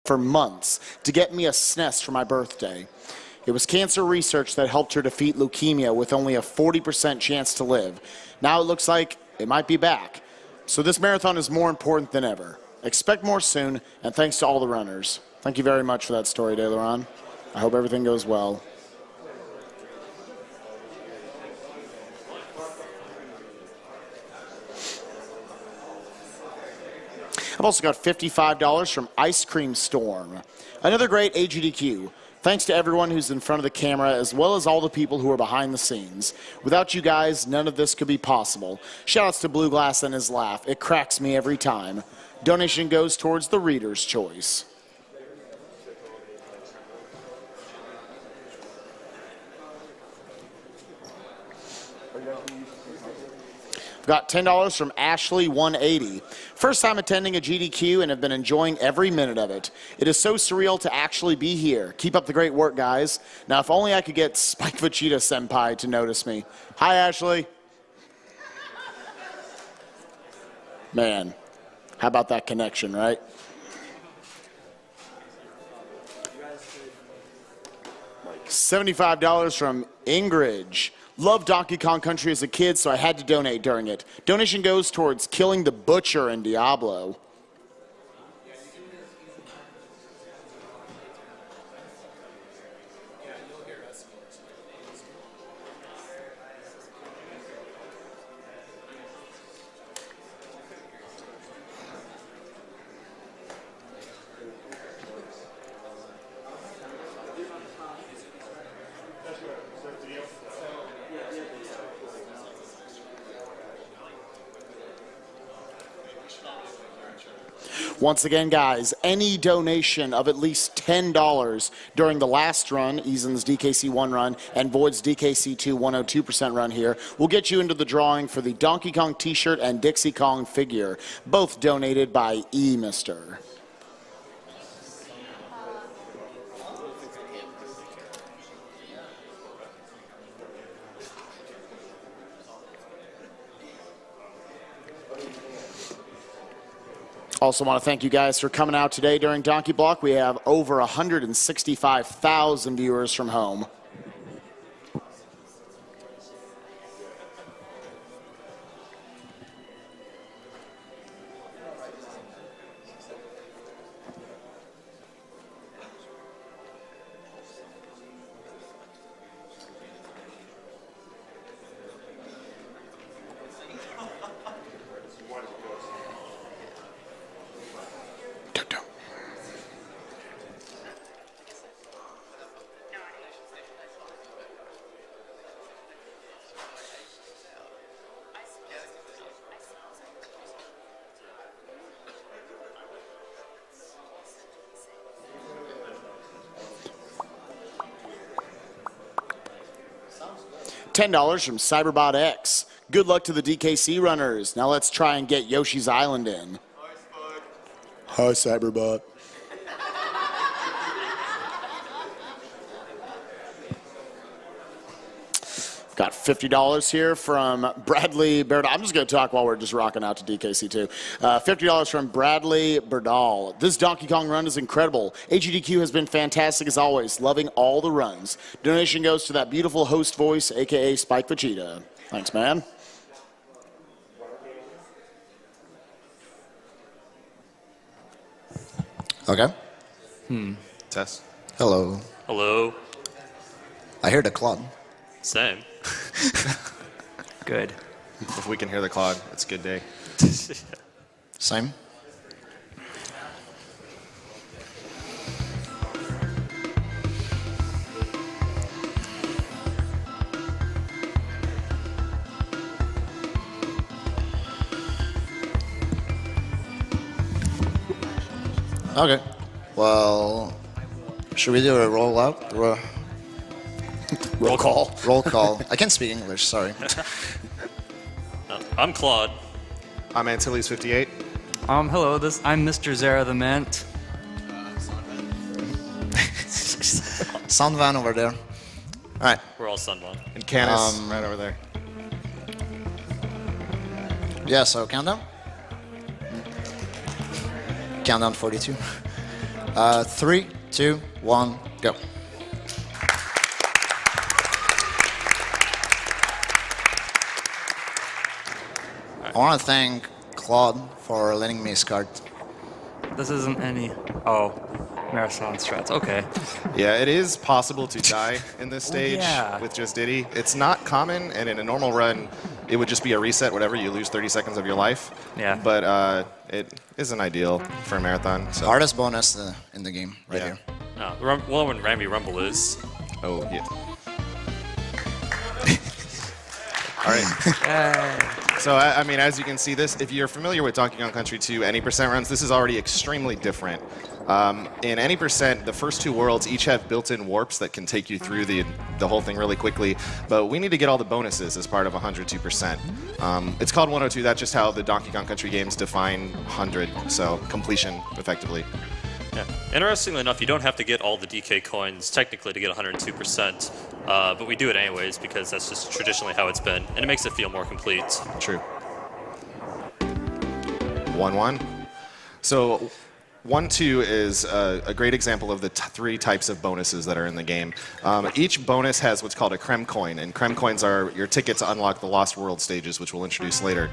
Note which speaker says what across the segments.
Speaker 1: for months to get me a SNES for my birthday. It was cancer research that helped her defeat leukemia with only a 40% chance to live. Now it looks like it might be back. So this marathon is more important than ever. Expect more soon, and thanks to all the runners. Thank you very much for that story, Delaron. I hope everything goes well. I've also got $55 from Ice Cream Storm. Another great AGDQ. Thanks to everyone who's in front of the camera, as well as all the people who are behind the scenes. Without you guys, none of this could be possible. Shoutouts to Blue Glass and his laugh. It cracks me every time. Donation goes towards the reader's choice. Got $10 from Ashley180. First time attending a GDQ and have been enjoying every minute of it. It is so surreal to actually be here. Keep up the great work, guys. Now, if only I could get Spike Vegeta Senpai to notice me. Hi, Ashley. Man, how about that connection, right? $75 from Ingrid. Loved Donkey Kong Country as a kid, so I had to donate during it. Donation goes towards killing the butcher in Diablo. Once again, guys, any donation of at least $10 during the last run, Eason's DKC1 run, and Void's DKC2 102% run here, will get you into the drawing for the Donkey Kong t-shirt and Dixie Kong figure, both donated by E-Mister. Also want to thank you guys for coming out today during Donkey Block. We have over 165,000 viewers from home. $10 from Cyberbot X. Good luck to the DKC runners. Now let's try and get Yoshi's Island in. Hi, Cyberbot. Got $50 here from Bradley Berdal. I'm just going to talk while we're just rocking out to DKC2. $50 from Bradley Berdal. This Donkey Kong run is incredible. AGDQ has been fantastic as always. Loving all the runs. Donation goes to that beautiful host voice, a.k.a. Spike Vegeta. Thanks, man.
Speaker 2: Okay.
Speaker 3: Test.
Speaker 2: Hello.
Speaker 4: Hello.
Speaker 2: I hear the clock.
Speaker 4: Same.
Speaker 5: Good.
Speaker 3: If we can hear the clog, it's a good day.
Speaker 2: Same. Okay. Well, should we do a roll out?
Speaker 4: Roll call.
Speaker 2: Roll call. I can't speak English, sorry.
Speaker 4: I'm Claude.
Speaker 3: I'm Antilles 58.
Speaker 5: Hello, I'm Mr. Zara the Mint.
Speaker 2: Sound van over there. All right.
Speaker 4: We're all Sunblock.
Speaker 3: And Canis right over there.
Speaker 2: Yeah, so countdown. Countdown 42. 3, 2, 1, go. I want to thank Claude for letting me start.
Speaker 5: This isn't any. Oh, marathon strats. Okay.
Speaker 3: Yeah, it is possible to die in this stage
Speaker 5: yeah.
Speaker 3: with just Diddy. It's not common, and in a normal run, it would just be a reset, whatever. You lose 30 seconds of your life.
Speaker 5: Yeah.
Speaker 3: But it isn't ideal for a marathon. So.
Speaker 2: Hardest bonus in the game, right
Speaker 3: Yeah.
Speaker 2: here.
Speaker 4: No, well, when Ramby Rumble is.
Speaker 3: Oh, yeah. All right. So, I mean, as you can see, this, if you're familiar with Donkey Kong Country 2 any percent runs, this is already extremely different. In any percent, the first two worlds each have built-in warps that can take you through the whole thing really quickly, but we need to get all the bonuses as part of 102%. It's called 102, that's just how the Donkey Kong Country games define 100, so completion, effectively.
Speaker 4: Yeah. Interestingly enough, you don't have to get all the DK coins technically to get 102%, but we do it anyways because that's just traditionally how it's been, and it makes it feel more complete.
Speaker 3: True. 1-1. So 1-2 is a great example of the three types of bonuses that are in the game. Each bonus has what's called a Creme coin, and Creme coins are your ticket to unlock the Lost World stages, which we'll introduce later.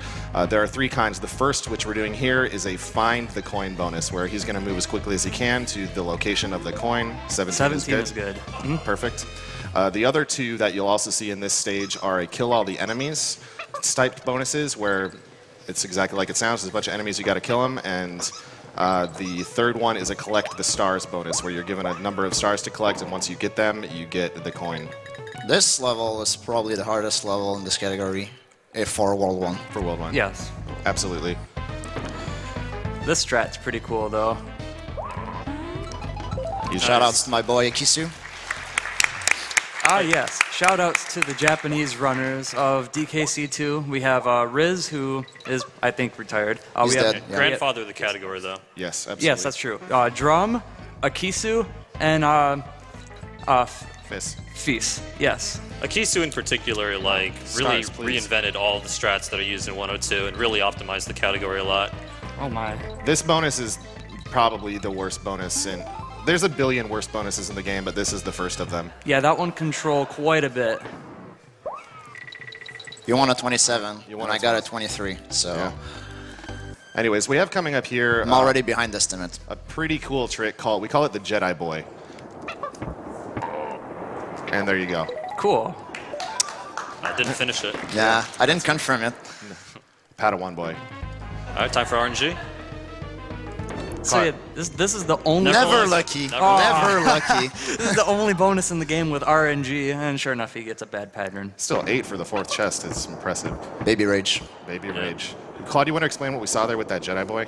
Speaker 3: There are three kinds. The first, which we're doing here, is a Find the Coin bonus, where he's going to move as quickly as he can to the location of the coin. 17
Speaker 5: is good.
Speaker 3: Perfect. The other two that you'll also see in this stage are a Kill All the Enemies type bonuses, where it's exactly like it sounds. There's a bunch of enemies, you got to kill them, and the third one is a Collect the Stars bonus, where you're given a number of stars to collect, and once you get them, you get the coin.
Speaker 2: This level is probably the hardest level in this category for World 1.
Speaker 3: For World 1.
Speaker 5: Yes.
Speaker 3: Absolutely.
Speaker 5: This strat's pretty cool, though.
Speaker 2: Shoutouts to my boy Kisu.
Speaker 5: Ah, yes. Shoutouts to the Japanese runners of DKC2. We have Riz, who is, I think, retired.
Speaker 2: He's
Speaker 5: we have
Speaker 2: dead. Yeah.
Speaker 4: Grandfather of the category, though.
Speaker 3: Yes, absolutely.
Speaker 5: Yes, that's true. Drum, Akisu, and
Speaker 3: Fist.
Speaker 5: Feast. Yes.
Speaker 4: Akisu in particular, like, really
Speaker 3: Stars, please.
Speaker 4: reinvented all the strats that are used in 102 and really optimized the category a lot.
Speaker 5: Oh my.
Speaker 3: This bonus is probably the worst bonus in... There's a billion worst bonuses in the game, but this is the first of them.
Speaker 5: Yeah, that one control quite a bit.
Speaker 2: You won a 27,
Speaker 3: You won
Speaker 2: and
Speaker 3: a
Speaker 2: I got a 23, so
Speaker 3: Yeah. Anyways, we have coming up here
Speaker 2: I'm already behind estimate.
Speaker 3: a pretty cool trick called... We call it the Jedi Boy. And there you go.
Speaker 5: Cool.
Speaker 4: I didn't finish it.
Speaker 2: Yeah, I didn't confirm it.
Speaker 3: Padawan Boy.
Speaker 4: All right, time for RNG.
Speaker 5: So yeah, this is the only
Speaker 2: Never
Speaker 4: Never
Speaker 2: lucky.
Speaker 4: Never
Speaker 2: Never lucky.
Speaker 5: this is the only bonus in the game with RNG, and sure enough, he gets a bad pattern.
Speaker 3: Still 8 for the fourth chest is impressive.
Speaker 2: Baby rage.
Speaker 3: Baby Rage. Claude, you want to explain what we saw there with that Jedi Boy?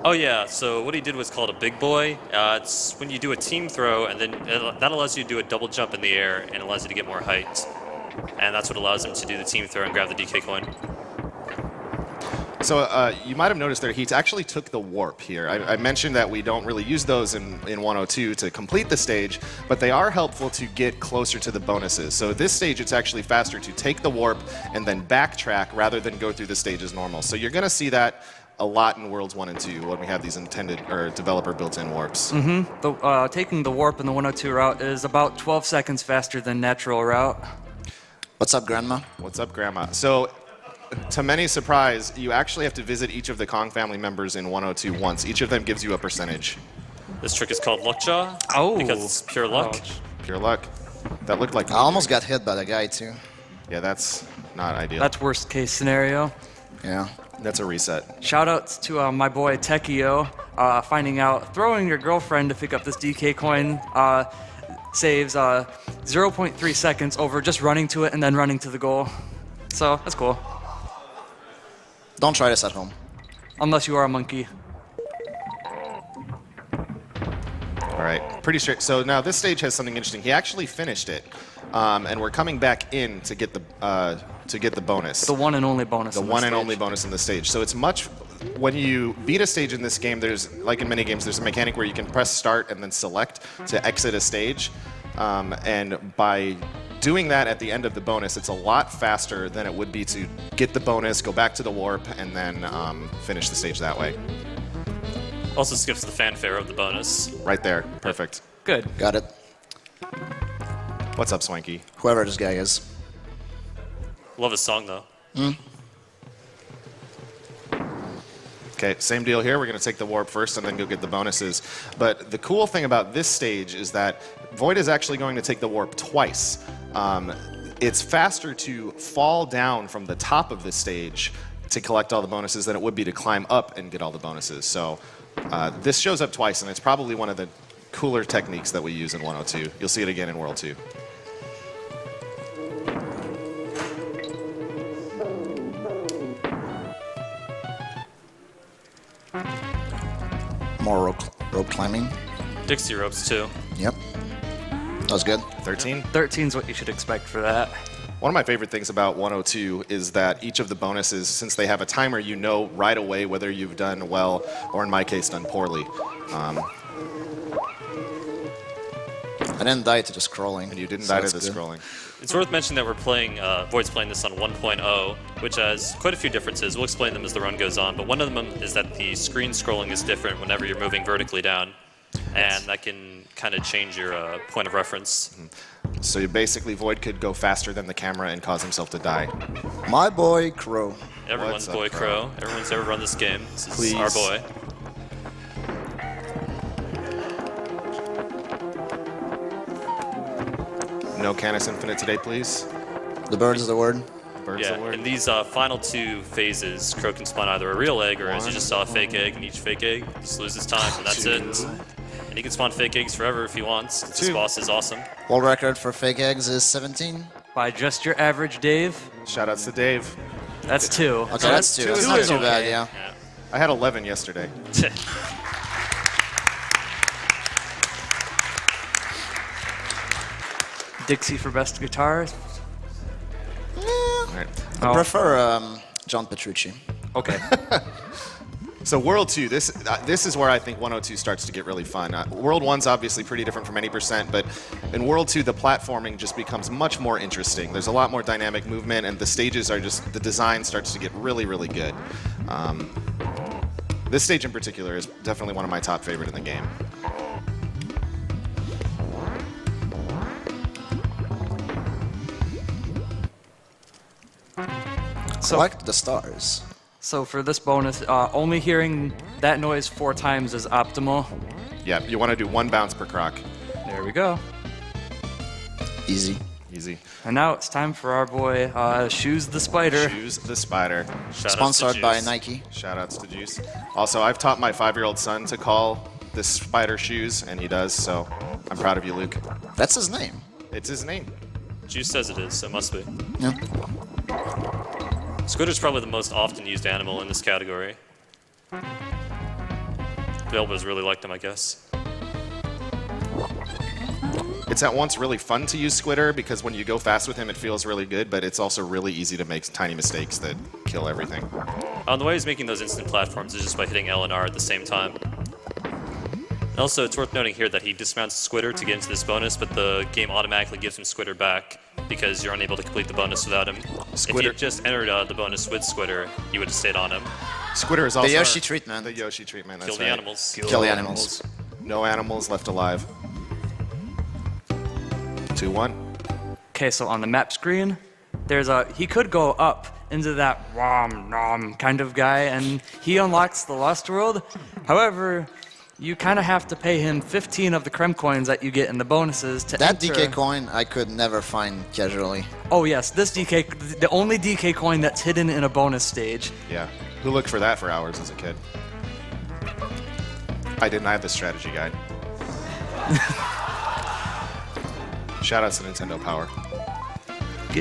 Speaker 4: Oh yeah, so what he did was called a big boy. It's when you do a team throw, and then that allows you to do a double jump in the air, and allows you to get more height. And that's what allows him to do the team throw and grab the DK coin.
Speaker 3: So you might have noticed there, he actually took the warp here. I mentioned that we don't really use those in 102 to complete the stage, but they are helpful to get closer to the bonuses. So this stage, it's actually faster to take the warp and then backtrack rather than go through the stage as normal. So you're going to see that a lot in Worlds 1 and 2 when we have these intended or developer built-in warps.
Speaker 5: Taking the warp in the 102 route is about 12 seconds faster than natural route.
Speaker 2: What's up, Grandma?
Speaker 3: What's up, Grandma? So, to many surprise, you actually have to visit each of the Kong family members in 102 once. Each of them gives you a percentage.
Speaker 4: This trick is called Luckjaw.
Speaker 5: Oh.
Speaker 4: Because it's pure luck.
Speaker 3: Pure luck. That looked like...
Speaker 2: I almost got hit by the guy, too.
Speaker 3: Yeah, that's not ideal.
Speaker 5: That's worst case scenario.
Speaker 2: Yeah.
Speaker 3: That's a reset.
Speaker 5: Shoutouts to my boy Tekio, finding out throwing your girlfriend to pick up this DK coin saves 0.3 seconds over just running to it and then running to the goal. So that's cool.
Speaker 2: Don't try this at home.
Speaker 5: Unless you are a monkey.
Speaker 3: All right, pretty straight. So now this stage has something interesting. He actually finished it, and we're coming back in to get the bonus.
Speaker 5: The one and only bonus.
Speaker 3: The
Speaker 5: in
Speaker 3: one
Speaker 5: this
Speaker 3: and
Speaker 5: stage.
Speaker 3: only bonus in the stage. So it's much... When you beat a stage in this game, there's, like in many games, there's a mechanic where you can press start and then select to exit a stage. And by doing that at the end of the bonus, it's a lot faster than it would be to get the bonus, go back to the warp, and then finish the stage that way.
Speaker 4: Also skips the fanfare of the bonus.
Speaker 3: Right there. Perfect.
Speaker 5: Good.
Speaker 2: Got it.
Speaker 3: What's up, Swanky?
Speaker 2: Whoever this guy is.
Speaker 4: Love his song though.
Speaker 3: Okay, same deal here. We're going to take the warp first and then go get the bonuses. But the cool thing about this stage is that Void is actually going to take the warp twice. It's faster to fall down from the top of this stage to collect all the bonuses than it would be to climb up and get all the bonuses. So this shows up twice, and it's probably one of the cooler techniques that we use in 102. You'll see it again in World 2.
Speaker 2: More rope climbing.
Speaker 4: Dixie ropes too.
Speaker 2: Yep. That was good.
Speaker 3: 13?
Speaker 5: 13's what you should expect for that.
Speaker 3: One of my favorite things about 102 is that each of the bonuses, since they have a timer, you know right away whether you've done well or, in my case, done poorly.
Speaker 2: I didn't die to the scrolling.
Speaker 3: And you didn't
Speaker 2: so
Speaker 3: die to
Speaker 2: that's
Speaker 3: the
Speaker 2: good.
Speaker 3: scrolling.
Speaker 4: It's worth mentioning that we're playing, Void's playing this on 1.0, which has quite a few differences. We'll explain them as the run goes on, but one of them is that the screen scrolling is different whenever you're moving vertically down, and that can kind of change your point of reference.
Speaker 3: So you basically, Void could go faster than the camera and cause himself to die.
Speaker 2: My boy, Crow.
Speaker 4: Everyone's
Speaker 3: What's up,
Speaker 4: boy
Speaker 3: Crow?
Speaker 4: Crow. Everyone's ever run this game. This is
Speaker 3: Please.
Speaker 4: our boy.
Speaker 3: No Canis Infinite today, please.
Speaker 2: The bird is the word.
Speaker 3: Bird's
Speaker 4: Yeah,
Speaker 3: the word.
Speaker 4: in these final two phases, Crow can spawn either a real egg or, as you just saw, a fake egg, and each fake egg just loses time, and that's it. And he can spawn fake eggs forever if he wants. This
Speaker 3: Two.
Speaker 4: boss is awesome.
Speaker 2: World record for fake eggs is 17.
Speaker 5: By just your average Dave,
Speaker 3: Shoutouts to Dave.
Speaker 5: that's 2.
Speaker 2: Okay, that's 2. That's not too bad, yeah.
Speaker 3: I had 11 yesterday.
Speaker 5: Dixie for best guitar.
Speaker 3: All right.
Speaker 2: I prefer John Petrucci.
Speaker 5: Okay.
Speaker 3: So World 2, this is where I think 102 starts to get really fun. World 1's obviously pretty different from 80%, but in World 2, the platforming just becomes much more interesting. There's a lot more dynamic movement, and the stages are just, the design starts to get really, really good. This stage in particular is definitely one of my top favorite in the game.
Speaker 2: Collect the stars.
Speaker 5: So for this bonus, only hearing that noise 4 times is optimal.
Speaker 3: Yeah, you want to do 1 bounce per croc.
Speaker 5: There we go.
Speaker 2: Easy.
Speaker 3: Easy.
Speaker 5: And now it's time for our boy, Shoes the Spider.
Speaker 3: Choose the spider.
Speaker 4: Shoutouts to
Speaker 2: Sponsored by
Speaker 4: Juice.
Speaker 2: Nike.
Speaker 3: Shoutouts to Juice. Also, I've taught my 5-year-old son to call this spider Shoes, and he does, so I'm proud of you, Luke.
Speaker 2: That's his name.
Speaker 3: It's his name.
Speaker 4: Juice says it is, so it must be.
Speaker 2: Yeah.
Speaker 4: Squidder's probably the most often used animal in this category. Velva's really liked him, I guess.
Speaker 3: It's at once really fun to use Squitter because when you go fast with him, it feels really good, but it's also really easy to make tiny mistakes that kill everything.
Speaker 4: The way he's making those instant platforms is just by hitting L and R at the same time. And also, it's worth noting here that he dismounts Squitter to get into this bonus, but the game automatically gives him Squitter back because you're unable to complete the bonus without him. If
Speaker 3: Squitter-
Speaker 4: you had just entered the bonus with Squitter, you would have stayed on him.
Speaker 3: Squitter is also
Speaker 2: The Yoshi treatment.
Speaker 3: The Yoshi treatment. That's
Speaker 4: Kill the
Speaker 3: right.
Speaker 4: animals.
Speaker 2: Kill the animals.
Speaker 3: No animals left alive. 2-1.
Speaker 5: Okay, so on the map screen, he could go up into that rom nom kind of guy, and he unlocks the Lost World. However, you kind of have to pay him 15 of the Krem coins that you get in the bonuses to
Speaker 2: That
Speaker 5: enter.
Speaker 2: DK coin I could never find casually.
Speaker 5: Oh yes, this DK, the only DK coin that's hidden in a bonus stage.
Speaker 3: Yeah. Who looked for that for hours as a kid? I didn't. I have the strategy guide. Shoutouts to Nintendo Power.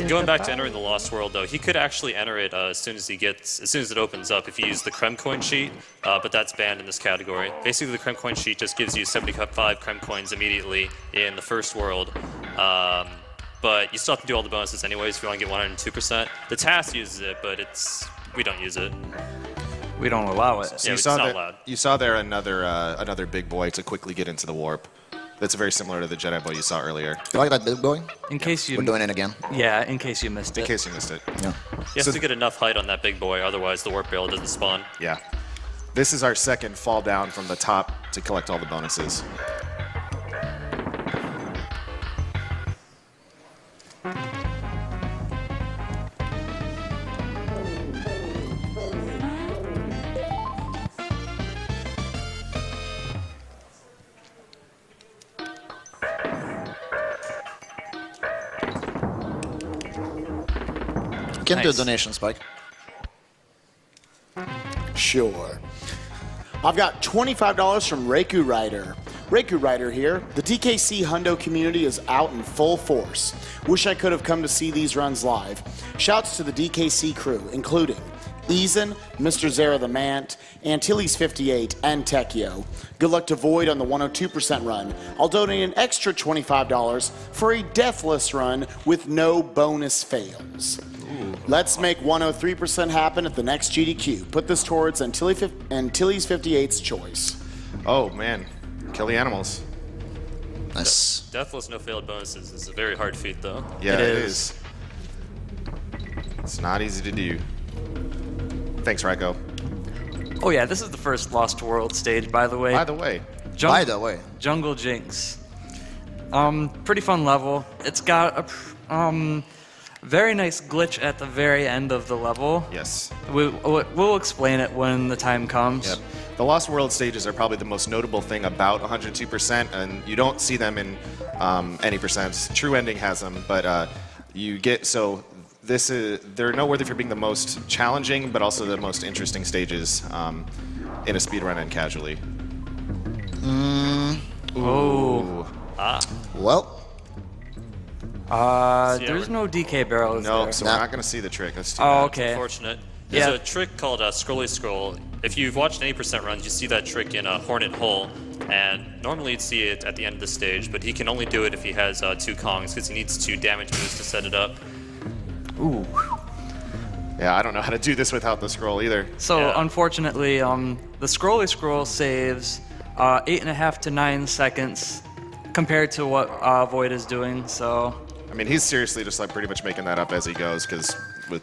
Speaker 4: Going back to entering the Lost World, though, he could actually enter it as soon as it opens up if you use the Krem coin sheet, but that's banned in this category. Basically, the Krem coin sheet just gives you 75 Krem coins immediately in the first world, but you still have to do all the bonuses anyways if you want to get 102%. The task uses it, but we don't use it.
Speaker 5: We don't allow it.
Speaker 4: Yeah,
Speaker 3: you
Speaker 4: it's
Speaker 3: saw
Speaker 4: not
Speaker 3: there,
Speaker 4: allowed.
Speaker 3: you saw there another big boy to quickly get into the warp. That's very similar to the Jedi boy you saw earlier.
Speaker 2: You like that big boy?
Speaker 5: In case you,
Speaker 2: We're doing it again.
Speaker 5: yeah, in case you missed
Speaker 3: In
Speaker 5: it.
Speaker 3: case you missed it.
Speaker 2: Yeah.
Speaker 4: You have to get enough height on that big boy, otherwise the warp barrel doesn't spawn.
Speaker 3: Yeah. This is our second fall down from the top to collect all the bonuses.
Speaker 2: You can do a
Speaker 5: Nice.
Speaker 2: donation, Spike.
Speaker 1: Sure. I've got $25 from Reiku Rider. Reiku Rider here. The DKC Hundo community is out in full force. Wish I could have come to see these runs live. Shouts to the DKC crew, including Eason, Mr. Zara the Mant, Antilles 58, and Tekio. Good luck to Void on the 102% run. I'll donate an extra $25 for a deathless run with no bonus fails. Let's make 103% happen at the next GDQ. Put this towards Antilles 58's choice.
Speaker 3: Oh, man. Kill the animals.
Speaker 2: Nice.
Speaker 4: Deathless no failed bonuses is a very hard feat, though.
Speaker 3: Yeah,
Speaker 5: It
Speaker 3: it
Speaker 5: is.
Speaker 3: is. It's not easy to do. Thanks, Ryko.
Speaker 5: Oh yeah, this is the first Lost World stage, by the way.
Speaker 3: By the way,
Speaker 2: By the way,
Speaker 5: Jungle Jinx. Pretty fun level. It's got a very nice glitch at the very end of the level.
Speaker 3: yes.
Speaker 5: We'll explain it when the time comes.
Speaker 3: Yep. The Lost World stages are probably the most notable thing about 102%, and you don't see them in any percents. True Ending has them, but you get so. They're noteworthy for being the most challenging, but also the most interesting stages in a speedrun and casually.
Speaker 5: Oh.
Speaker 2: well,
Speaker 5: There's no DK barrels
Speaker 3: No,
Speaker 5: there.
Speaker 3: so
Speaker 2: Nah.
Speaker 3: we're not going to see the trick. That's too
Speaker 5: Oh,
Speaker 3: bad.
Speaker 5: okay.
Speaker 4: Unfortunate. There's
Speaker 5: Yeah.
Speaker 4: a trick called Scrolly Scroll. If you've watched any percent runs, you see that trick in Hornet Hole. And normally you'd see it at the end of the stage, but he can only do it if he has 2 Kongs, because he needs 2 damage moves to set it up.
Speaker 5: Ooh.
Speaker 3: Yeah, I don't know how to do this without the scroll either.
Speaker 5: So
Speaker 4: Yeah.
Speaker 5: unfortunately, the Scrolly Scroll saves 8.5 to 9 seconds compared to what Void is doing. So
Speaker 3: I mean, he's seriously just like pretty much making that up as he goes, because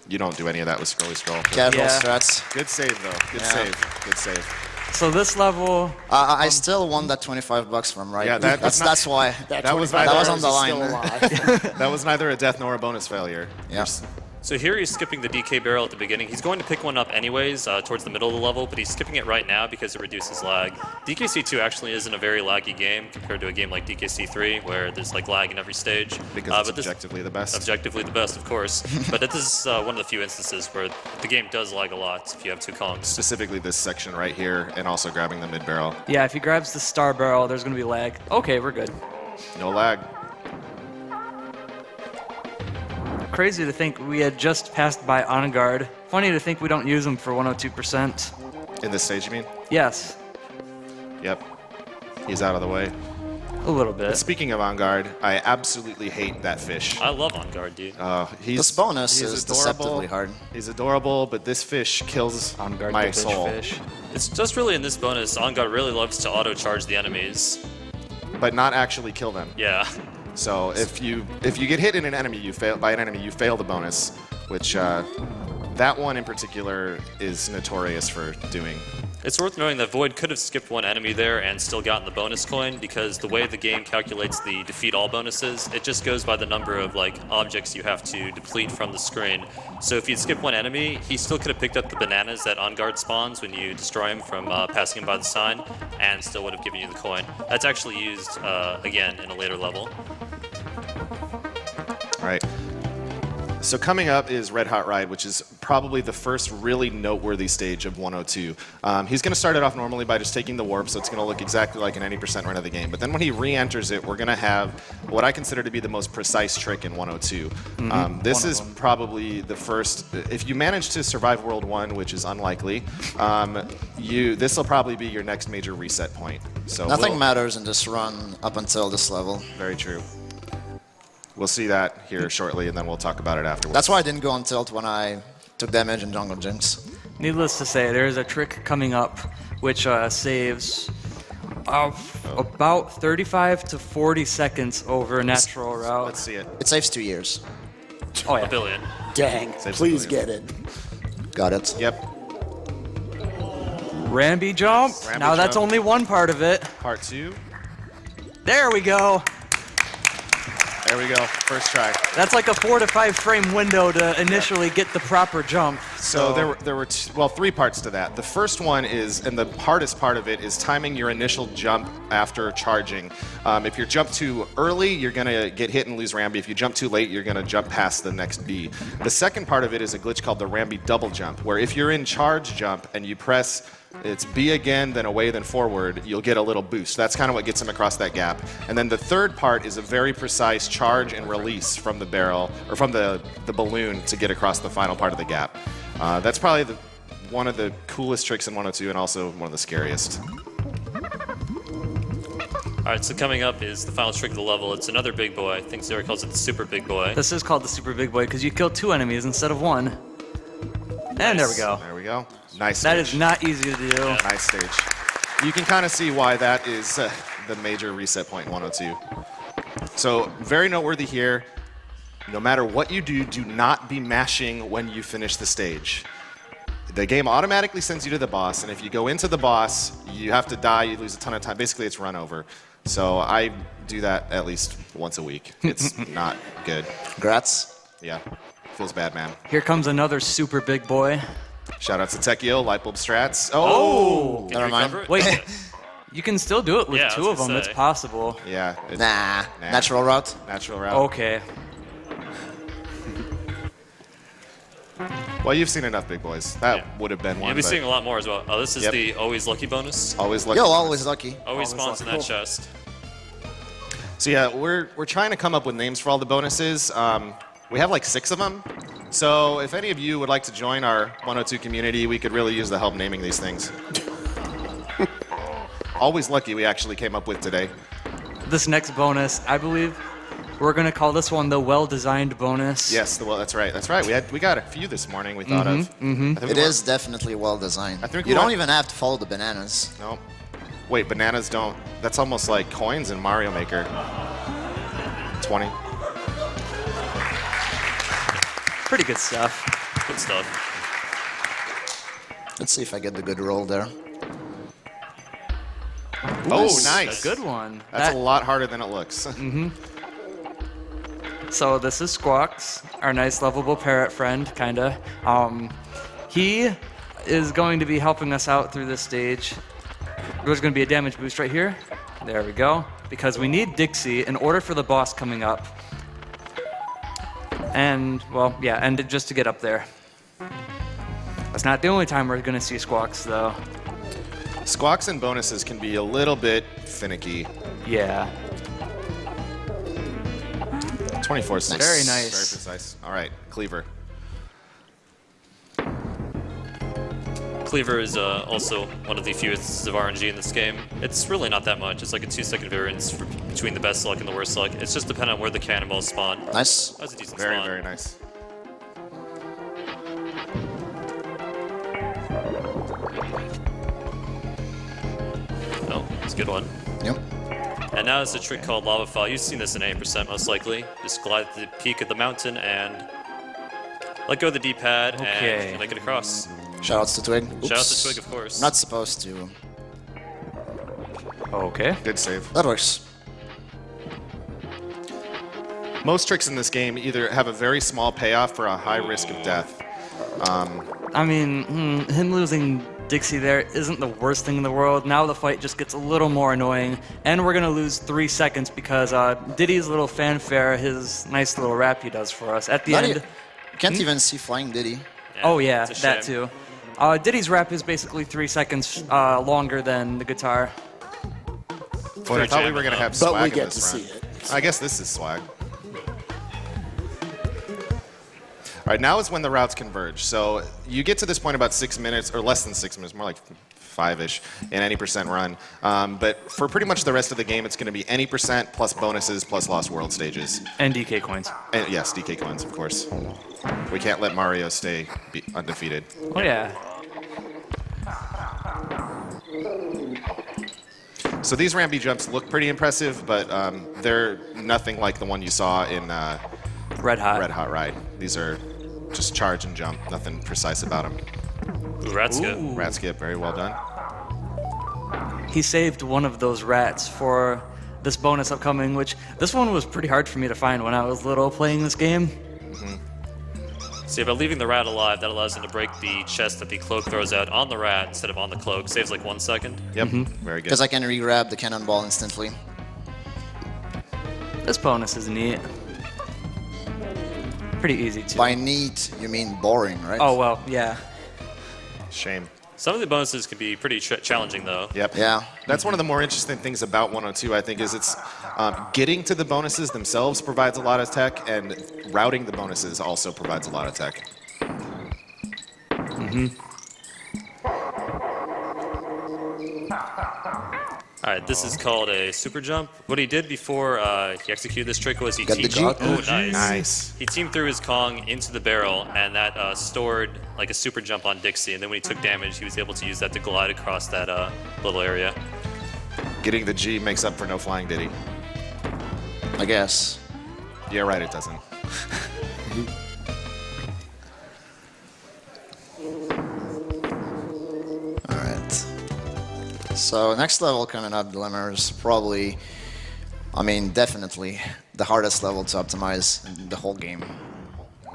Speaker 3: you don't do any of that with Scrolly Scroll.
Speaker 2: casual
Speaker 5: Yeah.
Speaker 2: strats.
Speaker 3: Good save, though. Good
Speaker 2: Yeah.
Speaker 3: save. Good save.
Speaker 5: so this level,
Speaker 2: I still won that $25 from Right.
Speaker 3: Yeah, that's not-
Speaker 2: that's why.
Speaker 3: That was
Speaker 2: That was on the
Speaker 1: $25 is
Speaker 2: line.
Speaker 1: still alive.
Speaker 3: That was neither a death nor a bonus failure.
Speaker 2: Yeah.
Speaker 4: So here he's skipping the DK barrel at the beginning. He's going to pick one up anyways towards the middle of the level, but he's skipping it right now because it reduces lag. DKC2 actually isn't a very laggy game compared to a game like DKC3 where there's like lag in every stage.
Speaker 3: Because it's
Speaker 4: but this-
Speaker 3: objectively the best.
Speaker 4: Objectively the best, of course. But this is one of the few instances where the game does lag a lot if you have 2 Kongs.
Speaker 3: Specifically this section right here, and also grabbing the mid barrel.
Speaker 5: yeah, if he grabs the star barrel, there's gonna be lag. Okay, we're good.
Speaker 3: No lag.
Speaker 5: Crazy to think we had just passed by On Guard. Funny to think we don't use them for 102%.
Speaker 3: In this stage, you mean?
Speaker 5: Yes,
Speaker 3: Yep. He's out of the way.
Speaker 5: a little bit.
Speaker 3: Speaking of on guard, I absolutely hate that fish.
Speaker 4: I love On Guard, dude.
Speaker 3: He's,
Speaker 2: This bonus
Speaker 3: he's
Speaker 2: is
Speaker 3: adorable.
Speaker 2: deceptively hard.
Speaker 3: He's adorable, but this fish kills
Speaker 5: On Guard
Speaker 3: my
Speaker 5: the
Speaker 3: soul.
Speaker 5: fish.
Speaker 4: It's just really in this bonus, On Guard really loves to auto-charge the enemies.
Speaker 3: But not actually kill them.
Speaker 4: Yeah.
Speaker 3: So if you get hit in an enemy, you fail the bonus, which that one in particular is notorious for doing.
Speaker 4: It's worth noting that Void could have skipped one enemy there and still gotten the bonus coin because the way the game calculates the defeat all bonuses, it just goes by the number of like objects you have to deplete from the screen. So if you'd skipped one enemy, he still could have picked up the bananas that On Guard spawns when you destroy him from passing him by the sign and still would have given you the coin. That's actually used again in a later level.
Speaker 3: All right. So coming up is Red Hot Ride, which is probably the first really noteworthy stage of 102. He's going to start it off normally by just taking the warp, so it's going to look exactly like an 80% run of the game. But then when he re-enters it, we're going to have what I consider to be the most precise trick in 102. This is probably the first. If you manage to survive World 1, which is unlikely, this will probably be your next major reset point. So
Speaker 2: Nothing matters in this run up until this level.
Speaker 3: Very true. We'll see that here shortly, and then we'll talk about it afterwards.
Speaker 2: That's why I didn't go on tilt when I took damage in Jungle Jinx.
Speaker 5: Needless to say, there's a trick coming up which saves about 35 to 40 seconds over a natural route.
Speaker 3: Let's see it.
Speaker 2: It saves 2 years.
Speaker 5: Oh
Speaker 4: A
Speaker 5: yeah.
Speaker 1: Dang,
Speaker 3: Saves
Speaker 1: please
Speaker 3: the
Speaker 1: get
Speaker 3: billion.
Speaker 1: it.
Speaker 2: Got it.
Speaker 3: Yep.
Speaker 5: Ramby jump.
Speaker 3: Ramby
Speaker 5: Now that's
Speaker 3: jump.
Speaker 5: only one part of it.
Speaker 3: Part 2.
Speaker 5: There we go.
Speaker 3: There we go. First try.
Speaker 5: That's like a 4 to 5 frame window to initially get the proper jump.
Speaker 3: So there were 3 parts to that. The first one is, and the hardest part of it, is timing your initial jump after charging. If you jump too early, you're going to get hit and lose Ramby. If you jump too late, you're going to jump past the next B. The second part of it is a glitch called the Ramby double jump, where if you're in charge jump and you press it's B again, then away, then forward, you'll get a little boost. That's kind of what gets him across that gap. And then the third part is a very precise charge and release from the barrel, or from the balloon to get across the final part of the gap. That's probably one of the coolest tricks in 102 and also one of the scariest.
Speaker 4: All right, so coming up is the final trick of the level. It's another big boy. I think Zero calls it the super big boy.
Speaker 5: This is called the super big boy because you kill 2 enemies instead of 1. And there we go.
Speaker 3: There we go. Nice
Speaker 5: That
Speaker 3: stage.
Speaker 5: is not easy to do.
Speaker 4: Yeah.
Speaker 3: Nice stage. You can kind of see why that is the major reset point in 102. So very noteworthy here. No matter what you do, do not be mashing when you finish the stage. The game automatically sends you to the boss, and if you go into the boss, you have to die, you lose a ton of time. Basically, it's run over. So I do that at least once a week. It's not good.
Speaker 2: Congrats.
Speaker 3: Yeah, feels bad, man.
Speaker 5: Here comes another super big boy.
Speaker 3: Shout out to Techio, Lightbulb Strats.
Speaker 5: Oh!
Speaker 4: Can
Speaker 2: Never
Speaker 4: you
Speaker 2: mind.
Speaker 4: recover it?
Speaker 5: Wait, you can still do it with
Speaker 4: Yeah, I
Speaker 5: 2
Speaker 4: was
Speaker 5: of them.
Speaker 4: gonna
Speaker 5: It's
Speaker 4: say.
Speaker 5: possible.
Speaker 3: Yeah.
Speaker 2: Nah.
Speaker 3: Nah.
Speaker 2: Natural route.
Speaker 3: Natural route.
Speaker 5: Okay.
Speaker 3: Well, you've seen enough big boys. That
Speaker 4: Yeah.
Speaker 3: would have been one.
Speaker 4: You'll be
Speaker 3: but
Speaker 4: seeing a lot more as well. Oh, this is
Speaker 3: Yep.
Speaker 4: the always lucky bonus.
Speaker 3: always lucky.
Speaker 2: Yo, always lucky.
Speaker 4: Always spawns in that chest.
Speaker 3: So yeah, we're trying to come up with names for all the bonuses. We have like 6 of them. So if any of you would like to join our 102 community, we could really use the help naming these things. Always lucky we actually came up with today.
Speaker 5: This next bonus, I believe, we're going to call this one the well-designed bonus.
Speaker 3: Yes, well that's right. That's right. We got a few this morning we thought of.
Speaker 2: It is definitely well designed.
Speaker 3: I think
Speaker 2: You
Speaker 3: we
Speaker 2: don't
Speaker 3: want-
Speaker 2: even have to follow the bananas.
Speaker 3: No. Wait, bananas don't. That's almost like coins in Mario Maker. 20.
Speaker 5: Pretty good stuff.
Speaker 4: Good stuff.
Speaker 2: Let's see if I get the good roll there.
Speaker 3: Oh,
Speaker 2: Nice.
Speaker 3: nice.
Speaker 5: Good one.
Speaker 3: That's a lot harder than it looks.
Speaker 5: So this is Squawks, our nice lovable parrot friend, kinda. He is going to be helping us out through this stage. There's going to be a damage boost right here. There we go. Because we need Dixie in order for the boss coming up. And, well, yeah, and just to get up there. That's not the only time we're going to see Squawks, though.
Speaker 3: Squawks and bonuses can be a little bit finicky.
Speaker 5: Yeah.
Speaker 3: 24 6.
Speaker 5: Very nice.
Speaker 3: Very precise. All right, Cleaver.
Speaker 4: Cleaver is also one of the few instances of RNG in this game. It's really not that much. It's like a 2-second variance between the best luck and the worst luck. It's just dependent on where the cannonballs spawn.
Speaker 2: Nice.
Speaker 4: That's a decent
Speaker 3: Very,
Speaker 4: spawn.
Speaker 3: very nice.
Speaker 4: Oh, it's a good one.
Speaker 2: Yep.
Speaker 4: And now it's a trick called Lava Fall. You've seen this in 8% most likely. Just glide to the peak of the mountain and let go of the D-pad
Speaker 5: Okay.
Speaker 4: and make it across.
Speaker 2: Shoutouts to Twig.
Speaker 4: Shout out
Speaker 2: Oops.
Speaker 4: to Twig, of course.
Speaker 2: Not supposed to.
Speaker 5: Okay.
Speaker 3: Good save.
Speaker 2: That works.
Speaker 3: Most tricks in this game either have a very small payoff or a high risk of death.
Speaker 5: I mean, him losing Dixie there isn't the worst thing in the world. Now the fight just gets a little more annoying, and we're gonna lose 3 seconds because Diddy's little fanfare, his nice little rap he does for us at the
Speaker 2: Not
Speaker 5: end.
Speaker 2: e- You can't even see Flying Diddy.
Speaker 5: Oh yeah,
Speaker 4: it's a
Speaker 5: that
Speaker 4: shame.
Speaker 5: too. Diddy's rap is basically 3 seconds longer than the guitar.
Speaker 3: But I thought we were going to have swag
Speaker 1: But we
Speaker 3: in
Speaker 1: get
Speaker 3: this
Speaker 1: to
Speaker 3: run.
Speaker 1: see it.
Speaker 3: I guess this is swag. All right, now is when the routes converge. So you get to this point about 6 minutes, or less than 6 minutes, more like 5-ish in any percent run. But for pretty much the rest of the game, it's going to be any percent plus bonuses plus Lost World stages.
Speaker 5: And DK coins.
Speaker 3: And yes, DK coins, of course. We can't let Mario stay undefeated.
Speaker 5: Oh yeah.
Speaker 3: So these Ramby jumps look pretty impressive, but they're nothing like the one you saw in
Speaker 5: Red Hot.
Speaker 3: Red Hot Ride. These are just charge and jump, nothing precise about them.
Speaker 4: Ooh, rat skip.
Speaker 5: Ooh.
Speaker 3: Rat skip, very well done.
Speaker 5: he saved one of those rats for this bonus upcoming, which this one was pretty hard for me to find when I was little playing this game.
Speaker 4: So by leaving the rat alive, that allows him to break the chest that the cloak throws out on the rat instead of on the cloak. Saves like 1 second.
Speaker 3: Yep, very good.
Speaker 2: Because I can re-grab the cannonball instantly.
Speaker 5: This bonus is neat. Pretty easy too.
Speaker 2: By neat, you mean boring, right?
Speaker 5: Oh, well, yeah.
Speaker 3: Shame.
Speaker 4: Some of the bonuses can be pretty challenging, though.
Speaker 3: Yep.
Speaker 2: Yeah.
Speaker 3: That's one of the more interesting things about 102, I think, is it's getting to the bonuses themselves provides a lot of tech, and routing the bonuses also provides a lot of tech.
Speaker 4: All right, this is called a super jump. What he did before he executed this trick was he
Speaker 2: Got the
Speaker 4: teamed.
Speaker 2: G.
Speaker 4: Oh, nice.
Speaker 3: Nice.
Speaker 4: He teamed through his Kong into the barrel, and that stored like a super jump on Dixie. And then when he took damage, he was able to use that to glide across that little area.
Speaker 3: Getting the G makes up for no flying ditty.
Speaker 2: I guess.
Speaker 3: Yeah, right, it doesn't.
Speaker 2: Alright. So next level coming up, Glimmer, is probably, I mean, definitely the hardest level to optimize in the whole game.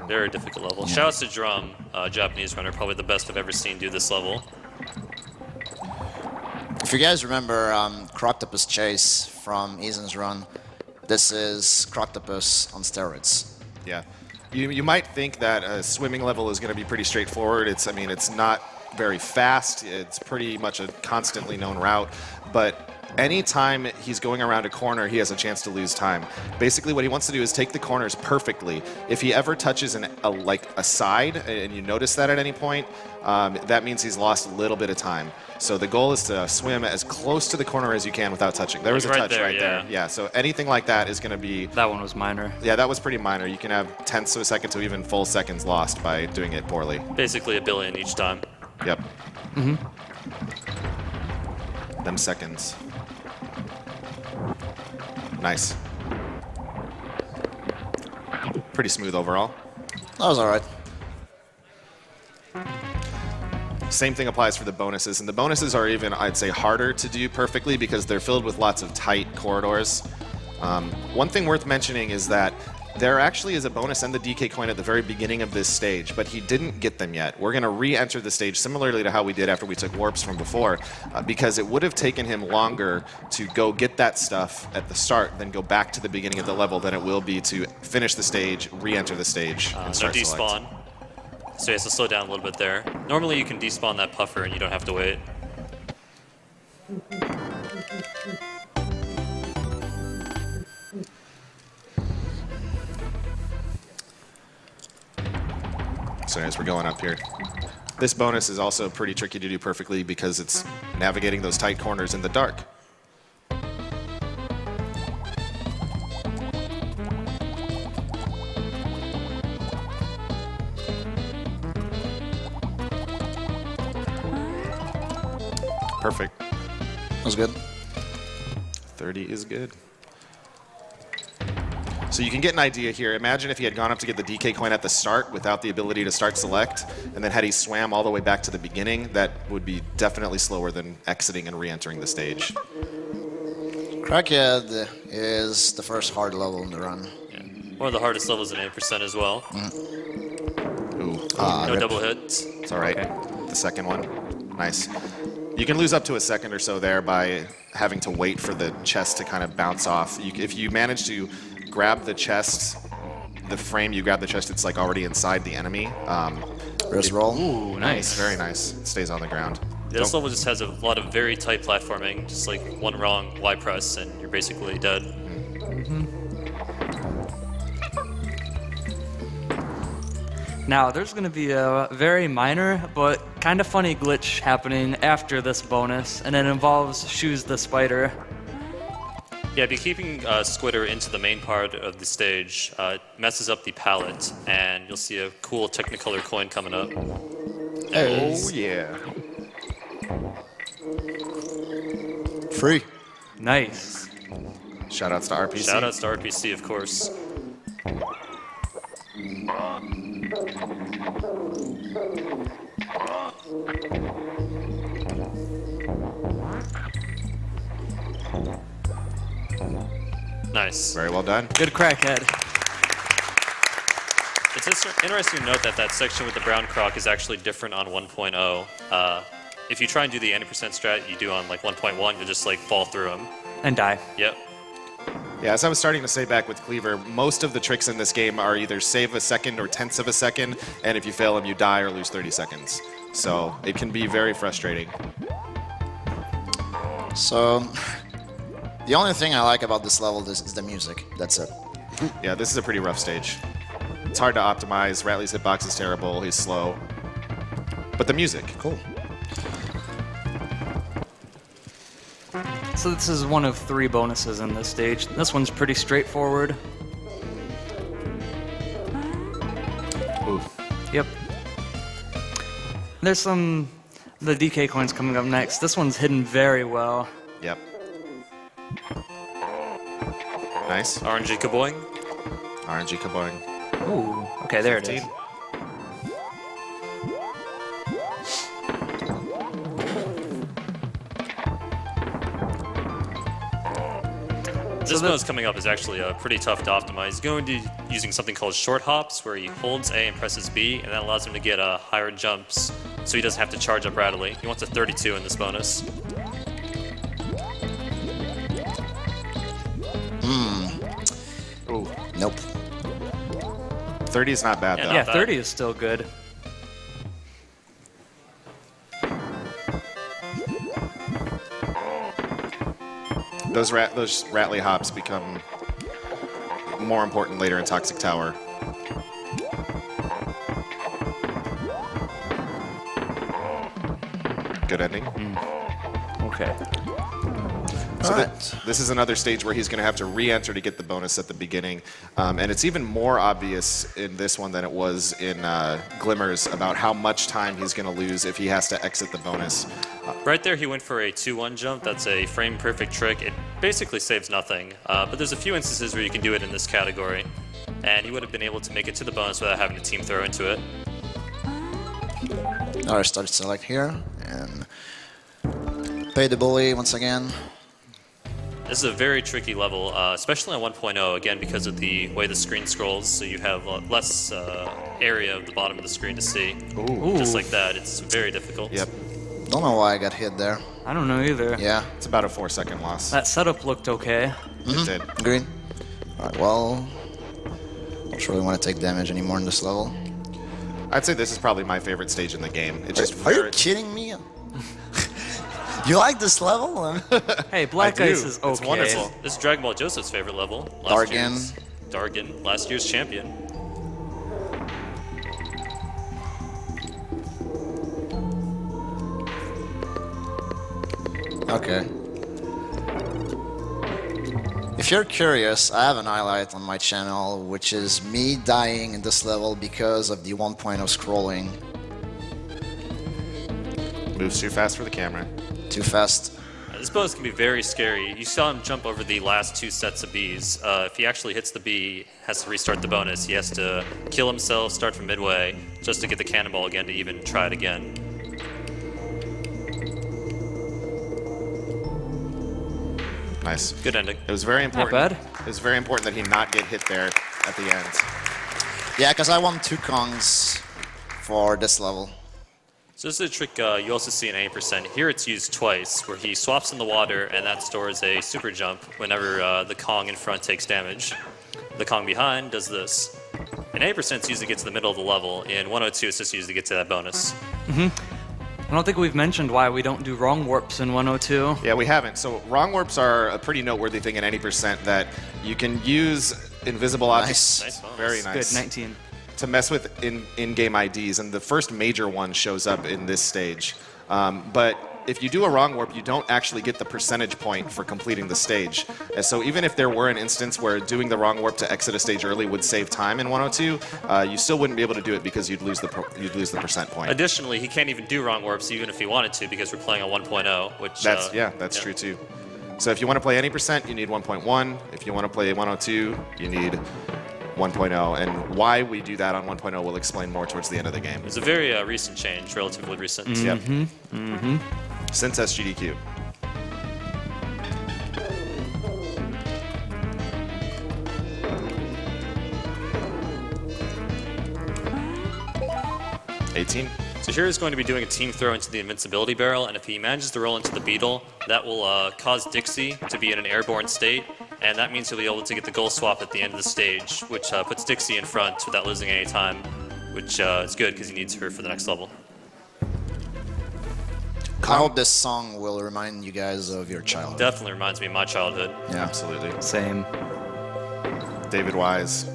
Speaker 4: Very difficult level. Shouts to Drum, Japanese runner, probably the best I've ever seen do this level.
Speaker 2: If you guys remember Croctopus Chase from Ethan's run, this is Croctopus on steroids.
Speaker 3: Yeah. You might think that a swimming level is going to be pretty straightforward. It's not very fast. It's pretty much a constantly known route. But anytime he's going around a corner, he has a chance to lose time. Basically, what he wants to do is take the corners perfectly. If he ever touches a side, and you notice that at any point, that means he's lost a little bit of time. So the goal is to swim as close to the corner as you can without touching. There was a
Speaker 4: Right
Speaker 3: touch
Speaker 4: there,
Speaker 3: right
Speaker 4: yeah.
Speaker 3: there. Yeah, so anything like that is going to be...
Speaker 5: That one was minor.
Speaker 3: Yeah, that was pretty minor. You can have tenths of a second to even full seconds lost by doing it poorly.
Speaker 4: Basically a billion each time.
Speaker 3: Yep. Them seconds. Nice. Pretty smooth overall.
Speaker 2: That was alright.
Speaker 3: Same thing applies for the bonuses, and the bonuses are even, I'd say, harder to do perfectly because they're filled with lots of tight corridors. One thing worth mentioning is that there actually is a bonus and the DK coin at the very beginning of this stage, but he didn't get them yet. We're going to re-enter the stage similarly to how we did after we took warps from before, because it would have taken him longer to go get that stuff at the start than go back to the beginning of the level than it will be to finish the stage, re-enter the stage,
Speaker 4: No
Speaker 3: and start select.
Speaker 4: despawn. So he has to slow down a little bit there. Normally you can despawn that puffer and you don't have to wait.
Speaker 3: So as we're going up here. This bonus is also pretty tricky to do perfectly because it's navigating those tight corners in the dark. Perfect.
Speaker 2: That was good.
Speaker 3: 30 is good. So you can get an idea here. Imagine if he had gone up to get the DK coin at the start without the ability to start select, and then had he swam all the way back to the beginning, that would be definitely slower than exiting and re-entering the stage.
Speaker 2: Crackhead is the first hard level in the run.
Speaker 4: Yeah. One of the hardest levels in 8% as well.
Speaker 3: Ooh,
Speaker 4: No double hits.
Speaker 3: it's all right. The second one. Nice. You can lose up to a second or so there by having to wait for the chest to kind of bounce off. If you manage to grab the chest, the frame you grab the chest, it's like already inside the enemy.
Speaker 2: Wrist roll.
Speaker 5: Ooh, nice.
Speaker 3: Very nice. It stays on the ground.
Speaker 4: This level just has a lot of very tight platforming. Just like one wrong Y press and you're basically dead.
Speaker 5: Now, there's going to be a very minor but kind of funny glitch happening after this bonus, and it involves Shoes the Spider.
Speaker 4: Yeah, be keeping Squitter into the main part of the stage messes up the palette, and you'll see a cool Technicolor coin coming up.
Speaker 3: Oh, yeah.
Speaker 2: Free.
Speaker 5: Nice.
Speaker 3: Shoutouts to RPC.
Speaker 4: Shoutouts to RPC, of course. Nice.
Speaker 3: Very well done.
Speaker 5: Good crackhead.
Speaker 4: It's just interesting to note that that section with the brown croc is actually different on 1.0. If you try and do the 90% strat you do on like 1.1, you'll just like fall through them.
Speaker 5: And die.
Speaker 4: Yep.
Speaker 3: Yeah, as I was starting to say back with Cleaver, most of the tricks in this game are either save a second or tenths of a second, and if you fail them, you die or lose 30 seconds. So it can be very frustrating.
Speaker 2: So, the only thing I like about this level is the music. That's it.
Speaker 3: Yeah, this is a pretty rough stage. It's hard to optimize. Ratley's hitbox is terrible. He's slow. But the music, cool.
Speaker 5: So this is one of 3 bonuses in this stage. This one's pretty straightforward.
Speaker 3: Ooh.
Speaker 5: Yep. There's the DK coins coming up next. This one's hidden very well.
Speaker 3: Yep. Nice.
Speaker 4: RNG kaboing.
Speaker 3: RNG kaboing.
Speaker 5: Ooh, okay, there it is.
Speaker 3: 15.
Speaker 4: This bonus coming up is actually pretty tough to optimize. He's going to be using something called short hops, where he holds A and presses B, and that allows him to get higher jumps, so he doesn't have to charge up rapidly. He wants a 32 in this bonus.
Speaker 3: Ooh.
Speaker 2: Nope.
Speaker 3: 30 is not bad,
Speaker 4: Yeah,
Speaker 3: though.
Speaker 5: Yeah,
Speaker 4: bad.
Speaker 5: 30 is still good.
Speaker 3: Those Ratley hops become more important later in Toxic Tower. Good ending.
Speaker 5: Okay.
Speaker 3: So
Speaker 2: Alright.
Speaker 3: this is another stage where he's going to have to re-enter to get the bonus at the beginning. And it's even more obvious in this one than it was in Glimmers about how much time he's going to lose if he has to exit the bonus.
Speaker 4: Right there, he went for a 2-1 jump. That's a frame-perfect trick. It basically saves nothing, but there's a few instances where you can do it in this category, and he would have been able to make it to the bonus without having to team throw into it.
Speaker 2: Now I start to select here and pay the bully once again.
Speaker 4: This is a very tricky level, especially on 1.0, again, because of the way the screen scrolls, so you have less area of the bottom of the screen to see.
Speaker 3: Ooh.
Speaker 4: Just like that, it's very difficult.
Speaker 3: Yep.
Speaker 2: Don't know why I got hit there.
Speaker 5: I don't know either.
Speaker 2: Yeah,
Speaker 3: It's about a 4-second loss.
Speaker 5: That setup looked okay.
Speaker 3: It did.
Speaker 2: green. Alright, well, don't really want to take damage anymore in this level.
Speaker 3: I'd say this is probably my favorite stage in the game. It's just
Speaker 2: Are you
Speaker 3: very-
Speaker 2: kidding me? You like this level?
Speaker 5: Hey, Black
Speaker 3: I do.
Speaker 5: Ice is okay.
Speaker 3: It's wonderful.
Speaker 4: This is Dragon Ball Joseph's favorite level.
Speaker 2: Dargan.
Speaker 4: Dargan, last year's champion.
Speaker 2: Okay. If you're curious, I have an highlight on my channel, which is me dying in this level because of the 1.0 scrolling.
Speaker 3: Moves too fast for the camera.
Speaker 2: Too fast.
Speaker 4: This bonus can be very scary. You saw him jump over the last 2 sets of Bs. If he actually hits the B, has to restart the bonus. He has to kill himself, start from midway, just to get the cannonball again to even try it again.
Speaker 3: Nice.
Speaker 4: Good ending.
Speaker 3: It was very important.
Speaker 5: bad.
Speaker 3: It was very important that he not get hit there at the end.
Speaker 2: Yeah, because I won 2 Kongs for this level.
Speaker 4: So this is a trick you also see in 80%. Here it's used twice, where he swaps in the water, and that stores a super jump whenever the Kong in front takes damage. The Kong behind does this. In 80% it's used to get to the middle of the level. In 102 it's just used to get to that bonus.
Speaker 5: I don't think we've mentioned why we don't do wrong warps in 102.
Speaker 3: Yeah, we haven't. So wrong warps are a pretty noteworthy thing in any percent that you can use invisible objects.
Speaker 4: Nice bonus.
Speaker 3: Very nice.
Speaker 5: Good, 19.
Speaker 3: To mess with in-game IDs, and the first major one shows up in this stage. But if you do a wrong warp, you don't actually get the percentage point for completing the stage. And so even if there were an instance where doing the wrong warp to exit a stage early would save time in 102, you still wouldn't be able to do it because you'd lose the percent point.
Speaker 4: Additionally, he can't even do wrong warps even if he wanted to because we're playing on 1.0, which...
Speaker 3: That's true too. So if you want to play any percent, you need 1.1. If you want to play 102, you need 1.0. And why we do that on 1.0 we'll explain more towards the end of the game.
Speaker 4: It's a very recent change, relatively recent.
Speaker 3: Yep. Since SGDQ. 18.
Speaker 4: So here is going to be doing a team throw into the invincibility barrel, and if he manages to roll into the beetle, that will cause Dixie to be in an airborne state, and that means he'll be able to get the goal swap at the end of the stage, which puts Dixie in front without losing any time, which is good because he needs her for the next level.
Speaker 2: I hope this song will remind you guys of your childhood.
Speaker 4: Definitely reminds me of my childhood.
Speaker 2: Yeah.
Speaker 3: Absolutely.
Speaker 5: Same.
Speaker 3: David Wise.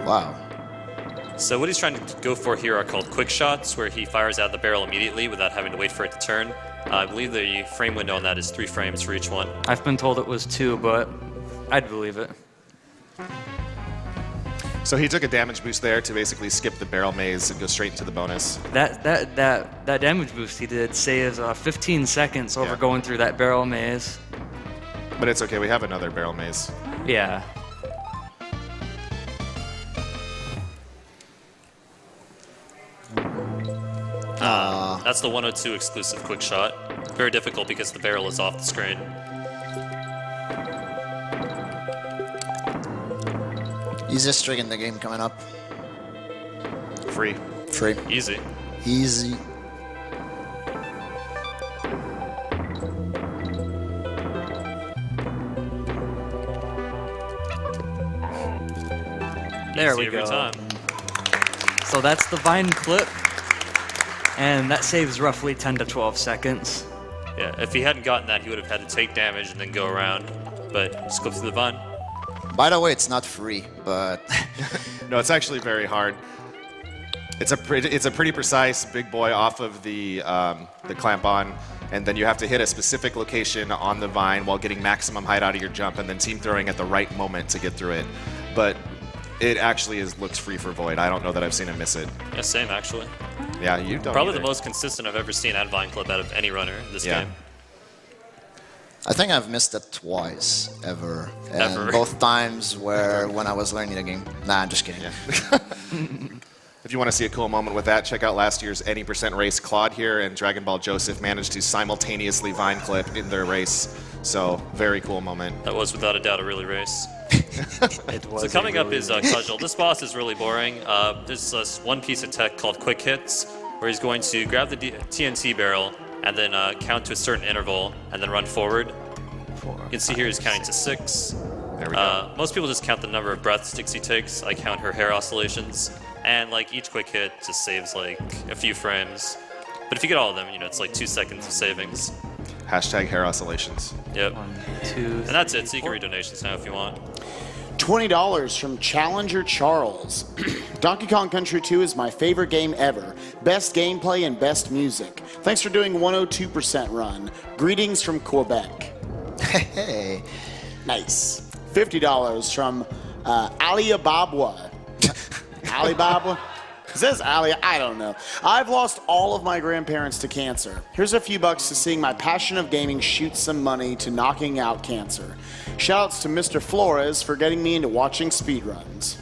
Speaker 2: Wow.
Speaker 4: So what he's trying to go for here are called quick shots, where he fires out the barrel immediately without having to wait for it to turn. I believe the frame window on that is 3 frames for each one.
Speaker 5: I've been told it was 2, but I'd believe it.
Speaker 3: So he took a damage boost there to basically skip the barrel maze and go straight into the bonus.
Speaker 5: That damage boost he did saves 15 seconds over
Speaker 3: Yeah.
Speaker 5: going through that barrel maze.
Speaker 3: But it's okay, we have another barrel maze.
Speaker 5: Yeah.
Speaker 4: That's the 102 exclusive quick shot. Very difficult because the barrel is off the screen.
Speaker 2: Easiest trick in the game coming up.
Speaker 3: Free.
Speaker 2: Free.
Speaker 4: Easy.
Speaker 2: Easy.
Speaker 5: There
Speaker 4: Easy
Speaker 5: we
Speaker 4: every
Speaker 5: go.
Speaker 4: time.
Speaker 5: So that's the vine clip, and that saves roughly 10 to 12 seconds.
Speaker 4: Yeah, if he hadn't gotten that, he would have had to take damage and then go around. But just clip through the vine.
Speaker 2: By the way, it's not free, but
Speaker 3: No, it's actually very hard. It's a pretty precise big boy off of the clamp on, and then you have to hit a specific location on the vine while getting maximum height out of your jump, and then team throwing at the right moment to get through it. But it actually looks free for Void. I don't know that I've seen him miss it.
Speaker 4: Yeah, same actually.
Speaker 3: Yeah, you don't.
Speaker 4: Probably
Speaker 3: either.
Speaker 4: the most consistent I've ever seen at vine clip out of any runner in this
Speaker 3: Yeah.
Speaker 4: game.
Speaker 2: I think I've missed it twice ever. And
Speaker 4: Ever.
Speaker 2: both times when I was learning the game. Nah, I'm just kidding.
Speaker 3: If you want to see a cool moment with that, check out last year's any percent race. Claude here and Dragon Ball Joseph managed to simultaneously vine clip in their race. So very cool moment.
Speaker 4: That was without a doubt a really race.
Speaker 5: It was
Speaker 4: So coming up
Speaker 5: really
Speaker 4: is Cudgel. This boss is really boring. There's this one piece of tech called quick hits, where he's going to grab the TNT barrel and then count to a certain interval and then run forward. You can see here he's counting to 6.
Speaker 3: There we go.
Speaker 4: Most people just count the number of breaths Dixie takes. I count her hair oscillations. And like each quick hit just saves like a few frames. But if you get all of them, you know, it's like 2 seconds of savings.
Speaker 3: Hashtag hair oscillations.
Speaker 4: Yep.
Speaker 5: 1, 2,
Speaker 4: And that's it. So you can read donations now if you want.
Speaker 1: $20 from Challenger Charles. Donkey Kong Country 2 is my favorite game ever. Best gameplay and best music. Thanks for doing 102% run. Greetings from Quebec.
Speaker 2: Hey.
Speaker 1: Nice. $50 from Alibaba. Alibaba? It says Ali, I don't know. I've lost all of my grandparents to cancer. Here's a few bucks to seeing my passion of gaming shoot some money to knocking out cancer. Shoutouts to Mr. Flores for getting me into watching speedruns.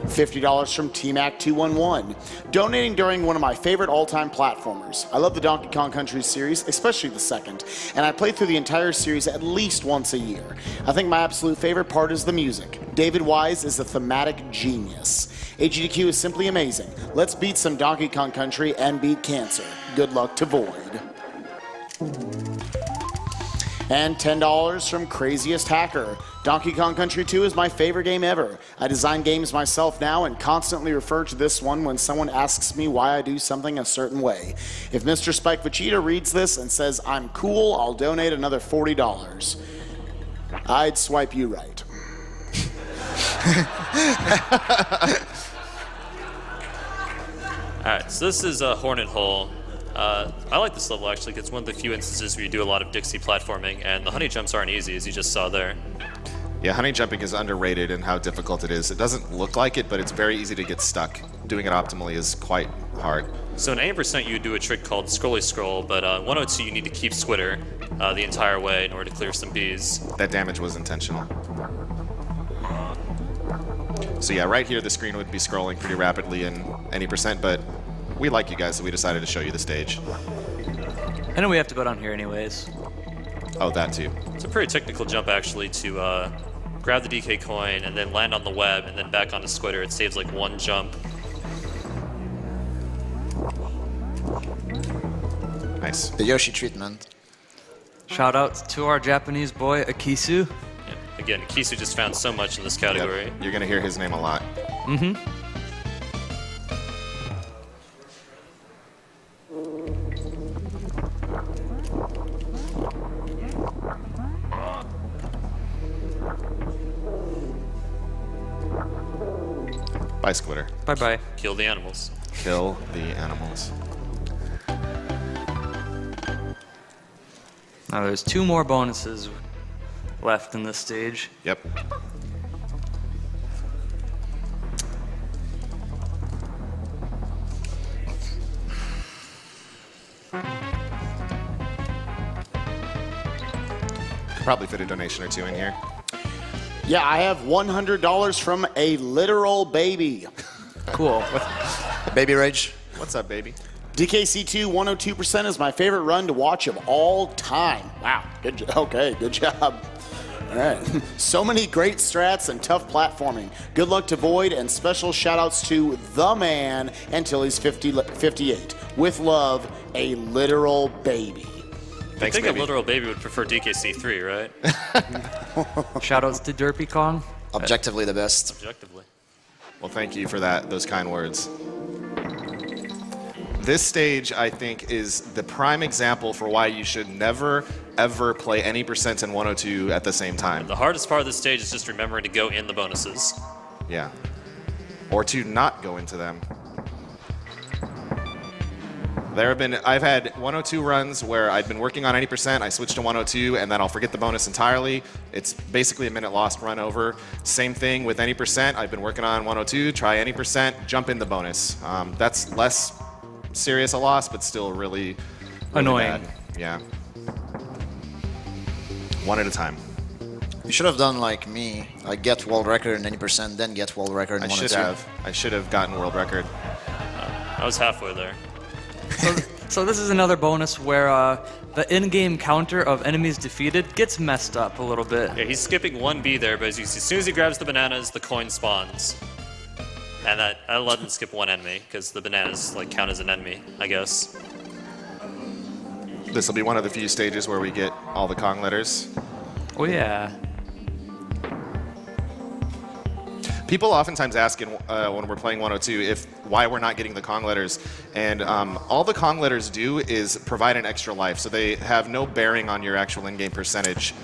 Speaker 1: $50 from TMAC211. Donating during one of my favorite all-time platformers. I love the Donkey Kong Country series, especially the second, and I play through the entire series at least once a year. I think my absolute favorite part is the music. David Wise is a thematic genius. AGDQ is simply amazing. Let's beat some Donkey Kong Country and beat cancer. Good luck to Void. And $10 from Craziest Hacker. Donkey Kong Country 2 is my favorite game ever. I design games myself now and constantly refer to this one when someone asks me why I do something a certain way. If Mr. Spike Vachita reads this and says I'm cool, I'll donate another $40. I'd swipe you right.
Speaker 4: Alright, so this is Hornet Hole. I like this level actually, 'cause it's one of the few instances where you do a lot of Dixie platforming, and the honey jumps aren't easy, as you just saw there.
Speaker 3: Yeah, honey jumping is underrated in how difficult it is. It doesn't look like it, but it's very easy to get stuck. Doing it optimally is quite hard.
Speaker 4: So in 80% you do a trick called Scrolly Scroll, but 102 you need to keep Squitter the entire way in order to clear some bees.
Speaker 3: That damage was intentional. So yeah, right here the screen would be scrolling pretty rapidly in any percent, but we like you guys, so we decided to show you the stage.
Speaker 5: And we have to go down here anyways.
Speaker 3: Oh, that too.
Speaker 4: It's a pretty technical jump actually to grab the DK coin, and then land on the web, and then back onto Squitter. It saves like 1 jump.
Speaker 3: Nice.
Speaker 2: The Yoshi treatment.
Speaker 5: Shout out to our Japanese boy Akisu.
Speaker 4: Yeah. Again, Kisu just found so much in this category.
Speaker 3: Yep. You're going to hear his name a lot. Bye, Squitter.
Speaker 5: Bye bye.
Speaker 4: Kill the animals.
Speaker 3: Kill the animals.
Speaker 5: Now there's 2 more bonuses left in this stage.
Speaker 3: Yep. Could probably fit a donation or 2 in here.
Speaker 1: Yeah, I have $100 from a literal baby.
Speaker 5: Cool.
Speaker 2: Baby Rage.
Speaker 3: What's up, baby?
Speaker 1: DKC2 102% is my favorite run to watch of all time. Wow, good job. Okay, good job. All right. So many great strats and tough platforming. Good luck to Void, and special shout-outs to the man until he's 58. With love, a literal baby.
Speaker 3: Thanks,
Speaker 4: I think
Speaker 3: baby.
Speaker 4: a literal baby would prefer DKC3, right?
Speaker 5: Shoutouts to Derpy Kong.
Speaker 2: Objectively the best.
Speaker 4: Objectively.
Speaker 3: Well, thank you for those kind words. This stage, I think, is the prime example for why you should never, ever play any percent in 102 at the same time.
Speaker 4: The hardest part of this stage is just remembering to go in the bonuses.
Speaker 3: Yeah. Or to not go into them. I've had 102 runs where I'd been working on 80%, I switched to 102, and then I'll forget the bonus entirely. It's basically a minute lost run over. Same thing with any percent. I've been working on 102, try any percent, jump in the bonus. That's less serious a loss, but still really
Speaker 5: Annoying.
Speaker 3: bad. Yeah. One at a time.
Speaker 2: You should have done like me. Like get world record in 80%, then get world record in
Speaker 3: I
Speaker 2: 102.
Speaker 3: I should have gotten world record.
Speaker 4: I was halfway there.
Speaker 5: So this is another bonus where the in-game counter of enemies defeated gets messed up a little bit.
Speaker 4: Yeah, he's skipping 1B there, but as soon as he grabs the bananas, the coin spawns. And that let him skip 1 enemy, because the bananas like count as an enemy, I guess.
Speaker 3: This will be one of the few stages where we get all the Kong letters.
Speaker 5: Oh yeah.
Speaker 3: People oftentimes ask when we're playing 102 why we're not getting the Kong letters, and all the Kong letters do is provide an extra life, so they have no bearing on your actual in-game percentage.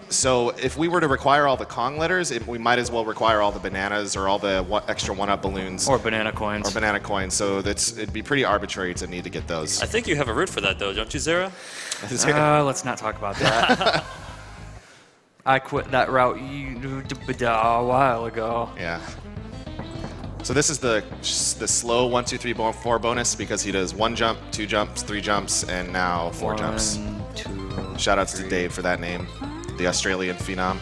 Speaker 3: So if we were to require all the Kong letters, we might as well require all the bananas or all the extra one-up balloons.
Speaker 5: Or banana coins.
Speaker 3: Or banana coins, so it'd be pretty arbitrary to need to get those.
Speaker 4: I think you have a root for that, though, don't you, Zera?
Speaker 5: Let's not talk about that. I quit that route a while ago.
Speaker 3: Yeah. So this is the slow 1, 2, 3, 4 bonus because he does 1 jump, 2 jumps, 3 jumps, and now 4 jumps.
Speaker 5: 1, 2.
Speaker 3: Shout outs to Dave for that name, the Australian phenom.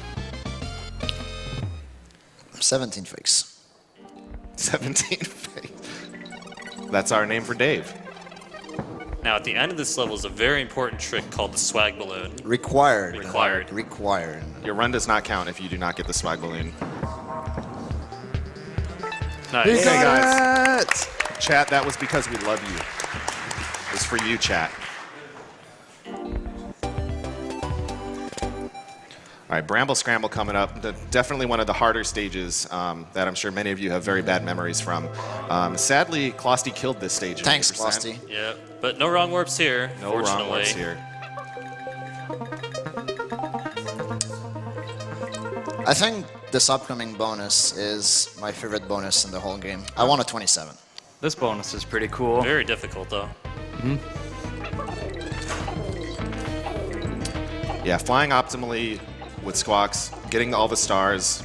Speaker 2: 17 fakes.
Speaker 3: 17 fakes. That's our name for Dave.
Speaker 4: Now, at the end of this level is a very important trick called the swag balloon.
Speaker 2: Required.
Speaker 4: Required.
Speaker 2: Required.
Speaker 3: Your run does not count if you do not get the swag balloon.
Speaker 4: Nice.
Speaker 3: Hey guys. Chat, that was because we love you. It was for you, chat. All right, Bramble Scramble coming up. Definitely one of the harder stages that I'm sure many of you have very bad memories from. Sadly, Closty killed this stage. in
Speaker 2: Thanks,
Speaker 3: 80%.
Speaker 2: Closty.
Speaker 4: Yeah, but no wrong warps here,
Speaker 3: No
Speaker 4: fortunately.
Speaker 3: wrong words here.
Speaker 2: I think this upcoming bonus is my favorite bonus in the whole game. I want a 27.
Speaker 5: This bonus is pretty cool.
Speaker 4: Very difficult, though.
Speaker 3: Yeah, flying optimally with Squawks, getting all the stars.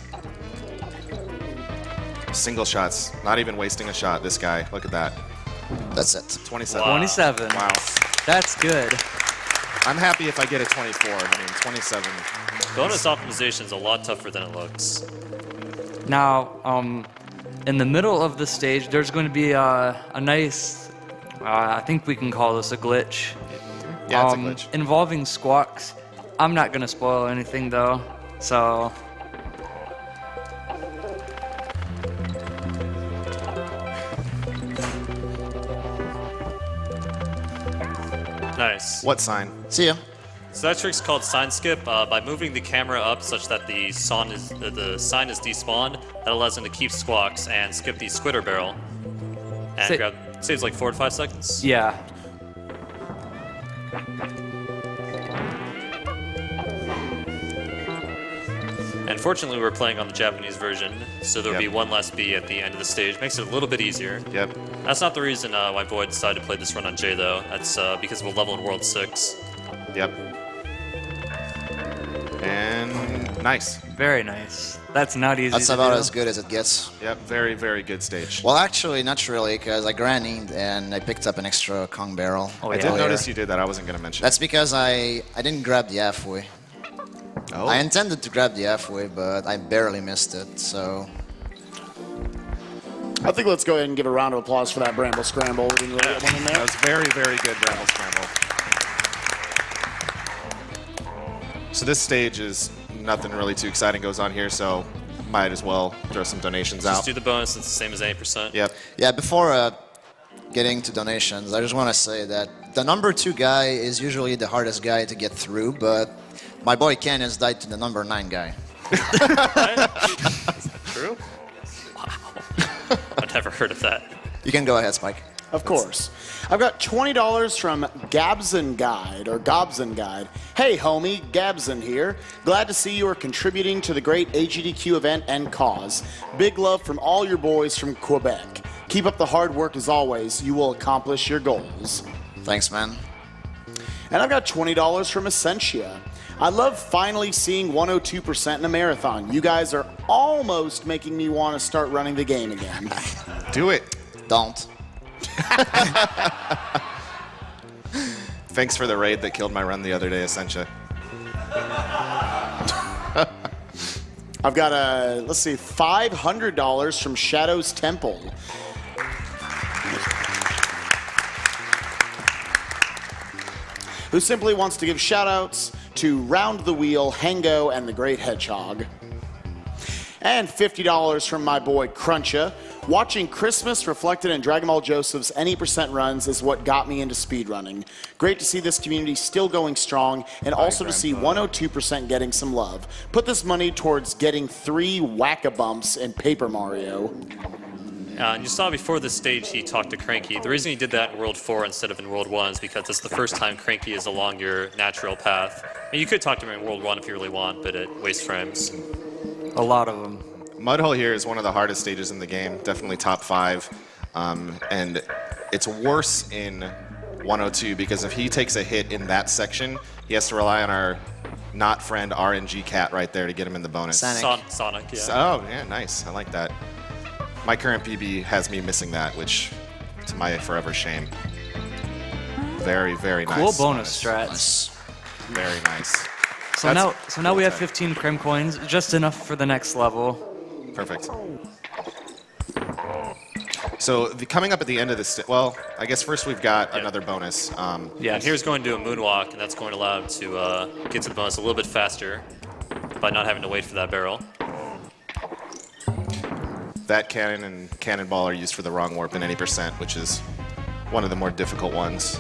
Speaker 3: Single shots, not even wasting a shot. This guy, look at that.
Speaker 2: That's it.
Speaker 3: 27.
Speaker 4: Wow.
Speaker 5: 27.
Speaker 3: Wow.
Speaker 5: That's good.
Speaker 3: I'm happy if I get a 24. I mean, 27.
Speaker 4: Bonus optimization is a lot tougher than it looks.
Speaker 5: Now, in the middle of the stage, there's going to be a nice, I think we can call this a glitch.
Speaker 3: Yeah, it's a glitch.
Speaker 5: Involving Squawks. I'm not going to spoil anything, though, so
Speaker 4: Nice.
Speaker 3: What sign?
Speaker 2: See ya.
Speaker 4: So that trick's called sign skip. By moving the camera up such that the sign is despawned, that allows him to keep squawks and skip the squitter barrel. And saves like 4 to 5 seconds.
Speaker 5: Yeah.
Speaker 4: And fortunately, we're playing on the Japanese version, so there'll be one less B at the end of the stage. Makes it a little bit easier.
Speaker 3: Yep.
Speaker 4: That's not the reason why Void decided to play this run on J, though. That's because of a level in World 6.
Speaker 3: Yep. And nice.
Speaker 5: Very nice. That's not easy
Speaker 2: That's
Speaker 5: to
Speaker 2: about
Speaker 5: do.
Speaker 2: as good as it gets.
Speaker 3: Yep. Very, very good stage.
Speaker 2: Well, actually, not really, because I grannied and I picked up an extra Kong barrel.
Speaker 5: Oh,
Speaker 3: I
Speaker 5: yeah.
Speaker 3: did
Speaker 2: earlier.
Speaker 3: notice you did that. I wasn't going to mention
Speaker 2: That's because I didn't grab the halfway.
Speaker 3: it. Oh.
Speaker 2: I intended to grab the halfway, but I barely missed it, so...
Speaker 1: I think let's go ahead and give a round of applause for that Bramble Scramble. We didn't really get one in
Speaker 3: That
Speaker 1: there.
Speaker 3: was very, very good Bramble Scramble. So this stage is nothing really too exciting goes on here, so might as well throw some donations
Speaker 4: Just
Speaker 3: out.
Speaker 4: do the bonus, it's the same as 8%.
Speaker 3: Yep.
Speaker 2: Yeah, before getting to donations, I just want to say that the number 2 guy is usually the hardest guy to get through, but my boy Ken has died to the number 9 guy.
Speaker 4: True? Wow. I've never heard of that.
Speaker 2: You can go ahead, Spike.
Speaker 1: Of course. I've got $20 from Gabson Guide, or Gobson Guide. Hey, homie, Gabson here. Glad to see you are contributing to the great AGDQ event and cause. Big love from all your boys from Quebec. Keep up the hard work as always. You will accomplish your goals.
Speaker 2: Thanks, man.
Speaker 1: And I've got $20 from Essentia. I love finally seeing 102% in a marathon. You guys are almost making me want to start running the game again.
Speaker 3: Do it.
Speaker 2: Don't.
Speaker 3: Thanks for the raid that killed my run the other day, Essentia.
Speaker 1: I've got let's see, $500 from Shadow's Temple. Who simply wants to give shout-outs to Round the Wheel, Hengo, and the Great Hedgehog. And $50 from my boy Cruncha. Watching Christmas reflected in Dragon Ball Joseph's Any % runs is what got me into speedrunning. Great to see this community still going strong, and also to see 102% getting some love. Put this money towards getting 3 whack-a-bumps in Paper Mario.
Speaker 4: And you saw before this stage he talked to Cranky. The reason he did that in World 4 instead of in World 1 is because it's the first time Cranky is along your natural path. And you could talk to him in World 1 if you really want, but it wastes frames.
Speaker 5: A lot of them.
Speaker 3: Mudhole here is one of the hardest stages in the game, definitely top 5. And it's worse in 102 because if he takes a hit in that section, he has to rely on our not friend RNG cat right there to get him in the bonus.
Speaker 2: Sonic.
Speaker 4: Sonic, yeah.
Speaker 3: Oh, yeah, nice. I like that. My current PB has me missing that, which, to my forever shame. Very, very nice.
Speaker 5: Cool bonus strats.
Speaker 3: Very nice.
Speaker 5: So
Speaker 3: That's
Speaker 5: now we have
Speaker 3: cool.
Speaker 5: 15 Crim coins, just enough for the next level.
Speaker 3: Perfect. So coming up at the end of this, well, I guess first we've got another bonus.
Speaker 5: Yes.
Speaker 4: And here's going to do a moonwalk, and that's going to allow him to get to the bonus a little bit faster by not having to wait for that barrel.
Speaker 3: That cannon and cannonball are used for the wrong warp in any %, which is one of the more difficult ones.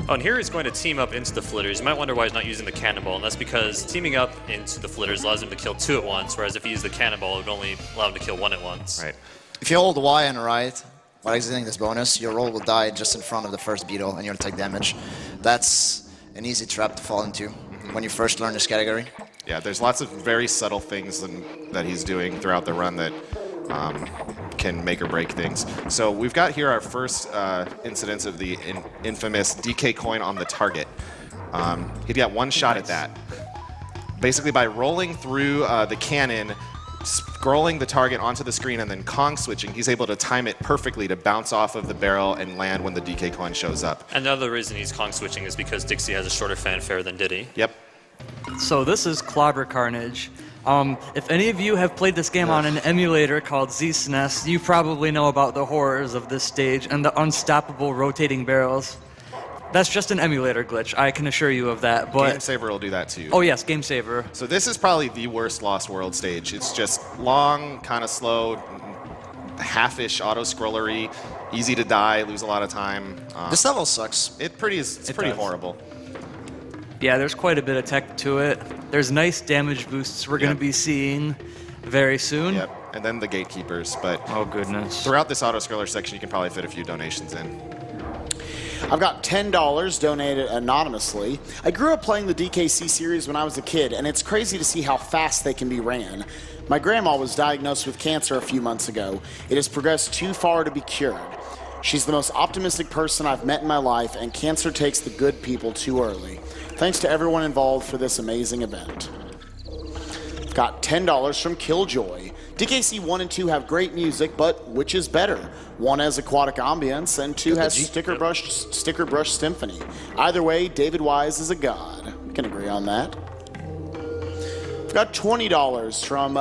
Speaker 4: Oh, and here he's going to team up into the flitters. You might wonder why he's not using the cannonball, and that's because teaming up into the flitters allows him to kill 2 at once, whereas if he used the cannonball, it would only allow him to kill 1 at once.
Speaker 3: Right.
Speaker 2: If you hold Y and right while exiting this bonus, your roll will die just in front of the first beetle and you'll take damage. That's an easy trap to fall into when you first learn this category.
Speaker 3: Yeah, there's lots of very subtle things that he's doing throughout the run that can make or break things. So we've got here our first incidence of the infamous DK coin on the target. He'd got 1 shot at that. Basically by rolling through the cannon, scrolling the target onto the screen, and then Kong switching, he's able to time it perfectly to bounce off of the barrel and land when the DK coin shows up.
Speaker 4: And the other reason he's Kong switching is because Dixie has a shorter fanfare than Diddy.
Speaker 3: Yep.
Speaker 5: So this is Clobber Carnage. If any of you have played this game on an emulator called Z-SNES, you probably know about the horrors of this stage and the unstoppable rotating barrels. That's just an emulator glitch, I can assure you of that. But
Speaker 3: Game Saver will do that too.
Speaker 5: oh yes, Game Saver.
Speaker 3: So this is probably the worst Lost World stage. It's just long, kind of slow, half-ish auto-scrollery, easy to die, lose a lot of time.
Speaker 2: This level sucks.
Speaker 3: It's pretty
Speaker 5: does.
Speaker 3: horrible.
Speaker 5: Yeah, there's quite a bit of tech to it. There's nice damage boosts we're going to be seeing very soon.
Speaker 3: Yep, and then the gatekeepers. But
Speaker 5: Oh, goodness.
Speaker 3: throughout this auto-scroller section, you can probably fit a few donations in.
Speaker 1: I've got $10 donated anonymously. I grew up playing the DKC series when I was a kid, and it's crazy to see how fast they can be ran. My grandma was diagnosed with cancer a few months ago. It has progressed too far to be cured. She's the most optimistic person I've met in my life, and cancer takes the good people too early. Thanks to everyone involved for this amazing event. Got $10 from Killjoy. DKC 1 and 2 have great music, but which is better? 1 has aquatic ambience, and 2 has sticker brush symphony. Either way, David Wise is a god. We can agree on that. I've got $20 from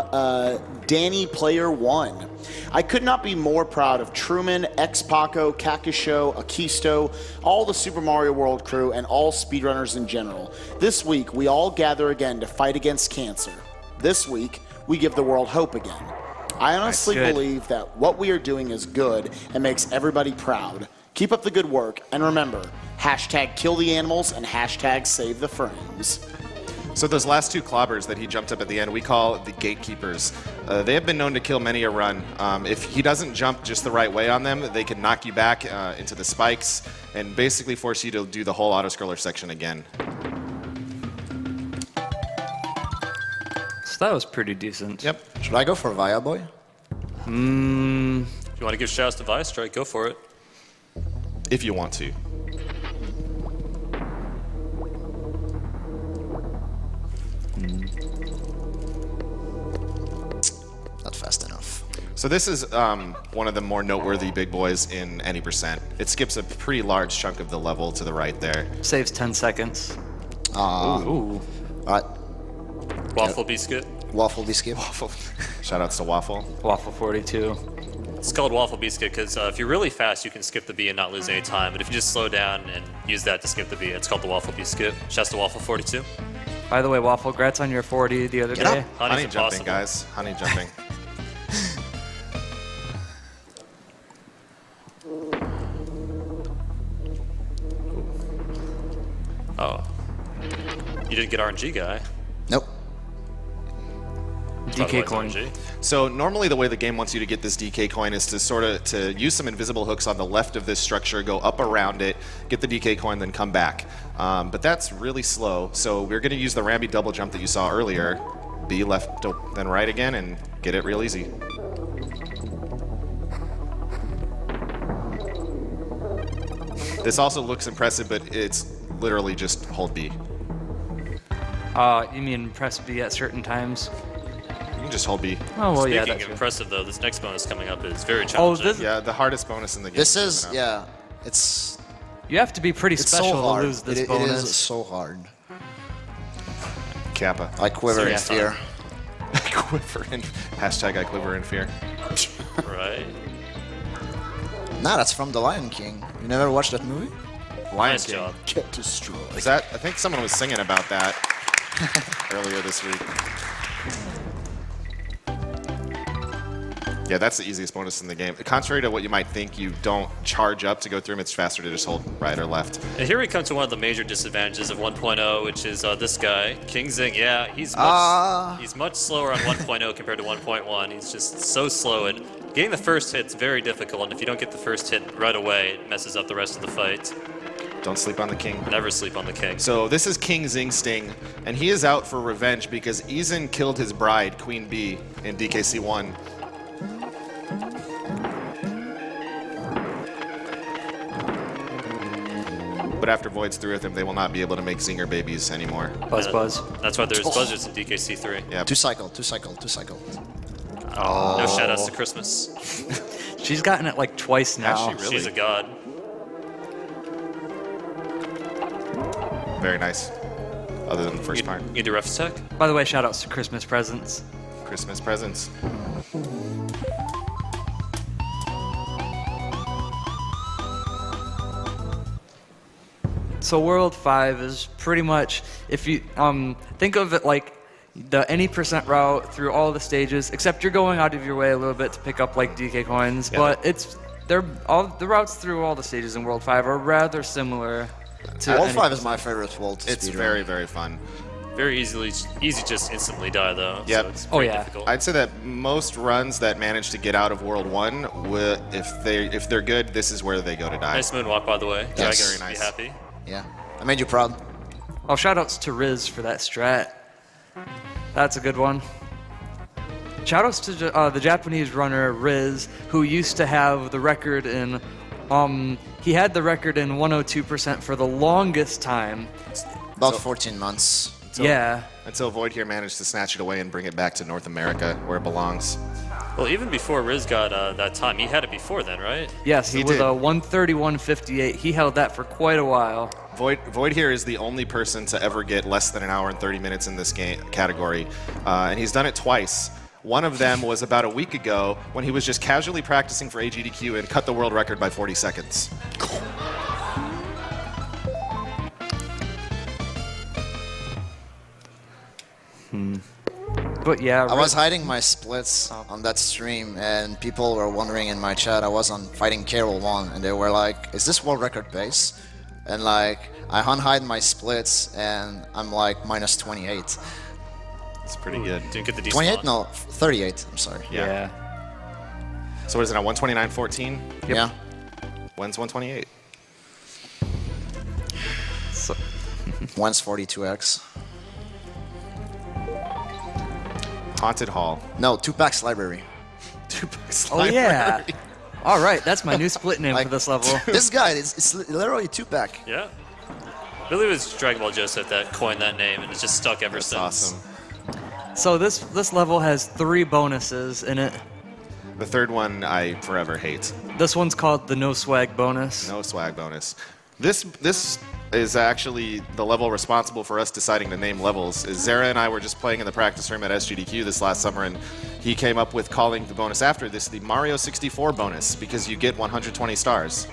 Speaker 1: Danny Player 1. I could not be more proud of Truman, X-Paco, Kakisho, Akisto, all the Super Mario World crew, and all speedrunners in general. This week, we all gather again to fight against cancer. This week, we give the world hope again. I honestly believe that what we are doing is good and makes everybody proud. Keep up the good work, and remember, #KillTheAnimals and #SaveTheFrames.
Speaker 3: So those last 2 clobbers that he jumped up at the end, we call the gatekeepers. They have been known to kill many a run. If he doesn't jump just the right way on them, they can knock you back into the spikes and basically force you to do the whole auto-scroller section again.
Speaker 5: So that was pretty decent.
Speaker 3: Yep.
Speaker 2: Should I go for Via Boy?
Speaker 4: If you want to give shouts to Vice Strike, go for it.
Speaker 3: If you want to.
Speaker 2: Not fast enough.
Speaker 3: So this is one of the more noteworthy big boys in any percent. It skips a pretty large chunk of the level to the right there.
Speaker 5: Saves 10 seconds. Ooh.
Speaker 2: All right.
Speaker 4: Waffle Biscuit.
Speaker 2: Waffle biscuit.
Speaker 3: Shoutouts to Waffle.
Speaker 5: Waffle 42.
Speaker 4: It's called Waffle Biscuit because if you're really fast, you can skip the B and not lose any time. But if you just slow down and use that to skip the B, it's called the Waffle Biscuit. Shouts to Waffle 42.
Speaker 5: By the way, Waffle, congrats on your 40 the other day.
Speaker 3: Honey
Speaker 4: Honey's
Speaker 3: jumping,
Speaker 4: impossible.
Speaker 3: guys. Honey jumping.
Speaker 4: Oh. You didn't get RNG, guy.
Speaker 2: Nope.
Speaker 5: DK coin.
Speaker 4: RNG.
Speaker 3: So normally the way the game wants you to get this DK coin is to to use some invisible hooks on the left of this structure, go up around it, get the DK coin, then come back. But that's really slow. So we're going to use the Ramby double jump that you saw earlier. Be left then right again and get it real easy. This also looks impressive, but it's literally just hold B.
Speaker 5: You mean press B at certain times?
Speaker 3: You can just hold B.
Speaker 5: Oh, well, yeah,
Speaker 4: Speaking
Speaker 5: that's
Speaker 4: of
Speaker 5: good.
Speaker 4: impressive, though, this next bonus coming up is very
Speaker 5: Oh,
Speaker 4: challenging.
Speaker 5: this,
Speaker 3: Yeah, the hardest bonus in the game.
Speaker 2: This is,
Speaker 3: coming up.
Speaker 2: yeah, it's
Speaker 5: you have to be pretty special
Speaker 2: so hard.
Speaker 5: to lose this
Speaker 2: It
Speaker 5: bonus.
Speaker 2: is so hard.
Speaker 3: Kappa.
Speaker 2: I quiver in
Speaker 4: Serious
Speaker 2: fear.
Speaker 3: I quiver in I quiver in fear.
Speaker 4: Right?
Speaker 2: Nah, that's from The Lion King. You never watched that movie?
Speaker 3: Lion
Speaker 4: Nice
Speaker 3: King.
Speaker 4: job.
Speaker 1: Get destroyed.
Speaker 3: Is that? I think someone was singing about that earlier this week. Yeah, that's the easiest bonus in the game. Contrary to what you might think, you don't charge up to go through them. It's faster to just hold right or left.
Speaker 4: And here we come to one of the major disadvantages of 1.0, which is this guy, King Zing. Yeah, he's much slower on 1.0 compared to 1.1. He's just so slow, and getting the first hit's very difficult, and if you don't get the first hit right away, it messes up the rest of the fight.
Speaker 3: Don't sleep on the king.
Speaker 4: Never sleep on the king.
Speaker 3: So this is King Zing Sting, and he is out for revenge because Eason killed his bride, Queen Bee, in DKC 1. But after Void's through with him, they will not be able to make Zinger babies anymore.
Speaker 5: Buzz, buzz.
Speaker 4: That's why there's buzzards in DKC 3.
Speaker 3: Yeah.
Speaker 2: Two cycle, two cycle, two cycle.
Speaker 4: No shoutouts to Christmas.
Speaker 5: She's gotten it like twice now.
Speaker 3: Has she really?
Speaker 4: She's a god.
Speaker 3: Very nice. Other than the first part.
Speaker 4: You do ref attack?
Speaker 5: By the way, shout outs to Christmas presents.
Speaker 3: Christmas presents.
Speaker 5: So World 5 is pretty much, if you think of it like the any percent route through all the stages, except you're going out of your way a little bit to pick up like DK coins, but they're all the routes through all the stages in World 5 are rather similar to
Speaker 2: World
Speaker 5: any
Speaker 2: 5 is my favorite world.
Speaker 3: It's
Speaker 2: speedrun.
Speaker 3: very, very fun.
Speaker 4: Very easy to just instantly die though.
Speaker 3: Yep.
Speaker 4: So it's
Speaker 5: Oh,
Speaker 4: very
Speaker 5: yeah.
Speaker 4: difficult.
Speaker 3: I'd say that most runs that manage to get out of World 1, if they're good, this is where they go to die.
Speaker 4: Nice moonwalk, by the way.
Speaker 2: Yes.
Speaker 4: Dragon,
Speaker 3: Very nice.
Speaker 4: Be happy.
Speaker 2: Yeah, I made you proud.
Speaker 5: Oh, shoutouts to Riz for that strat. That's a good one. Shoutouts to the Japanese runner Riz, who used to have the record in. He had the record in 102% for the longest time.
Speaker 2: About 14 months.
Speaker 3: Until Void here managed to snatch it away and bring it back to North America, where it belongs.
Speaker 4: Well, even before Riz got that time, he had it before then, right?
Speaker 5: Yes,
Speaker 3: He
Speaker 5: with
Speaker 3: did.
Speaker 5: a 131.58. He held that for quite a while.
Speaker 3: Void here is the only person to ever get less than an hour and 30 minutes in this game category, and he's done it twice. One of them was about a week ago when he was just casually practicing for AGDQ and cut the world record by 40 seconds.
Speaker 5: But yeah,
Speaker 2: I was hiding my splits on that stream, and people were wondering in my chat. I was on fighting Carol 1, and they were like, "Is this world record base?" And like, I unhide my splits, and I'm like minus 28.
Speaker 3: It's pretty good.
Speaker 4: Didn't get the despawn.
Speaker 2: 28? No, 38. I'm sorry.
Speaker 3: Yeah. So what is it now, 129.14?
Speaker 2: Yeah.
Speaker 3: When's 128?
Speaker 5: So,
Speaker 2: When's 42x?
Speaker 3: Haunted Hall.
Speaker 2: No, 2-packs library.
Speaker 5: oh yeah. All right, that's my new split name for this level.
Speaker 2: This guy, it's literally 2-pack.
Speaker 4: Yeah. I believe it was Dragon Ball Joseph that coined that name, and it's just stuck ever
Speaker 3: That's
Speaker 4: since.
Speaker 3: awesome.
Speaker 5: So this level has 3 bonuses in it.
Speaker 3: The third one I forever hate.
Speaker 5: This one's called the No Swag bonus.
Speaker 3: No swag bonus. This is actually the level responsible for us deciding to name levels. Is Zara and I were just playing in the practice room at SGDQ this last summer, and he came up with calling the bonus after this the Mario 64 bonus, because you get 120 stars.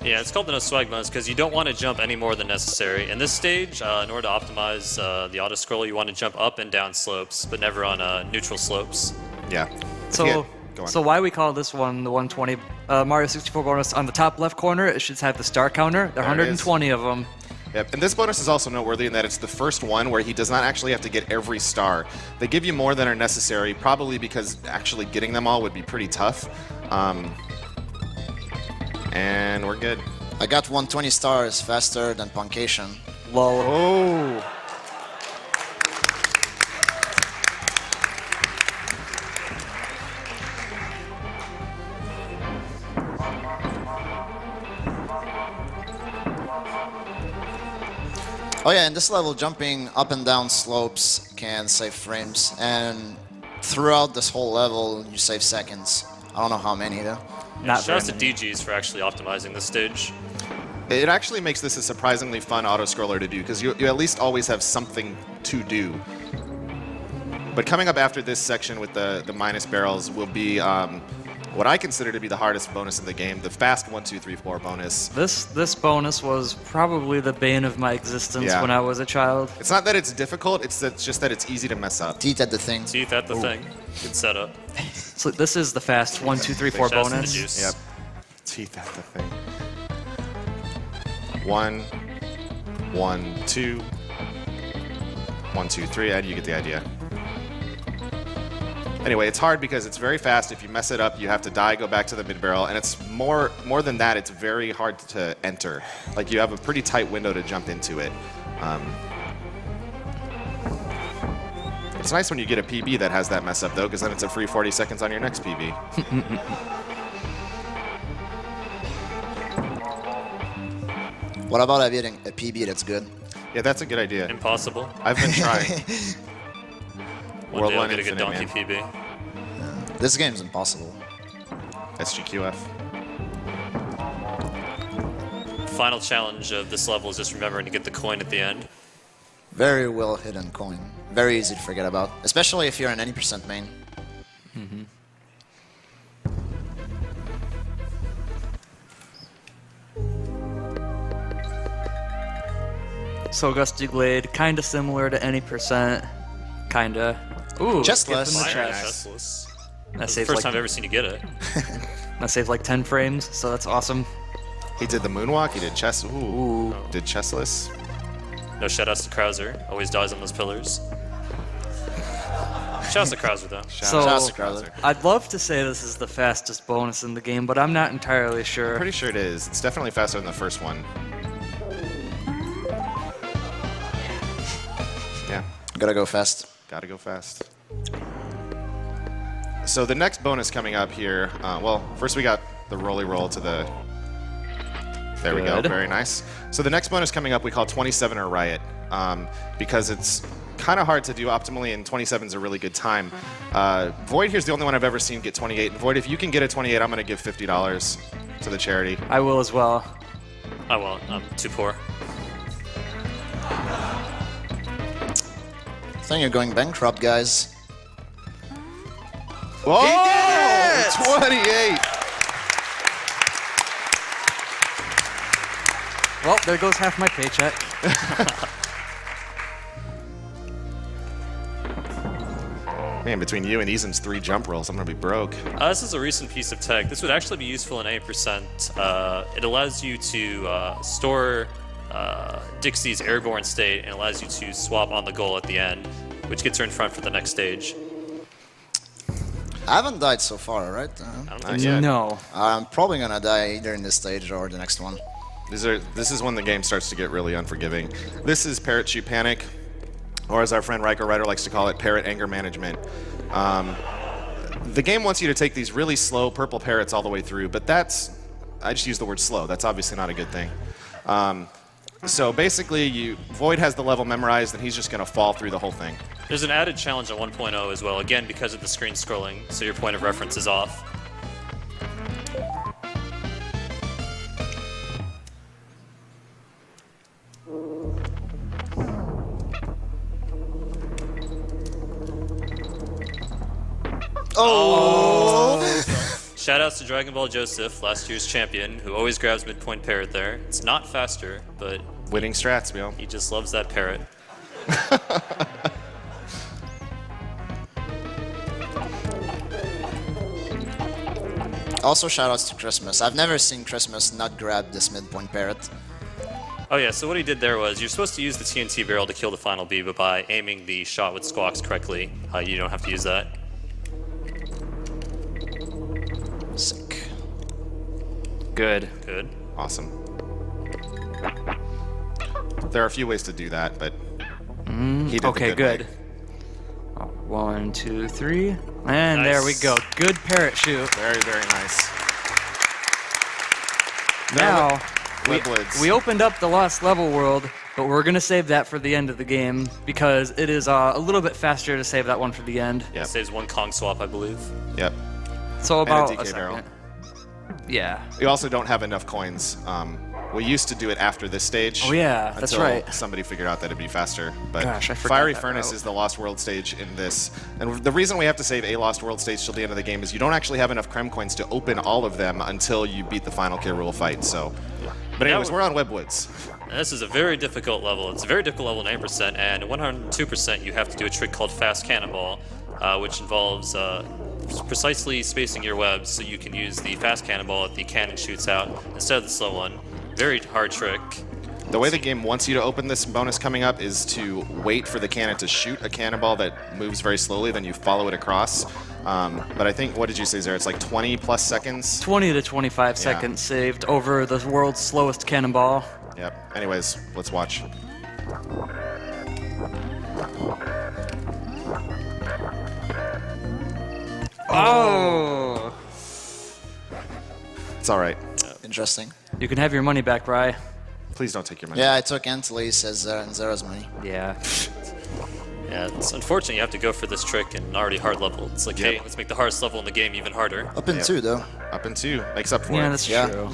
Speaker 4: Yeah, it's called the no swag bonus because you don't want to jump any more than necessary. In this stage, in order to optimize the auto scroll, you want to jump up and down slopes, but never on neutral slopes.
Speaker 3: Yeah.
Speaker 5: So,
Speaker 3: Yeah, go on.
Speaker 5: so why we call this one the 120 Mario 64 bonus? On the top left corner, it should have the star counter. There are
Speaker 3: There it is.
Speaker 5: 120 of them.
Speaker 3: Yep. And this bonus is also noteworthy in that it's the first one where he does not actually have to get every star. They give you more than are necessary, probably because actually getting them all would be pretty tough. And we're good.
Speaker 2: I got 120 stars faster than Puncation.
Speaker 5: Lol.
Speaker 3: Oh.
Speaker 2: Oh yeah, in this level, jumping up and down slopes can save frames, and throughout this whole level, you save seconds. I don't know how many though.
Speaker 5: Not
Speaker 4: Shout out
Speaker 5: very
Speaker 4: to
Speaker 5: many.
Speaker 4: DGs for actually optimizing this stage.
Speaker 3: It actually makes this a surprisingly fun auto-scroller to do, because you at least always have something to do. But coming up after this section with the minus barrels will be what I consider to be the hardest bonus in the game, the fast 1, 2, 3, 4 bonus.
Speaker 5: This bonus was probably the bane of my existence
Speaker 3: Yeah.
Speaker 5: when I was a child.
Speaker 3: It's not that it's difficult, it's just that it's easy to mess up.
Speaker 2: Teeth at the thing.
Speaker 4: Teeth at the thing. Good setup.
Speaker 5: So this is the fast 1, 2, 3, 4
Speaker 4: Shouts to the
Speaker 5: bonus.
Speaker 4: juice.
Speaker 3: Yep. Teeth at the thing. 1, 1, 2, 1, 2, 3, and you get the idea. Anyway, it's hard because it's very fast. If you mess it up, you have to die, go back to the mid-barrel, and it's more than that, it's very hard to enter. Like, you have a pretty tight window to jump into it. It's nice when you get a PB that has that mess up, though, because then it's a free 40 seconds on your next PB.
Speaker 2: What about having a PB that's good?
Speaker 3: Yeah, that's a good idea.
Speaker 4: Impossible.
Speaker 3: I've been trying.
Speaker 4: One
Speaker 3: World
Speaker 4: day I'll
Speaker 3: One
Speaker 4: get a good
Speaker 3: Infinite,
Speaker 4: donkey
Speaker 3: man.
Speaker 4: PB.
Speaker 2: This game's impossible.
Speaker 3: SGQF.
Speaker 4: Final challenge of this level is just remembering to get the coin at the end.
Speaker 2: Very well hidden coin. Very easy to forget about, especially if you're an 80% main.
Speaker 5: So Gusty Glade, kind of similar to any percent. Kinda. Ooh,
Speaker 2: Chestless.
Speaker 5: skip in the
Speaker 4: Fire
Speaker 5: chest.
Speaker 4: chestless.
Speaker 5: That
Speaker 4: That's the
Speaker 5: saves
Speaker 4: first
Speaker 5: like
Speaker 4: time I've ever seen you get it.
Speaker 5: that saves like 10 frames, so that's awesome.
Speaker 3: He did the moonwalk. He did chest. Ooh. Did chestless.
Speaker 4: No shoutouts to Krauser. Always dies on those pillars. Shoutouts to Krauser, though.
Speaker 5: So
Speaker 2: Shout out to Crowther.
Speaker 5: I'd love to say this is the fastest bonus in the game, but I'm not entirely sure.
Speaker 3: Pretty sure it is. It's definitely faster than the first one. Yeah.
Speaker 2: Gotta go fast.
Speaker 3: Gotta go fast. So the next bonus coming up here, well, first we got the rolly roll to the... There we go,
Speaker 5: Good.
Speaker 3: very nice. So the next bonus coming up we call 27er Riot, because it's kind of hard to do optimally, and 27 is a really good time. Void here's the only one I've ever seen get 28. And Void, if you can get a 28, I'm going to give $50 to the charity.
Speaker 5: I will as well.
Speaker 4: I won't. I'm too poor.
Speaker 2: I think you're going bankrupt, guys.
Speaker 3: Whoa! 28!
Speaker 5: Well, there goes half my paycheck.
Speaker 3: Man, between you and Eason's 3 jump rolls, I'm going to be broke.
Speaker 4: This is a recent piece of tech. This would actually be useful in 8%. It allows you to store Dixie's airborne state and allows you to swap on the goal at the end, which gets her in front for the next stage.
Speaker 2: I haven't died so far, right?
Speaker 4: I don't
Speaker 3: Not
Speaker 4: think
Speaker 3: yet.
Speaker 5: No.
Speaker 2: I'm probably gonna die either in this stage or the next one.
Speaker 3: This is when the game starts to get really unforgiving. This is Parrot Shoot Panic, or as our friend Riker Ryder likes to call it, Parrot Anger Management. The game wants you to take these really slow purple parrots all the way through, but I just use the word slow. That's obviously not a good thing. So basically, Void has the level memorized, and he's just going to fall through the whole thing.
Speaker 4: There's an added challenge on 1.0 as well, again because of the screen scrolling, so your point of reference is off. Shoutouts to Dragon Ball Joseph, last year's champion, who always grabs midpoint parrot there. It's not faster, but
Speaker 3: Winning strats, Bill.
Speaker 4: he just loves that parrot.
Speaker 2: Also, shoutouts to Christmas. I've never seen Christmas not grab this midpoint parrot.
Speaker 4: Oh yeah, so what he did there was you're supposed to use the TNT barrel to kill the final bee, but by aiming the shot with squawks correctly, you don't have to use that.
Speaker 2: Sick.
Speaker 5: Good.
Speaker 4: Good.
Speaker 3: Awesome. There are a few ways to do that, but he did
Speaker 5: Okay,
Speaker 3: the
Speaker 5: good.
Speaker 3: way.
Speaker 5: 1, 2, 3. And there we
Speaker 4: Nice.
Speaker 5: go. Good parrot shoot.
Speaker 3: Very, very nice.
Speaker 5: Now,
Speaker 3: Webwoods.
Speaker 5: we opened up the Lost Level World, but we're going to save that for the end of the game because it is a little bit faster to save that one for the end.
Speaker 3: Yep.
Speaker 4: Saves one Kong swap, I believe.
Speaker 3: Yep.
Speaker 5: So about
Speaker 3: DK
Speaker 5: a
Speaker 3: barrel.
Speaker 5: second. Yeah.
Speaker 3: We also don't have enough coins. We used to do it after this stage.
Speaker 5: Oh, yeah, that's
Speaker 3: until
Speaker 5: right.
Speaker 3: somebody figured out that it'd be faster. But
Speaker 5: Gosh, I forgot
Speaker 3: Fiery
Speaker 5: that
Speaker 3: Furnace
Speaker 5: route.
Speaker 3: is the Lost World stage in this. And the reason we have to save a Lost World stage till the end of the game is you don't actually have enough Creme coins to open all of them until you beat the final K. Rool fight. So, but anyways,
Speaker 4: Yeah,
Speaker 3: we're on Webwoods.
Speaker 4: And this is a very difficult level. It's a very difficult level in 9%, and 102% you have to do a trick called Fast Cannonball, which involves precisely spacing your webs so you can use the Fast Cannonball that the cannon shoots out instead of the slow one. Very hard trick.
Speaker 3: The way the game wants you to open this bonus coming up is to wait for the cannon to shoot a cannonball that moves very slowly, then you follow it across. But I think, what did you say, Zara? It's like 20 plus seconds?
Speaker 5: 20 to 25 seconds saved over the world's slowest cannonball.
Speaker 3: Yep. Anyways, let's watch.
Speaker 5: Oh!
Speaker 3: It's all right.
Speaker 2: Interesting.
Speaker 5: You can have your money back, Rye.
Speaker 3: Please don't take your money.
Speaker 2: Yeah, I took Antilles as Zara's money.
Speaker 5: Yeah.
Speaker 4: Yeah, it's unfortunate you have to go for this trick in an already hard level. It's like,
Speaker 3: Yep.
Speaker 4: hey, let's make the hardest level in the game even harder.
Speaker 2: Up in
Speaker 3: Yep.
Speaker 2: 2, though.
Speaker 3: Up in 2. Makes up for
Speaker 5: Yeah,
Speaker 3: it.
Speaker 5: that's
Speaker 2: Yeah.
Speaker 5: true.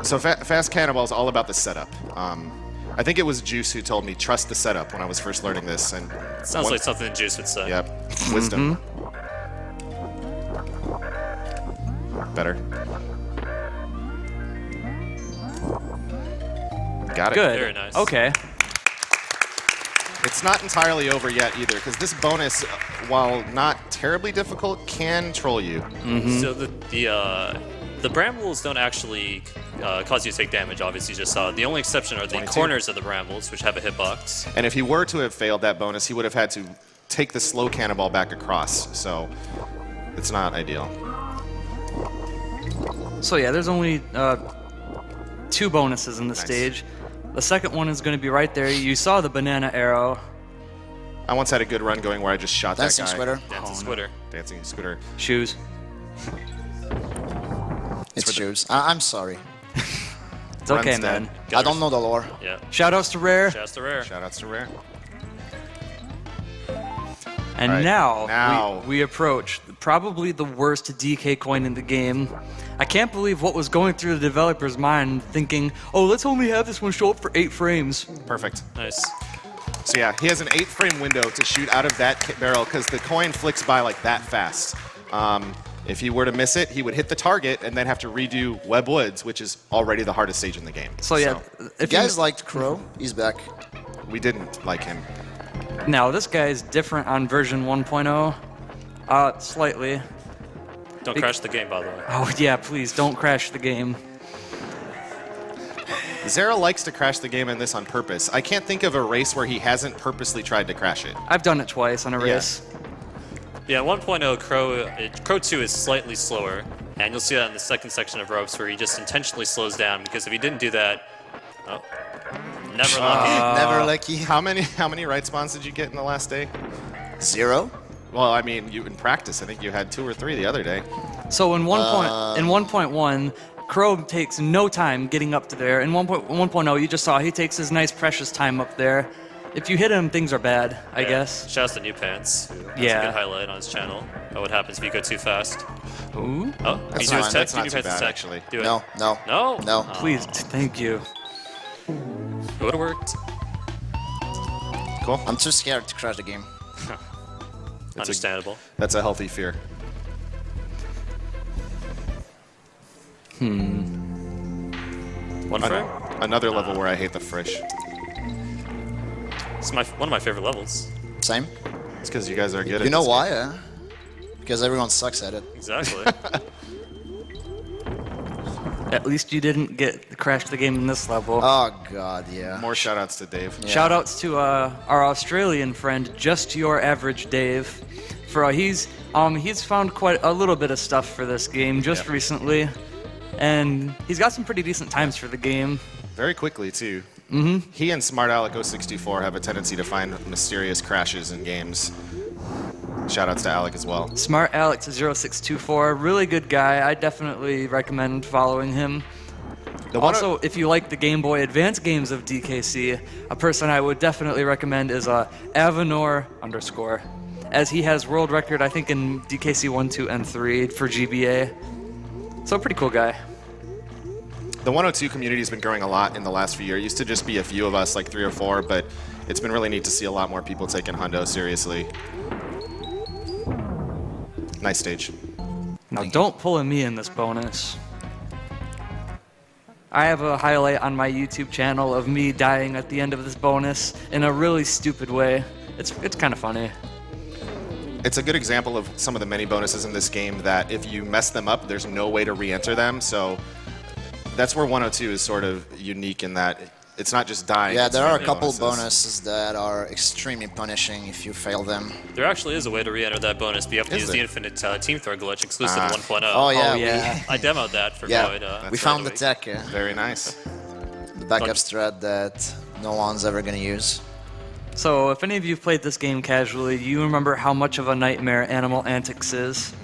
Speaker 3: So Fast Cannonball is all about the setup. I think it was Juice who told me trust the setup when I was first learning this. And
Speaker 4: Sounds
Speaker 3: one-
Speaker 4: like something Juice would say.
Speaker 3: Yep. Wisdom. Better. Got it.
Speaker 5: Good.
Speaker 4: Very nice.
Speaker 5: Okay.
Speaker 3: It's not entirely over yet either, because this bonus, while not terribly difficult, can troll you.
Speaker 4: So the brambles don't actually cause you to take damage, obviously you just saw. The only exception are the
Speaker 3: 22.
Speaker 4: corners of the brambles, which have a hitbox.
Speaker 3: And if he were to have failed that bonus, he would have had to take the slow cannonball back across, so it's not ideal.
Speaker 5: So yeah, there's only 2 bonuses in the stage. The second one is going to be right there. You saw the banana arrow.
Speaker 3: I once had a good run going where I just shot
Speaker 2: Dancing
Speaker 3: that guy.
Speaker 2: Squitter.
Speaker 4: Dancing Squitter.
Speaker 3: Dancing Scooter.
Speaker 5: Shoes.
Speaker 2: It's shoes. I'm sorry.
Speaker 5: It's okay,
Speaker 3: Run's dead.
Speaker 5: man.
Speaker 2: I don't know the lore.
Speaker 4: Yeah.
Speaker 5: Shoutouts to Rare.
Speaker 4: Shouts to Rare.
Speaker 3: Shoutouts to Rare.
Speaker 5: And
Speaker 3: Right,
Speaker 5: now
Speaker 3: now.
Speaker 5: we approach probably the worst DK coin in the game. I can't believe what was going through the developer's mind thinking, oh, let's only have this one show up for 8 frames.
Speaker 3: Perfect.
Speaker 4: Nice.
Speaker 3: So yeah, he has an 8-frame window to shoot out of that barrel because the coin flicks by like that fast. If he were to miss it, he would hit the target and then have to redo Web Woods, which is already the hardest stage in the game.
Speaker 5: So yeah,
Speaker 2: You
Speaker 5: if
Speaker 2: guys liked Crow? He's back.
Speaker 3: We didn't like him.
Speaker 5: now this guy is different on version 1.0, slightly.
Speaker 4: Don't crash the game, by the way.
Speaker 5: Oh yeah, please don't crash the game.
Speaker 3: Zera likes to crash the game in this on purpose. I can't think of a race where he hasn't purposely tried to crash it.
Speaker 5: I've done it twice on a race.
Speaker 4: Yeah, 1.0 Crow 2 is slightly slower, and you'll see that in the second section of ropes where he just intentionally slows down because if he didn't do that, oh, never lucky.
Speaker 2: Never lucky.
Speaker 3: How many right spawns did you get in the last day?
Speaker 2: 0.
Speaker 3: Well, I mean, you in practice, I think you had 2 or 3 the other day.
Speaker 5: So in 1.1, Crow takes no time getting up to there. In 1.0, you just saw he takes his nice precious time up there. If you hit him, things are bad, I guess.
Speaker 4: Shouts to New Pants. Who has
Speaker 5: Yeah.
Speaker 4: a good highlight on his channel. Oh, what happens if you go too fast?
Speaker 5: Ooh.
Speaker 4: Oh,
Speaker 3: That's
Speaker 4: you do his
Speaker 3: fine.
Speaker 4: tech.
Speaker 3: That's
Speaker 4: Do
Speaker 3: not
Speaker 4: New
Speaker 3: too
Speaker 4: Pants'
Speaker 3: bad,
Speaker 4: tech.
Speaker 3: actually.
Speaker 4: Do it.
Speaker 2: No, no.
Speaker 4: No?
Speaker 2: No.
Speaker 5: Please, thank you.
Speaker 4: It would have worked.
Speaker 3: Cool.
Speaker 2: I'm too scared to crash the game.
Speaker 4: Understandable.
Speaker 3: That's a healthy fear.
Speaker 4: One frame.
Speaker 3: Another level where I hate the frish.
Speaker 4: It's one of my favorite levels.
Speaker 2: Same.
Speaker 3: It's because you guys are good at
Speaker 2: You know
Speaker 3: this
Speaker 2: why? Because everyone sucks at it.
Speaker 4: Exactly.
Speaker 5: At least you didn't get crash the game in this level.
Speaker 2: Oh god, yeah.
Speaker 3: More shoutouts to Dave.
Speaker 2: Yeah.
Speaker 5: Shoutouts to our Australian friend, Just Your Average Dave. For he's found quite a little bit of stuff for this game just
Speaker 3: Yeah.
Speaker 5: recently, and he's got some pretty decent times for the game.
Speaker 3: Very quickly, too. Mm-hmm. He and Smart Alec 064 have a tendency to find mysterious crashes in games. Shoutouts to Alec as well.
Speaker 5: Smart Alex 0624, really good guy. I definitely recommend following him. Also, if you like the Game Boy Advance games of DKC, a person I would definitely recommend is Avenor _, as he has world record, I think, in DKC 1, 2, and 3 for GBA. So, pretty cool guy.
Speaker 3: The 102 community has been growing a lot in the last few years. It used to just be a few of us, like 3 or 4, but it's been really neat to see a lot more people taking Hundo seriously. Nice stage.
Speaker 5: Now, don't pull a me in this bonus. I have a highlight on my YouTube channel of me dying at the end of this bonus in a really stupid way. It's kind of funny.
Speaker 3: It's a good example of some of the many bonuses in this game that if you mess them up, there's no way to re-enter them. So that's where 102 is sort of unique in that it's not just dying.
Speaker 2: Yeah,
Speaker 3: it's
Speaker 2: there are a
Speaker 3: really
Speaker 2: couple bonuses that are extremely punishing if you fail them.
Speaker 4: There actually is a way to re-enter that bonus, but you have to
Speaker 3: Is
Speaker 4: use
Speaker 3: there?
Speaker 4: the infinite team throw glitch exclusive to 1.0.
Speaker 2: Oh yeah,
Speaker 5: Oh, yeah.
Speaker 4: I demoed that for
Speaker 2: Yeah,
Speaker 4: Void.
Speaker 2: we
Speaker 4: the
Speaker 2: found
Speaker 4: other
Speaker 2: the
Speaker 4: week.
Speaker 2: tech,
Speaker 3: Very nice.
Speaker 2: the backup strat that no one's ever gonna use.
Speaker 5: So, if any of you have played this game casually, you remember how much of a nightmare Animal Antics is.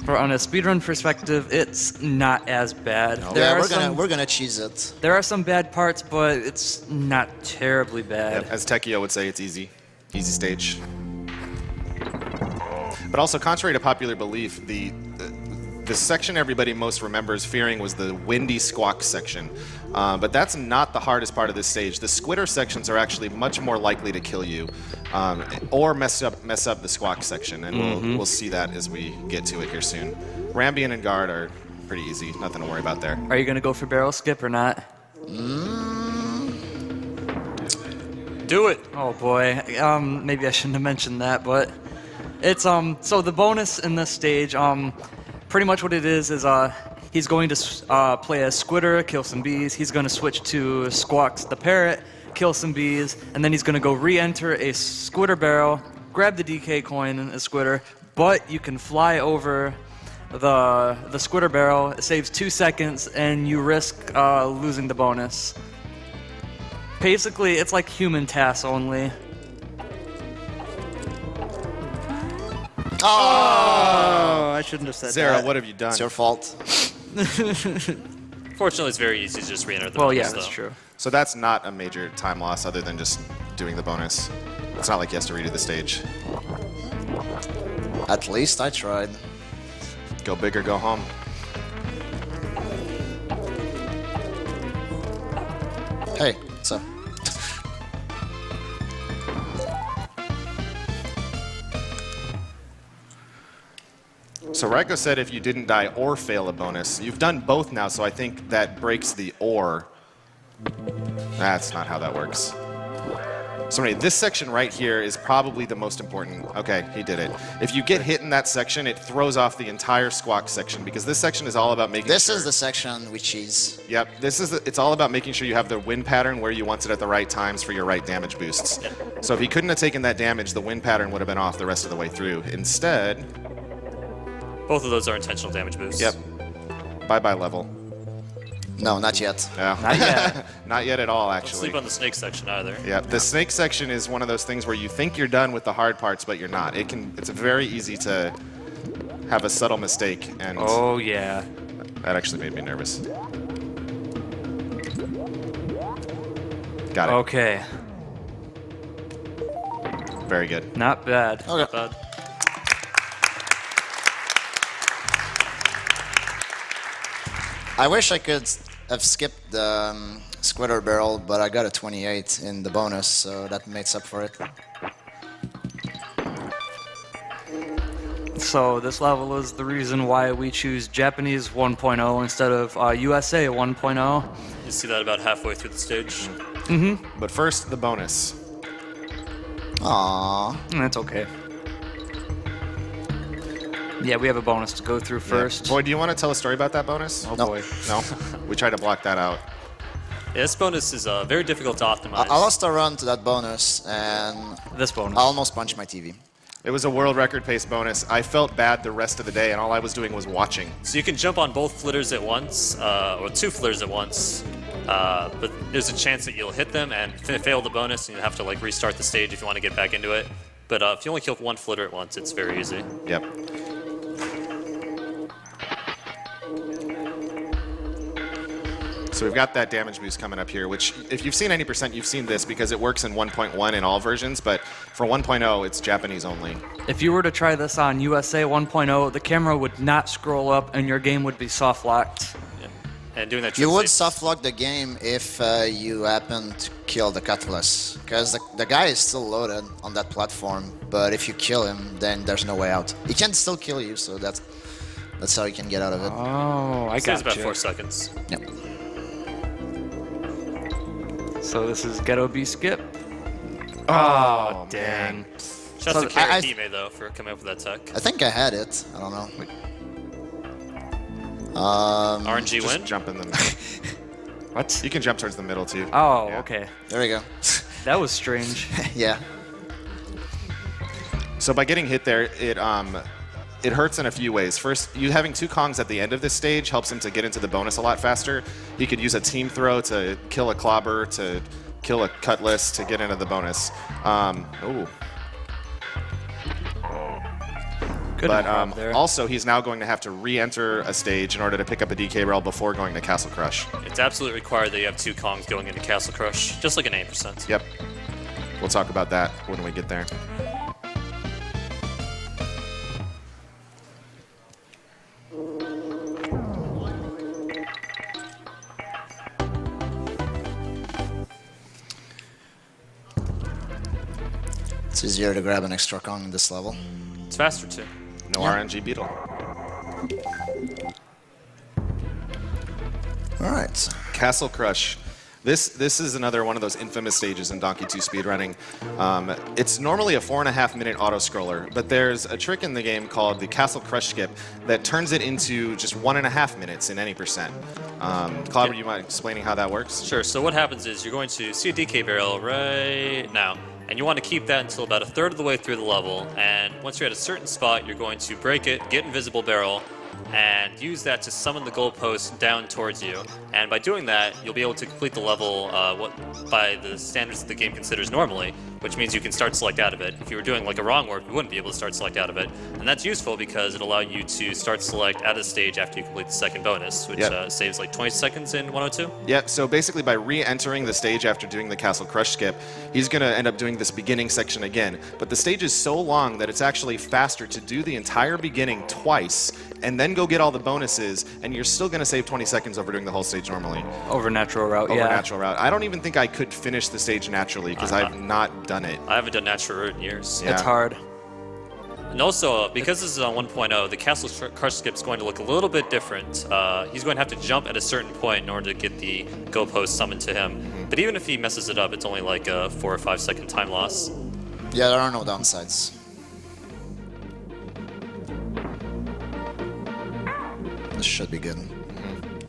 Speaker 5: On a speedrun perspective, it's not as bad.
Speaker 2: Yeah, we're gonna cheese it.
Speaker 5: There are some bad parts, but it's not terribly bad.
Speaker 3: As Tekio would say, it's easy. Easy stage. But also, contrary to popular belief, the section everybody most remembers fearing was the windy squawk section. But that's not the hardest part of this stage. The squitter sections are actually much more likely to kill you, or mess up the squawk section, and we'll see that as we get to it here soon. Rambian and guard are pretty easy, nothing to worry about there.
Speaker 5: Are you gonna go for barrel skip or not?
Speaker 4: Do it.
Speaker 5: Oh boy, maybe I shouldn't have mentioned that, but it's so the bonus in this stage, pretty much what it is he's going to play as Squitter, kill some bees. He's going to switch to Squawks the Parrot, kill some bees, and then he's going to go re-enter a Squitter barrel, grab the DK coin and a Squitter, but you can fly over the Squitter barrel. It saves 2 seconds, and you risk losing the bonus. Basically, it's like human tasks only.
Speaker 2: Oh!
Speaker 5: I shouldn't have said
Speaker 3: Zara,
Speaker 5: that.
Speaker 3: what have you done?
Speaker 2: It's your fault.
Speaker 4: Fortunately, it's very easy to just re-enter the
Speaker 5: Well,
Speaker 4: bonus,
Speaker 5: yeah, that's
Speaker 4: though.
Speaker 5: true.
Speaker 3: So that's not a major time loss other than just doing the bonus. It's not like he has to redo the stage.
Speaker 2: At least I tried.
Speaker 3: Go big or go home.
Speaker 2: Hey, what's up?
Speaker 3: So Raiko said if you didn't die or fail a bonus. You've done both now, so I think that breaks the or. That's not how that works. So anyway, this section right here is probably the most important. Okay, he did it. If you get hit in that section, it throws off the entire squawk section because this section is all about making
Speaker 2: This
Speaker 3: sure...
Speaker 2: is the section which is...
Speaker 3: Yep, it's all about making sure you have the wind pattern where you want it at the right times for your right damage boosts. So if he couldn't have taken that damage, the wind pattern would have been off the rest of the way through. Instead...
Speaker 4: Both of those are intentional damage boosts.
Speaker 3: Yep. Bye-bye level.
Speaker 2: No, not yet.
Speaker 3: Yeah.
Speaker 5: Not yet.
Speaker 3: Not yet at all,
Speaker 4: Don't
Speaker 3: actually.
Speaker 4: sleep on the snake section either.
Speaker 3: Yeah, the snake section is one of those things where you think you're done with the hard parts, but you're not. It's very easy to have a subtle mistake, and
Speaker 5: Oh yeah.
Speaker 3: that actually made me nervous. Got it.
Speaker 5: Okay.
Speaker 3: Very good.
Speaker 5: Not bad.
Speaker 2: Okay.
Speaker 4: But
Speaker 2: I wish I could have skipped the Squitter barrel, but I got a 28 in the bonus, so that makes up for it.
Speaker 5: So this level is the reason why we choose Japanese 1.0 instead of USA 1.0.
Speaker 4: you see that about halfway through the stage.
Speaker 3: But first, the bonus.
Speaker 2: Aww.
Speaker 5: That's okay. Yeah, we have a bonus to go through first.
Speaker 3: Yeah. Boy, do you want to tell a story about that bonus?
Speaker 5: Oh
Speaker 2: No.
Speaker 5: boy.
Speaker 3: No? We tried to block that out.
Speaker 4: Yeah, this bonus is very difficult to optimize.
Speaker 2: I lost a run to that bonus, and
Speaker 5: This bonus.
Speaker 2: I almost punched my TV.
Speaker 3: It was a world record pace bonus. I felt bad the rest of the day, and all I was doing was watching.
Speaker 4: So you can jump on both flitters at once, or 2 flitters at once, but there's a chance that you'll hit them and fail the bonus, and you'll have to like restart the stage if you want to get back into it. But if you only kill 1 flitter at once, it's very easy.
Speaker 3: Yep. So we've got that damage boost coming up here, which if you've seen any percent, you've seen this because it works in 1.1 in all versions, but for 1.0, it's Japanese only.
Speaker 5: If you were to try this on USA 1.0, the camera would not scroll up and your game would be soft locked.
Speaker 4: Yeah. And doing that
Speaker 2: You would
Speaker 4: translates-
Speaker 2: soft lock the game if you happen to kill the Cutlass, because the guy is still loaded on that platform, but if you kill him, then there's no way out. He can still kill you, so that's how you can get out of it.
Speaker 5: Oh, I
Speaker 4: Saves
Speaker 5: got
Speaker 4: about 4 seconds.
Speaker 2: Yep.
Speaker 5: So this is Ghetto B skip.
Speaker 3: Oh,
Speaker 5: Dang.
Speaker 4: Shouts
Speaker 5: So
Speaker 4: to Kara
Speaker 2: I-
Speaker 4: Hime, though, for coming up with that tech.
Speaker 2: I think I had it. I don't know.
Speaker 4: RNG
Speaker 3: Just
Speaker 4: win?
Speaker 3: jump in the...
Speaker 5: What?
Speaker 3: You can jump towards the middle, too.
Speaker 5: Oh,
Speaker 3: Yeah.
Speaker 5: okay.
Speaker 2: There we go.
Speaker 5: That was strange.
Speaker 2: Yeah.
Speaker 3: So by getting hit there, it hurts in a few ways. First, you having 2 Kongs at the end of this stage helps him to get into the bonus a lot faster. He could use a team throw to kill a clobber, to kill a cutlass, to get into the bonus. Ooh.
Speaker 5: Good
Speaker 3: But
Speaker 5: improv there.
Speaker 3: also, he's now going to have to re-enter a stage in order to pick up a DK rail before going to Castle Crush.
Speaker 4: It's absolutely required that you have 2 Kongs going into Castle Crush, just like an 8%.
Speaker 3: Yep. We'll talk about that when we get there.
Speaker 2: It's easier to grab an extra Kong in this level.
Speaker 4: It's faster, too.
Speaker 3: No
Speaker 2: Yeah.
Speaker 3: RNG Beetle.
Speaker 2: All right.
Speaker 3: Castle Crush. This is another one of those infamous stages in Donkey 2 speedrunning. It's normally a 4.5-minute auto-scroller, but there's a trick in the game called the Castle Crush Skip that turns it into just 1.5 minutes in any percent. Claude, would you mind explaining how that works?
Speaker 4: Sure. So what happens is you're going to see a DK barrel right now, and you want to keep that until about a third of the way through the level. And once you're at a certain spot, you're going to break it, get invisible barrel, and use that to summon the goalpost down towards you. And by doing that, you'll be able to complete the level by the standards that the game considers normally, which means you can start select out of it. If you were doing like a wrong warp, you wouldn't be able to start select out of it. And that's useful because it allows you to start select out of the stage after you complete the second bonus, which saves like 20 seconds in 102.
Speaker 3: Yep, so basically by re-entering the stage after doing the Castle Crush Skip, he's going to end up doing this beginning section again. But the stage is so long that it's actually faster to do the entire beginning twice and then go get all the bonuses, and you're still going to save 20 seconds over doing the whole stage normally.
Speaker 5: Over natural route,
Speaker 3: Over natural route. I don't even think I could finish the stage naturally because I've not done it.
Speaker 4: I haven't done natural route in years.
Speaker 3: Yeah.
Speaker 5: It's hard.
Speaker 4: And also, because this is on 1.0, the Castle Crush Skip is going to look a little bit different. He's going to have to jump at a certain point in order to get the goalpost summoned to him. But even if he messes it up, it's only like a 4 or 5 second time loss.
Speaker 2: Yeah, there are no downsides. This should be good.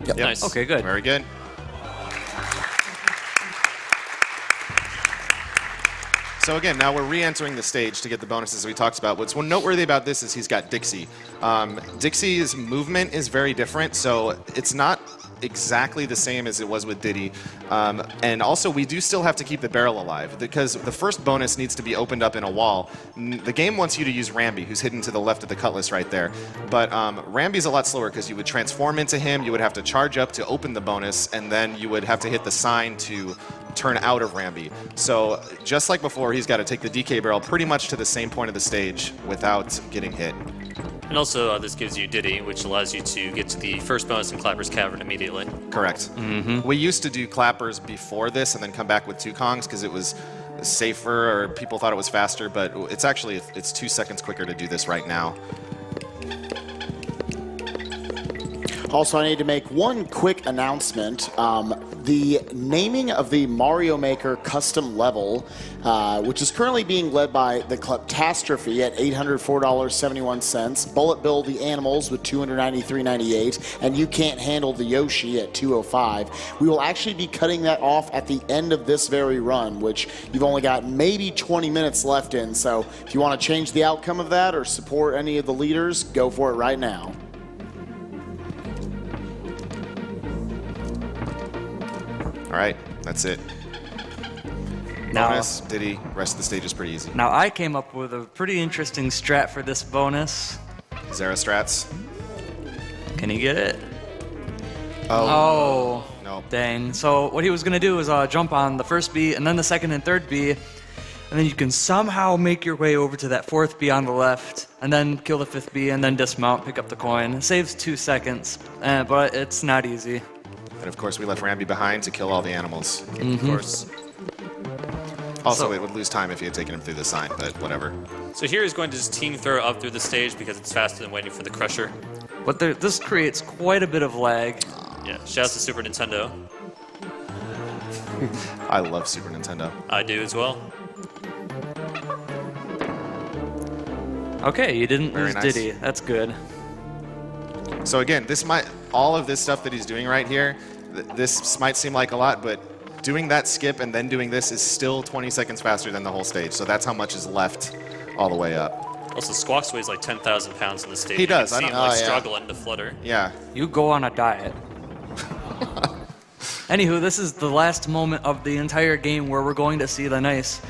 Speaker 3: Yep.
Speaker 4: Nice.
Speaker 5: Okay, good.
Speaker 3: Very good. So again, now we're re-entering the stage to get the bonuses we talked about. What's noteworthy about this is he's got Dixie. Dixie's movement is very different, so it's not exactly the same as it was with Diddy. And also, we do still have to keep the barrel alive because the first bonus needs to be opened up in a wall. The game wants you to use Rambi, who's hidden to the left of the cutlass right there. But Rambi's a lot slower because you would transform into him, you would have to charge up to open the bonus, and then you would have to hit the sign to turn out of Rambi. So just like before, he's got to take the DK barrel pretty much to the same point of the stage without getting hit.
Speaker 4: And also, this gives you Diddy, which allows you to get to the first bonus in Clapper's Cavern immediately.
Speaker 3: Correct. We used to do clappers before this and then come back with 2 Kongs because it was safer or people thought it was faster, but it's 2 seconds quicker to do this right now.
Speaker 1: Also, I need to make one quick announcement. The naming of the Mario Maker custom level, which is currently being led by the Kleptastrophe at $804.71, Bullet Bill the Animals with $293.98, and You Can't Handle the Yoshi at $205. We will actually be cutting that off at the end of this very run, which you've only got maybe 20 minutes left in. So if you want to change the outcome of that or support any of the leaders, go for it right now.
Speaker 3: All right, that's it.
Speaker 5: Now,
Speaker 3: Bonus, Diddy, rest of the stage is pretty easy.
Speaker 5: now I came up with a pretty interesting strat for this bonus.
Speaker 3: Zera strats.
Speaker 5: Can you get it?
Speaker 3: Oh.
Speaker 5: Oh,
Speaker 3: No.
Speaker 5: dang. So what he was going to do was jump on the first B and then the second and third B, and then you can somehow make your way over to that fourth B on the left, and then kill the fifth B, and then dismount, pick up the coin. It saves 2 seconds, but it's not easy.
Speaker 3: And of course, we left Rambi behind to kill all the animals.
Speaker 4: Of course.
Speaker 3: Also,
Speaker 5: So-
Speaker 3: it would lose time if you had taken him through the sign, but whatever.
Speaker 4: So here he's going to just team throw up through the stage because it's faster than waiting for the Crusher.
Speaker 5: But this creates quite a bit of lag.
Speaker 4: Yeah, shouts to Super Nintendo.
Speaker 3: I love Super Nintendo.
Speaker 4: I do as well.
Speaker 5: Okay, you didn't
Speaker 3: Very
Speaker 5: lose
Speaker 3: nice.
Speaker 5: Diddy. That's good.
Speaker 3: So again, all of this stuff that he's doing right here, this might seem like a lot, but doing that skip and then doing this is still 20 seconds faster than the whole stage. So that's how much is left all the way up.
Speaker 4: Also, Squawks weighs like 10,000 pounds in the stage.
Speaker 3: He does,
Speaker 4: You
Speaker 3: I
Speaker 4: can see
Speaker 3: don't-
Speaker 4: him like
Speaker 2: Oh, yeah.
Speaker 4: struggling to flutter.
Speaker 3: Yeah.
Speaker 5: You go on a diet. Anywho, this is the last moment of the entire game where we're going to see the nice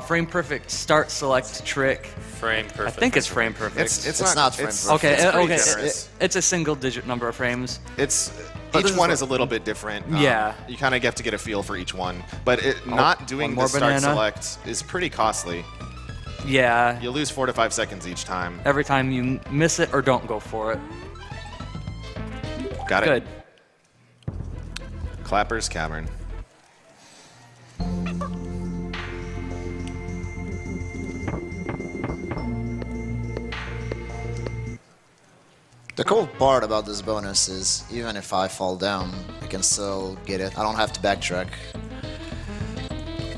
Speaker 5: frame perfect start select trick.
Speaker 4: Frame perfect.
Speaker 5: I think it's frame perfect.
Speaker 3: It's
Speaker 2: not frame perfect.
Speaker 5: okay.
Speaker 3: it's pretty
Speaker 5: Okay,
Speaker 3: generous.
Speaker 5: it's a single digit number of frames.
Speaker 3: It's
Speaker 5: But
Speaker 3: each
Speaker 5: this is
Speaker 3: one
Speaker 5: like-
Speaker 3: is a little bit different.
Speaker 5: Yeah.
Speaker 3: You kind of have to get a feel for each one. But not doing
Speaker 5: one more
Speaker 3: the start
Speaker 5: banana.
Speaker 3: select is pretty costly.
Speaker 5: Yeah.
Speaker 3: You lose 4 to 5 seconds each time.
Speaker 5: Every time you miss it or don't go for it.
Speaker 3: Got it.
Speaker 5: Good.
Speaker 3: Clapper's Cavern.
Speaker 2: The cool part about this bonus is even if I fall down, I can still get it. I don't have to backtrack.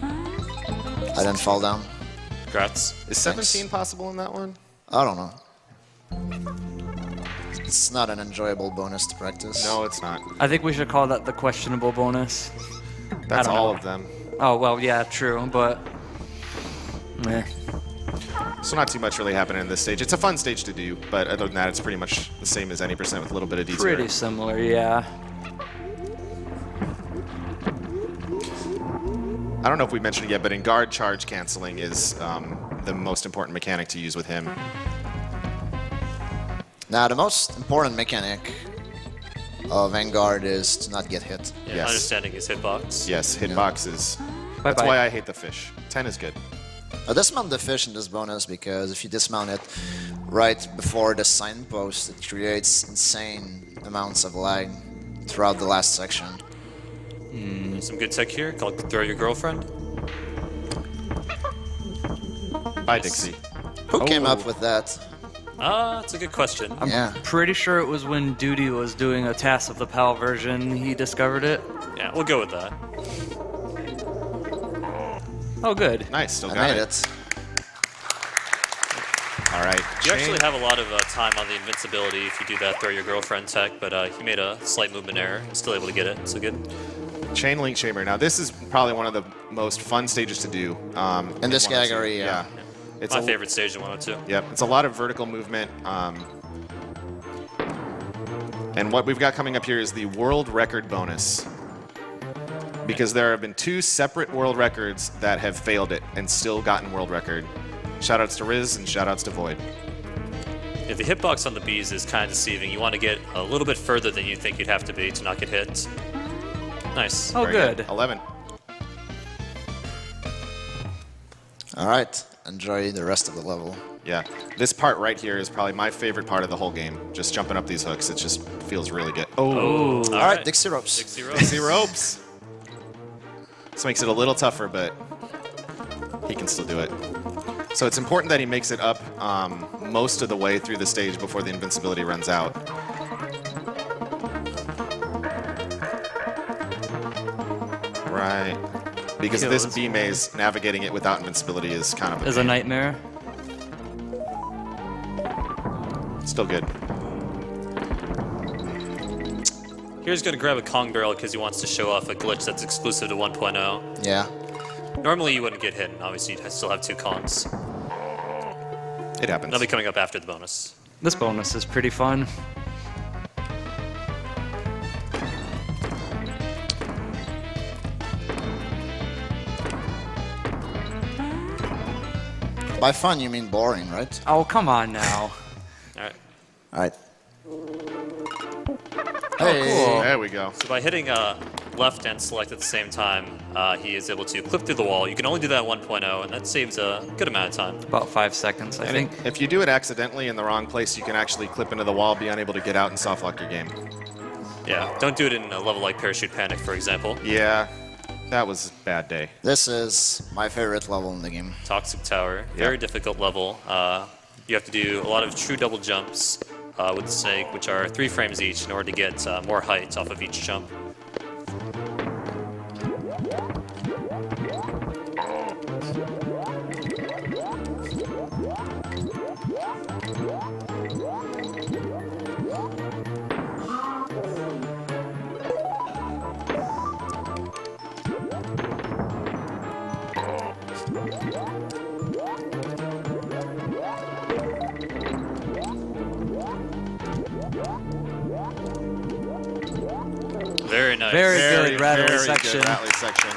Speaker 2: I didn't fall down.
Speaker 4: Congrats.
Speaker 3: Is 17 possible in that one?
Speaker 2: I don't know. It's not an enjoyable bonus to practice.
Speaker 3: No, it's not.
Speaker 5: I think we should call that the questionable bonus.
Speaker 3: That's
Speaker 5: don't
Speaker 3: all
Speaker 5: know.
Speaker 3: of them.
Speaker 5: Oh, well, yeah, true, but... Meh.
Speaker 3: So not too much really happening in this stage. It's a fun stage to do, but other than that, it's pretty much the same as any percent with a little bit of detour.
Speaker 5: Pretty similar, yeah.
Speaker 3: I don't know if we mentioned it yet, but in guard, charge canceling is the most important mechanic to use with him.
Speaker 2: Now, the most important mechanic of Vanguard is to not get hit.
Speaker 4: Yeah,
Speaker 3: Yes.
Speaker 4: understanding his hitbox.
Speaker 3: Yes, hitbox is... That's
Speaker 5: Bye-bye.
Speaker 3: why I hate the fish. 10 is good.
Speaker 2: I dismount the fish in this bonus because if you dismount it right before the signpost, it creates insane amounts of lag throughout the last section.
Speaker 4: Some good tech here called Throw Your Girlfriend.
Speaker 3: Bye, Dixie.
Speaker 2: Who came up with that?
Speaker 4: That's a good question.
Speaker 2: Yeah.
Speaker 5: Pretty sure it was when Duty was doing a Task of the PAL version, he discovered it.
Speaker 4: Yeah, we'll go with that.
Speaker 5: Oh, good.
Speaker 3: Nice, still
Speaker 2: I
Speaker 3: got
Speaker 2: made
Speaker 3: it.
Speaker 2: it.
Speaker 3: All right.
Speaker 4: You actually
Speaker 3: Shane.
Speaker 4: have a lot of time on the invincibility if you do that Throw Your Girlfriend tech, but he made a slight movement error. Still able to get it, so good.
Speaker 3: Chain link chamber. Now, this is probably one of the most fun stages to do.
Speaker 2: In this
Speaker 3: 102.
Speaker 2: category, yeah.
Speaker 3: It's
Speaker 4: My
Speaker 3: a-
Speaker 4: favorite stage in 102.
Speaker 3: Yep, it's a lot of vertical movement. And what we've got coming up here is the world record bonus. Because there have been 2 separate world records that have failed it and still gotten world record. Shoutouts to Riz and shoutouts to Void.
Speaker 4: Yeah, the hitbox on the bees is kind of deceiving. You want to get a little bit further than you think you'd have to be to not get hit. Nice.
Speaker 5: Oh,
Speaker 3: Very
Speaker 5: good.
Speaker 3: 11.
Speaker 2: All right. Enjoy the rest of the level.
Speaker 3: Yeah, this part right here is probably my favorite part of the whole game. Just jumping up these hooks, it just feels really good. Oh,
Speaker 4: All
Speaker 2: All right, Dixie ropes.
Speaker 4: Dixie ropes.
Speaker 3: Dixie ropes. This makes it a little tougher, but he can still do it. So it's important that he makes it up most of the way through the stage before the invincibility runs out. Right. Because
Speaker 5: Kills.
Speaker 3: this B maze, navigating it without invincibility is kind of a
Speaker 5: Is a
Speaker 3: pain.
Speaker 5: nightmare.
Speaker 3: Still good.
Speaker 4: Here's going to grab a Kong barrel because he wants to show off a glitch that's exclusive to 1.0.
Speaker 2: Yeah.
Speaker 4: Normally you wouldn't get hit, and obviously you'd still have 2 Kongs.
Speaker 3: It happens.
Speaker 4: That'll be coming up after the bonus.
Speaker 5: This bonus is pretty fun.
Speaker 2: By fun, you mean boring, right?
Speaker 5: Oh, come on now.
Speaker 4: All right.
Speaker 2: All right.
Speaker 5: Cool.
Speaker 3: There we go.
Speaker 4: So by hitting left and select at the same time, he is able to clip through the wall. You can only do that at 1.0, and that saves a good amount of time.
Speaker 5: About 5 seconds, I think.
Speaker 3: If you do it accidentally in the wrong place, you can actually clip into the wall, be unable to get out, and softlock your game.
Speaker 4: Yeah, don't do it in a level like Parachute Panic, for example.
Speaker 3: Yeah, that was a bad day.
Speaker 2: This is my favorite level in the game.
Speaker 4: Toxic Tower, very difficult level. You have to do a lot of true double jumps with the snake, which are 3 frames each in order to get more height off of each jump. Very nice.
Speaker 5: Very good rattly
Speaker 3: very
Speaker 5: section.
Speaker 3: Good rattly section.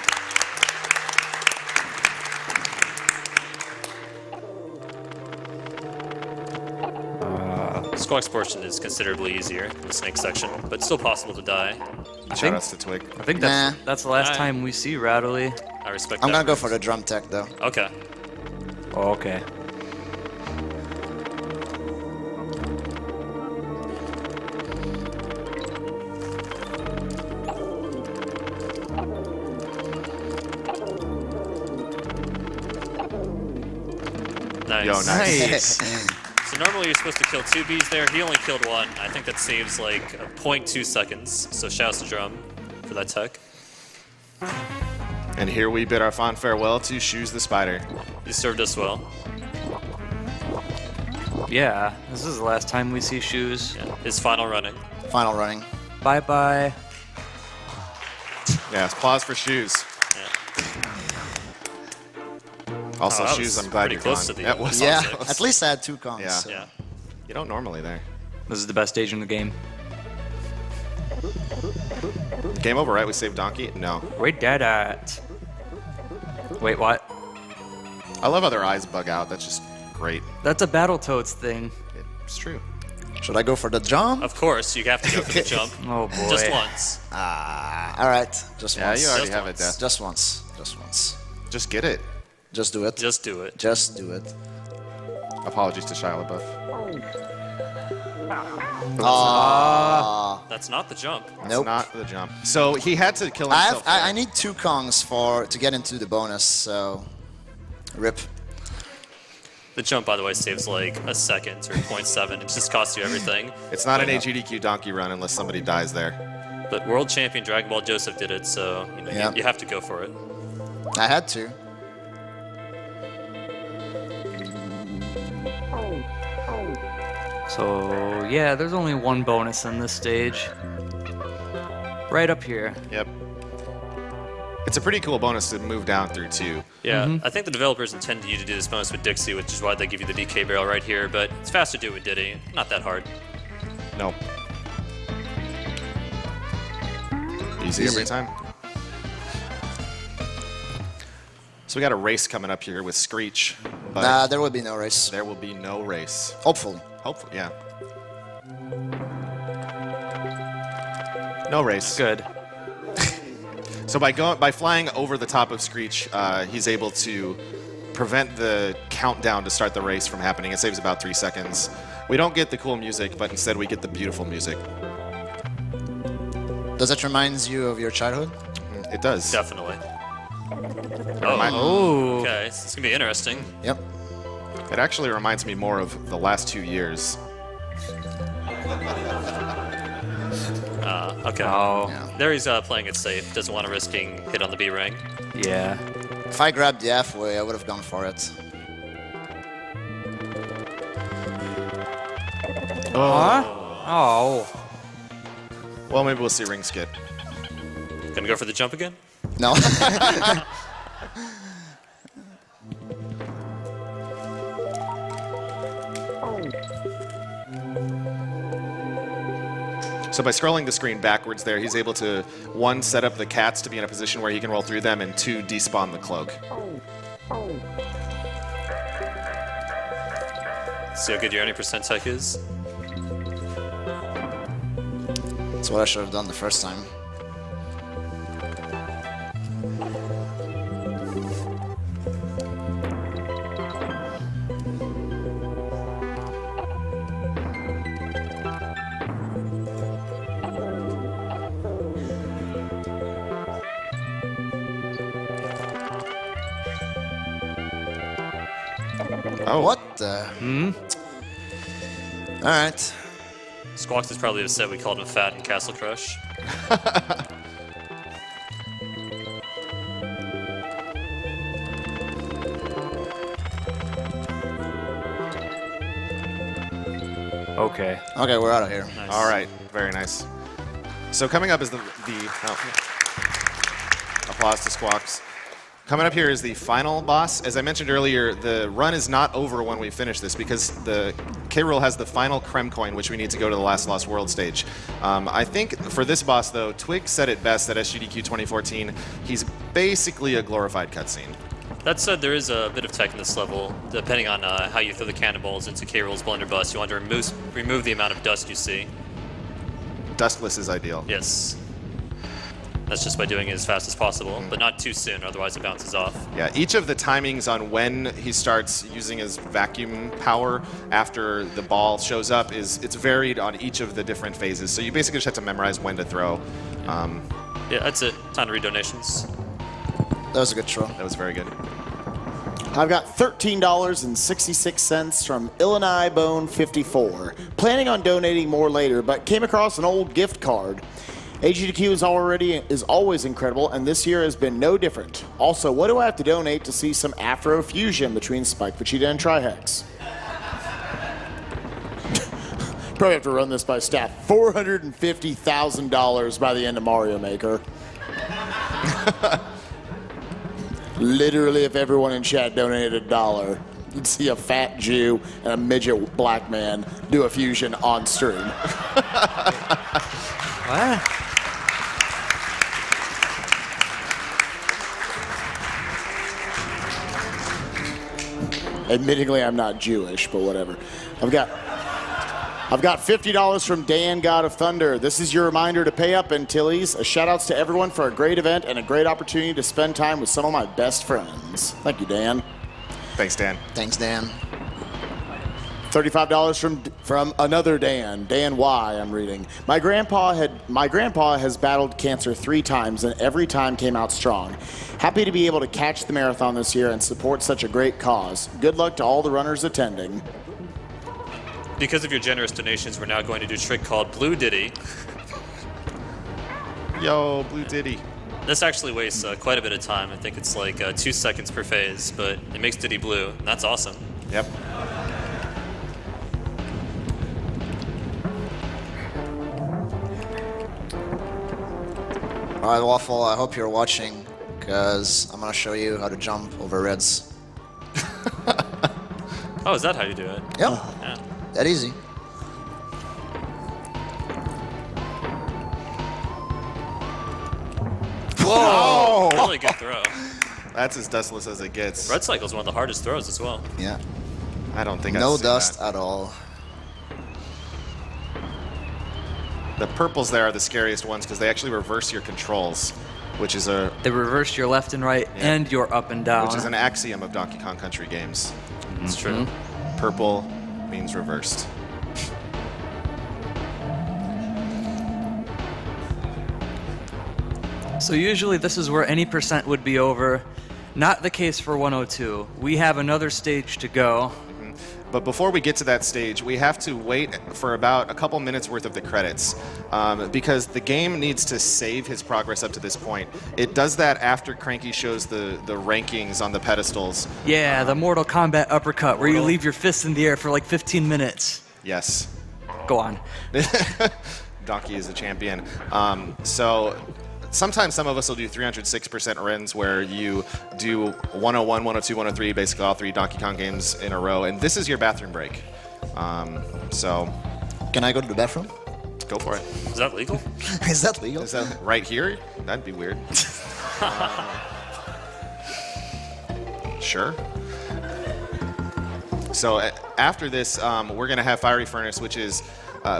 Speaker 4: Squawk's portion is considerably easier than the snake section, but still possible to die.
Speaker 3: Shoutouts to Twig.
Speaker 5: I think
Speaker 2: Nah.
Speaker 5: that's the last
Speaker 4: Alright.
Speaker 5: time we see Rattly.
Speaker 4: I respect
Speaker 2: I'm
Speaker 4: that.
Speaker 2: gonna go for the drum tech though.
Speaker 4: Okay.
Speaker 5: Oh, okay.
Speaker 4: Nice.
Speaker 3: Yo, nice.
Speaker 5: Nice.
Speaker 4: So So normally you're supposed to kill 2 bees there. He only killed 1. I think that saves like 0.2 seconds. So shouts to Drum for that tech.
Speaker 3: And here we bid our fond farewell to Shoes the Spider.
Speaker 4: He served us well.
Speaker 5: Yeah, this is the last time we see Shoes.
Speaker 4: Yeah. His final running.
Speaker 2: Final running.
Speaker 5: Bye-bye.
Speaker 3: Yeah, applause for Shoes.
Speaker 4: Yeah.
Speaker 3: Also,
Speaker 4: Oh, that
Speaker 3: Shoes,
Speaker 4: was
Speaker 3: I'm glad
Speaker 4: pretty
Speaker 3: you're
Speaker 4: close
Speaker 3: gone.
Speaker 4: to the
Speaker 3: That was
Speaker 2: Yeah,
Speaker 4: six.
Speaker 2: at least I had 2 cons.
Speaker 3: Yeah.
Speaker 2: So.
Speaker 4: Yeah.
Speaker 3: You don't normally there.
Speaker 5: This is the best stage in the game.
Speaker 3: Game over, right? We saved Donkey? No.
Speaker 5: We did it. Wait, what?
Speaker 3: I love how their eyes bug out. That's just great.
Speaker 5: That's a Battletoads thing.
Speaker 3: It's true.
Speaker 2: Should I go for the jump?
Speaker 4: Of course, you have to go for the jump.
Speaker 5: Oh boy.
Speaker 4: Just once.
Speaker 2: All right, just
Speaker 3: Yeah,
Speaker 2: once.
Speaker 3: you already
Speaker 4: Just
Speaker 3: have
Speaker 4: once.
Speaker 3: it, Death.
Speaker 2: Just once. Just once.
Speaker 3: Just get it.
Speaker 2: Just do it.
Speaker 4: Just do it.
Speaker 2: Just do it.
Speaker 3: Apologies to Shia LaBeouf.
Speaker 4: That's not the jump.
Speaker 3: That's
Speaker 2: Nope.
Speaker 3: not the jump. So he had to kill
Speaker 2: I
Speaker 3: himself.
Speaker 2: I need 2 kongs to get into the bonus, so rip.
Speaker 4: The jump, by the way, saves like a second or 0.7. It just costs you everything.
Speaker 3: It's not an AGDQ donkey run unless somebody dies there.
Speaker 4: But world champion Dragon Ball Joseph did it, so you know
Speaker 2: Yeah.
Speaker 4: you have to go for it.
Speaker 2: I had to.
Speaker 5: So, yeah, there's only 1 bonus in this stage. Right up here.
Speaker 3: Yep. It's a pretty cool bonus to move down through, too.
Speaker 4: Yeah, I think the developers intended you to do this bonus with Dixie, which is why they give you the DK barrel right here. But it's fast to do it with Diddy. Not that hard.
Speaker 3: No. Easy every time. So we got a race coming up here with Screech, but
Speaker 2: Nah, there will be no race.
Speaker 3: there will be no race.
Speaker 2: Hopefully.
Speaker 3: Hopefully, yeah. No race.
Speaker 5: Good.
Speaker 3: So by flying over the top of Screech, he's able to prevent the countdown to start the race from happening. It saves about 3 seconds. We don't get the cool music, but instead we get the beautiful music.
Speaker 2: Does that remind you of your childhood?
Speaker 3: It does.
Speaker 4: Definitely.
Speaker 3: Remind-
Speaker 5: Oh.
Speaker 4: Okay, so it's gonna be interesting.
Speaker 2: Yep.
Speaker 3: It actually reminds me more of the last 2 years.
Speaker 4: Okay.
Speaker 5: Oh.
Speaker 2: Yeah.
Speaker 4: There he's playing it safe. Doesn't want to risking hit on the B ring.
Speaker 5: Yeah.
Speaker 2: If I grabbed the F-way, I would have gone for it.
Speaker 5: Huh? Oh.
Speaker 3: Well, maybe we'll see ring skip.
Speaker 4: Gonna go for the jump again?
Speaker 2: No.
Speaker 3: So by scrolling the screen backwards there, he's able to, 1, set up the cats to be in a position where he can roll through them, and 2, despawn the cloak.
Speaker 4: See how good your 90% tech is?
Speaker 2: That's what I should have done the first time.
Speaker 3: Oh,
Speaker 2: What the? All right.
Speaker 4: Squawks is probably upset we called him fat in Castle Crush.
Speaker 5: Okay.
Speaker 2: Okay, we're out of here.
Speaker 4: Nice.
Speaker 3: All right, very nice. So coming up is the applause to Squawks. Coming up here is the final boss. As I mentioned earlier, the run is not over when we finish this because the K. Rool has the final Krem coin, which we need to go to the Last Lost World stage. I think for this boss, though, Twig said it best at SGDQ 2014. He's basically a glorified cutscene.
Speaker 4: That said, there is a bit of tech in this level. Depending on how you throw the cannonballs into K. Rool's blunderbuss, you want to remove the amount of dust you see.
Speaker 3: Dustless is ideal.
Speaker 4: Yes. That's just by doing it as fast as possible, but not too soon, otherwise it bounces off.
Speaker 3: Yeah, each of the timings on when he starts using his vacuum power after the ball shows up it's varied on each of the different phases. So you basically just have to memorize when to throw.
Speaker 4: Yeah, that's it. Time to read donations.
Speaker 2: That was a good throw.
Speaker 3: That was very good.
Speaker 1: I've got $13.66 from Illinois Bone 54. Planning on donating more later, but came across an old gift card. AGDQ is always incredible, and this year has been no different. Also, what do I have to donate to see some Afro fusion between Spike Vegeta and Trihex? Probably have to run this by staff. $450,000 by the end of Mario Maker. Literally, if everyone in chat donated $1, you'd see a fat Jew and a midget black man do a fusion on stream.
Speaker 5: What?
Speaker 1: Admittingly, I'm not Jewish, but whatever. I've got $50 from Dan, God of Thunder. This is your reminder to pay up, Antilles. A shout-outs to everyone for a great event and a great opportunity to spend time with some of my best friends. Thank you, Dan.
Speaker 3: Thanks, Dan.
Speaker 2: Thanks, Dan.
Speaker 1: $35 from another Dan, Dan Y, I'm reading. My grandpa has battled cancer 3 times and every time came out strong. Happy to be able to catch the marathon this year and support such a great cause. Good luck to all the runners attending.
Speaker 4: Because of your generous donations, we're now going to do a trick called Blue Diddy.
Speaker 3: Yo, Blue Diddy.
Speaker 4: This actually wastes quite a bit of time. I think it's like 2 seconds per phase, but it makes Diddy blue, and that's awesome.
Speaker 3: Yep.
Speaker 2: All right, Waffle, I hope you're watching, because I'm going to show you how to jump over reds.
Speaker 4: Oh, is that how you do it?
Speaker 2: Yep,
Speaker 4: Yeah.
Speaker 2: that easy.
Speaker 4: Whoa! Really good throw.
Speaker 3: That's as dustless as it gets.
Speaker 4: Red Cycle is one of the hardest throws as well.
Speaker 2: Yeah.
Speaker 3: I don't think I've
Speaker 2: No
Speaker 3: seen
Speaker 2: dust
Speaker 3: that.
Speaker 2: at all.
Speaker 3: The purples there are the scariest ones because they actually reverse your controls, which is
Speaker 5: They reverse your left and right
Speaker 3: Yeah.
Speaker 5: and your up and down.
Speaker 3: which is an axiom of Donkey Kong Country games.
Speaker 4: It's true.
Speaker 3: Purple means reversed.
Speaker 5: So usually this is where any percent would be over. Not the case for 102. We have another stage to go.
Speaker 3: But before we get to that stage, we have to wait for about a couple minutes worth of the credits because the game needs to save his progress up to this point. It does that after Cranky shows the rankings on the pedestals.
Speaker 5: Yeah, the Mortal Kombat uppercut where you leave your fists in the air for like 15 minutes.
Speaker 3: Yes.
Speaker 5: Go on.
Speaker 3: Donkey is a champion. So sometimes some of us will do 306% runs where you do 101, 102, 103, basically all 3 Donkey Kong games in a row. And this is your bathroom break. So
Speaker 2: Can I go to the bathroom?
Speaker 3: go for it.
Speaker 4: Is that legal?
Speaker 2: Is that legal?
Speaker 3: Is that right here? That'd be weird. Sure. So after this, we're going to have Fiery Furnace, which is,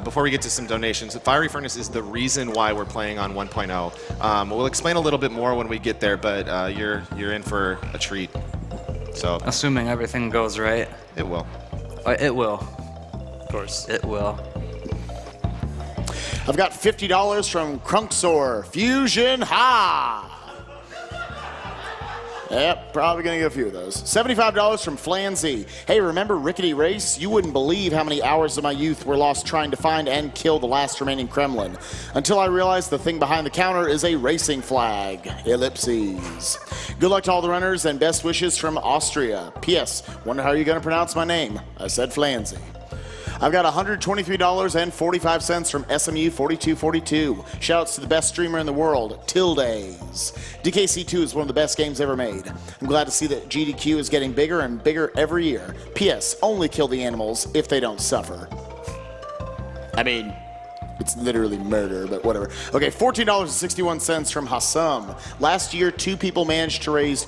Speaker 3: before we get to some donations, Fiery Furnace is the reason why we're playing on 1.0. We'll explain a little bit more when we get there, but you're in for a treat. So
Speaker 5: Assuming everything goes right.
Speaker 3: it will.
Speaker 5: It will.
Speaker 4: Of course.
Speaker 5: It will.
Speaker 1: I've got $50 from Crunksor. Fusion Ha! Yep, probably gonna get a few of those. $75 from Flanzy. Hey, remember Rickety Race? You wouldn't believe how many hours of my youth were lost trying to find and kill the last remaining Kremlin. Until I realized the thing behind the counter is a racing flag. Ellipses. Good luck to all the runners and best wishes from Austria. P.S. Wonder how you're gonna pronounce my name. I said Flanzy. I've got $123.45 from SMU 4242. Shoutouts to the best streamer in the world, Tildays. DKC2 is one of the best games ever made. I'm glad to see that GDQ is getting bigger and bigger every year. P.S. Only kill the animals if they don't suffer. I mean, it's literally murder, but whatever. Okay, $14.61 from Hassam. Last year, 2 people managed to raise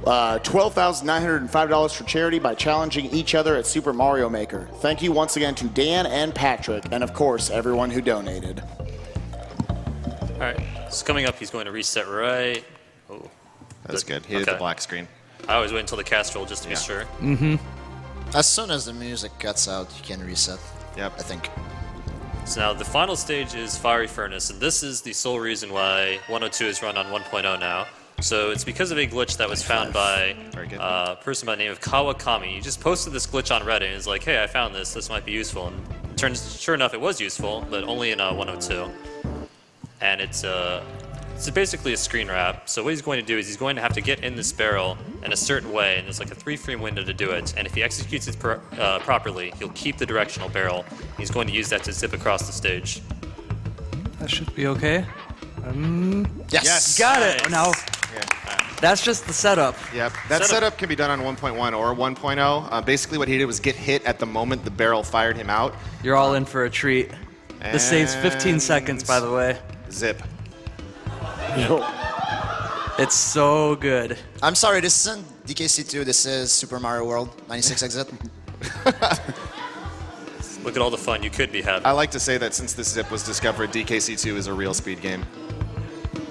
Speaker 1: $12,905 for charity by challenging each other at Super Mario Maker. Thank you once again to Dan and Patrick, and of course, everyone who donated.
Speaker 4: All right. So coming up, he's going to reset right. Oh,
Speaker 3: That's good. He hit the black screen.
Speaker 4: I always wait until the cast roll just to be sure.
Speaker 2: As soon as the music cuts out, you can reset.
Speaker 3: Yep.
Speaker 2: I think.
Speaker 4: So now the final stage is Fiery Furnace, and this is the sole reason why 102 is run on 1.0 now. So it's because of a glitch that was found by
Speaker 3: Very good.
Speaker 4: a person by the name of Kawakami. He just posted this glitch on Reddit and is like, hey, I found this. This might be useful. And sure enough, it was useful, but only in 102. And it's basically a screen wrap. So what he's going to do is he's going to have to get in this barrel in a certain way, and there's like a 3-frame window to do it. And if he executes it properly, he'll keep the directional barrel. He's going to use that to zip across the stage.
Speaker 5: That should be okay.
Speaker 2: Yes.
Speaker 5: Got it.
Speaker 4: Nice.
Speaker 5: Now, that's just the setup.
Speaker 3: Yep. That setup can be done on 1.1 or 1.0. Basically, what he did was get hit at the moment the barrel fired him out.
Speaker 5: You're all in for a treat. This saves 15 seconds, by the way.
Speaker 3: Zip.
Speaker 5: It's so good.
Speaker 2: I'm sorry, this isn't DKC2, this is Super Mario World 96 exit.
Speaker 4: Look at all the fun you could be having.
Speaker 3: I like to say that since this zip was discovered, DKC2 is a real speed game.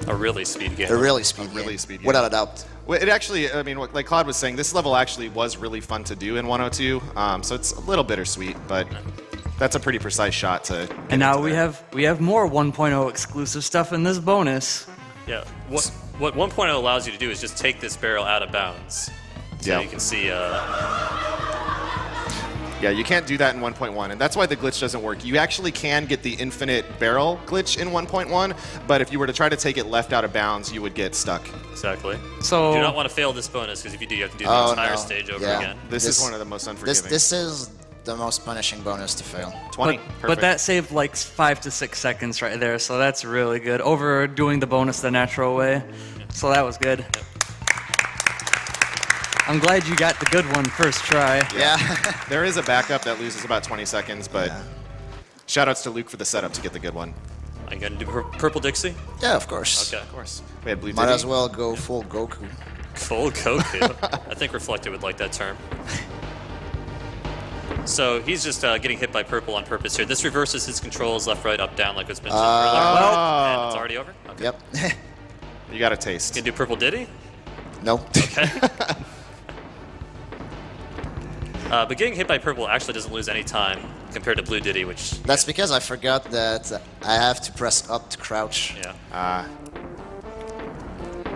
Speaker 4: A really speed game.
Speaker 2: A really speed game.
Speaker 3: really speed game.
Speaker 2: Without a doubt.
Speaker 3: Well, it actually, I mean, like Claude was saying, this level actually was really fun to do in 102. So it's a little bittersweet, but that's a pretty precise shot to. Get
Speaker 5: And now
Speaker 3: into there.
Speaker 5: we have more 1.0 exclusive stuff in this bonus.
Speaker 4: Yeah. What 1.0 allows you to do is just take this barrel out of bounds. So
Speaker 3: Yeah.
Speaker 4: you can see.
Speaker 3: Yeah, you can't do that in 1.1, and that's why the glitch doesn't work. You actually can get the infinite barrel glitch in 1.1, but if you were to try to take it left out of bounds, you would get stuck.
Speaker 4: Exactly.
Speaker 5: So
Speaker 4: You do not want to fail this bonus because if you do, you have to do the
Speaker 2: Oh,
Speaker 4: entire
Speaker 2: no.
Speaker 4: stage over
Speaker 2: Yeah.
Speaker 4: again.
Speaker 3: This is one of the most unforgiving.
Speaker 2: This is the most punishing bonus to fail.
Speaker 3: 20.
Speaker 5: but
Speaker 3: Perfect.
Speaker 5: that saved like 5 to 6 seconds right there, so that's really good. Over doing the bonus the natural way. So that was good. I'm glad you got the good one first try.
Speaker 2: Yeah.
Speaker 3: There is a backup that loses about 20 seconds, but shout-outs to Luke for the setup to get the good one.
Speaker 4: Are you going to do Purple Dixie?
Speaker 2: Yeah, of course.
Speaker 4: Okay.
Speaker 3: Of course. We had Blue
Speaker 2: Might
Speaker 3: Diddy.
Speaker 2: as well go full Goku.
Speaker 4: Full Goku. I think Reflected would like that term. So he's just getting hit by purple on purpose here. This reverses his controls left, right, up, down like it's been earlier. And it's already over? Okay.
Speaker 2: Yep.
Speaker 3: You got a taste.
Speaker 4: Can you do Purple Diddy?
Speaker 2: Nope.
Speaker 4: But getting hit by purple actually doesn't lose any time compared to Blue Diddy, which...
Speaker 2: That's because I forgot that I have to press up to crouch.
Speaker 4: Yeah.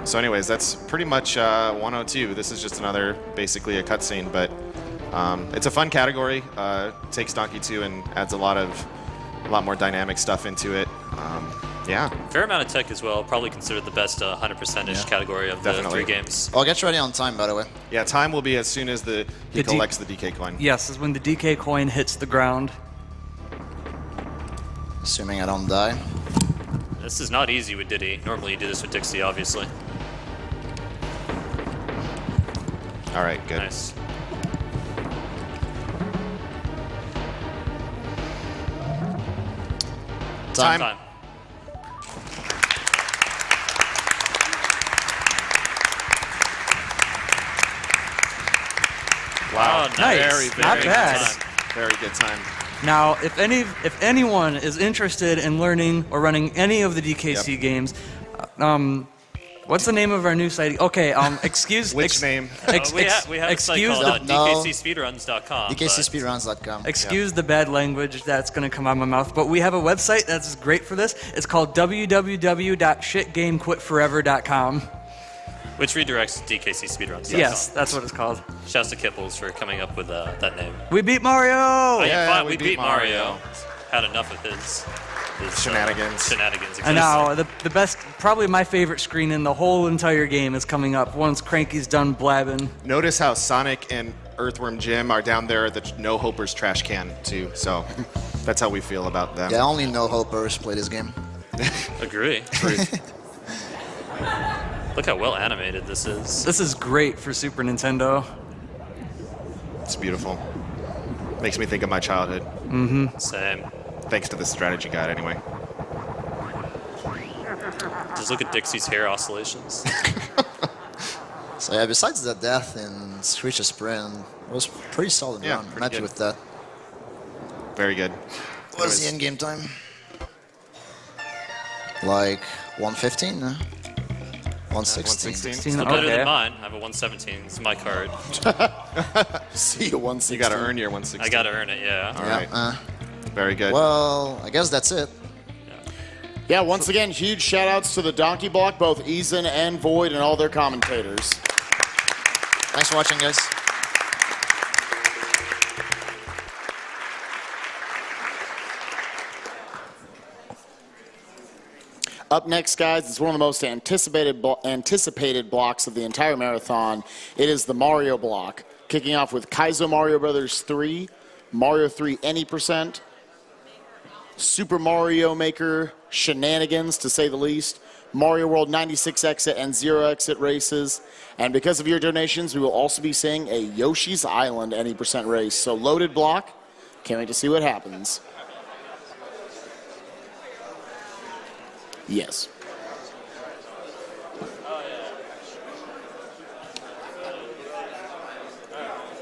Speaker 3: So anyways, that's pretty much 102. This is just another, basically a cutscene, but it's a fun category. Takes Donkey 2 and adds a lot more dynamic stuff into it. Yeah.
Speaker 4: Fair amount of tech as well. Probably considered the best 100%-ish category of the
Speaker 3: Definitely.
Speaker 4: 3 games.
Speaker 2: I'll get ready on time, by the way.
Speaker 3: Yeah, time will be as soon as he
Speaker 5: The D-
Speaker 3: collects the DK coin.
Speaker 5: Yes, is when the DK coin hits the ground.
Speaker 2: Assuming I don't die.
Speaker 4: This is not easy with Diddy. Normally you do this with Dixie, obviously.
Speaker 3: All right, good.
Speaker 4: Nice.
Speaker 3: Time.
Speaker 4: Time.
Speaker 3: Wow.
Speaker 5: Nice.
Speaker 3: Very, very
Speaker 5: Not
Speaker 3: good
Speaker 5: bad.
Speaker 3: time. Very good time.
Speaker 5: Now, if anyone is interested in learning or running any of the DKC
Speaker 3: Yep.
Speaker 5: games, what's the name of our new site? Okay, excuse
Speaker 3: Which name?
Speaker 4: We have a site
Speaker 5: excuse
Speaker 4: called
Speaker 5: the
Speaker 4: DKCSpeedruns.com.
Speaker 2: DKCSpeedruns.com.
Speaker 5: excuse the bad language that's going to come out of my mouth, but we have a website that's great for this. It's called www.shitgamequitforever.com.
Speaker 4: Which redirects to DKCSpeedruns.com.
Speaker 5: Yes, that's what it's called.
Speaker 4: Shouts to Kipples for coming up with that name.
Speaker 5: We beat Mario!
Speaker 4: Oh,
Speaker 3: Yeah,
Speaker 4: fine,
Speaker 3: we
Speaker 4: we
Speaker 3: beat
Speaker 4: beat Mario.
Speaker 3: Mario.
Speaker 4: Had enough of his
Speaker 3: Shenanigans.
Speaker 4: Shenanigans.
Speaker 5: And now, the best, probably my favorite screen in the whole entire game is coming up once Cranky's done blabbing.
Speaker 3: Notice how Sonic and Earthworm Jim are down there at the No Hopers trash can, too. So that's how we feel about them.
Speaker 2: Yeah, only no hopers play this game.
Speaker 4: Agree. Look how well animated this is.
Speaker 5: This is great for Super Nintendo.
Speaker 3: It's beautiful. Makes me think of my childhood.
Speaker 4: Same.
Speaker 3: Thanks to the strategy guide, anyway.
Speaker 4: Just look at Dixie's hair oscillations.
Speaker 2: So yeah, besides the death in Screech's Sprint, it was pretty solid
Speaker 3: Yeah,
Speaker 2: run.
Speaker 3: pretty
Speaker 2: I'm happy
Speaker 3: good.
Speaker 2: with that.
Speaker 3: Very good.
Speaker 2: What's the in-game time? Like 1:15? 1:16.
Speaker 3: 1:16.
Speaker 4: Still better
Speaker 5: Okay.
Speaker 4: than mine. I have a 117. It's my card.
Speaker 1: See you once.
Speaker 3: You got to earn your 160.
Speaker 4: I gotta earn it, yeah.
Speaker 3: All
Speaker 2: Yeah.
Speaker 3: right. Very good.
Speaker 2: Well, I guess that's it.
Speaker 1: Yeah, once again, huge shout outs to the Donkey Block, both Eason and Void and all their commentators.
Speaker 2: Thanks for watching, guys.
Speaker 1: Up next, guys, is one of the most anticipated blocks of the entire marathon. It is the Mario block, kicking off with Kaizo Mario Brothers 3, Mario 3 Any Percent, Super Mario Maker shenanigans, to say the least, Mario World 96 exit and 0 exit races. And because of your donations, we will also be seeing a Yoshi's Island Any Percent race. So loaded block. Can't wait to see what happens. Yes.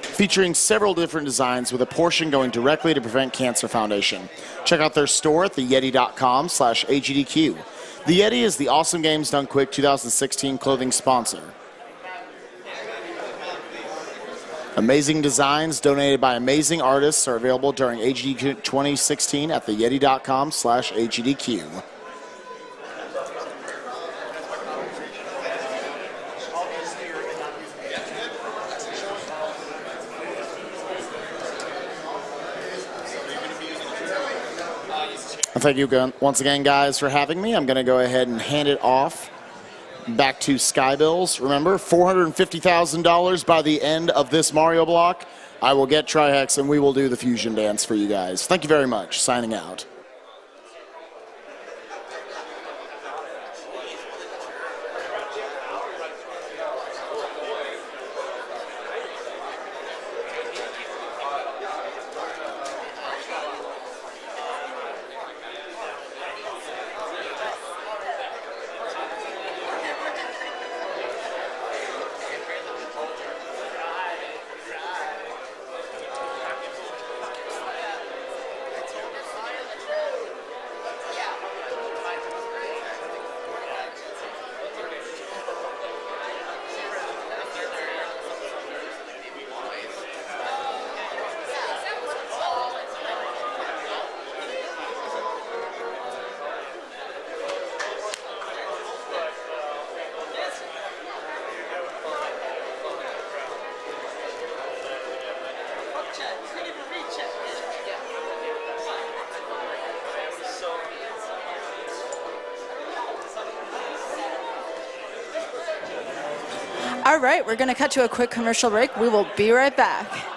Speaker 1: Featuring several different designs with a portion going directly to Prevent Cancer Foundation. Check out their store at theyeti.com/AGDQ. The Yeti is the Awesome Games Done Quick 2016 clothing sponsor. Amazing designs donated by amazing artists are available during AGDQ 2016 at theyeti.com/AGDQ. Thank you once again, guys, for having me. I'm going to go ahead and hand it off back to Skybills. Remember, $450,000 by the end of this Mario block. I will get Trihex, and we will do the fusion dance for you guys. Thank you very much. Signing out.
Speaker 6: All right, we're going to cut to a quick commercial break. We will be right back.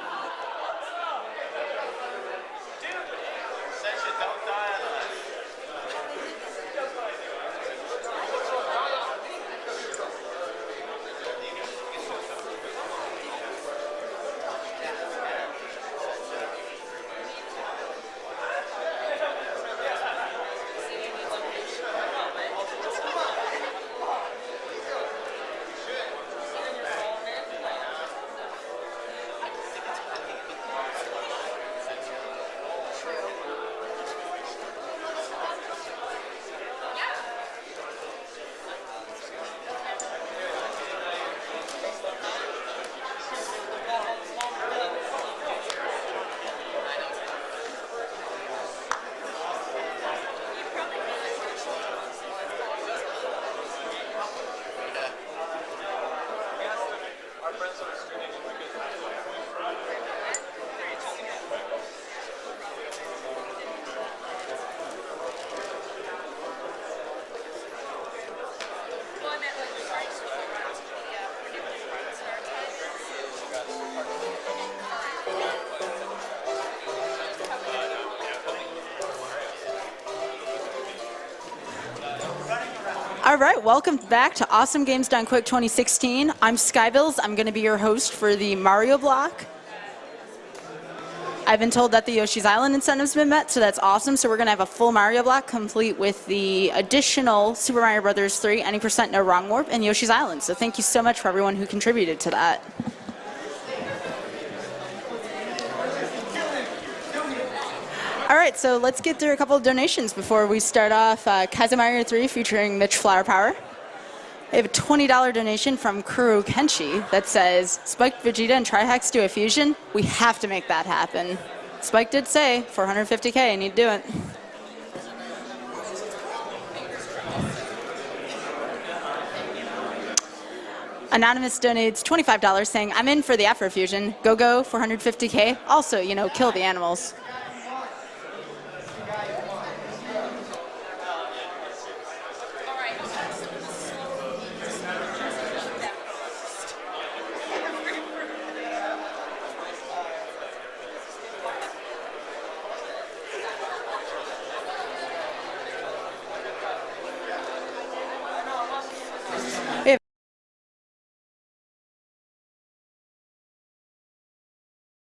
Speaker 6: All right, welcome back to Awesome Games Done Quick 2016. I'm Skybills. I'm going to be your host for the Mario block. I've been told that the Yoshi's Island incentive's been met, so that's awesome. So we're going to have a full Mario block complete with the additional Super Mario Brothers 3, Any Percent No Wrong Warp, and Yoshi's Island. So thank you so much for everyone who contributed to that. All right, so let's get through a couple of donations before we start off. Kaizo Mario 3 featuring Mitch Flower Power. We have a $20 donation from Kuro Kenshi that says, Spike, Vegeta, and Trihex do a fusion. We have to make that happen. Spike did say, $450K, I need to do it. Anonymous donates $25 saying, I'm in for the Afrofusion. Go, 450K. Also, kill the animals.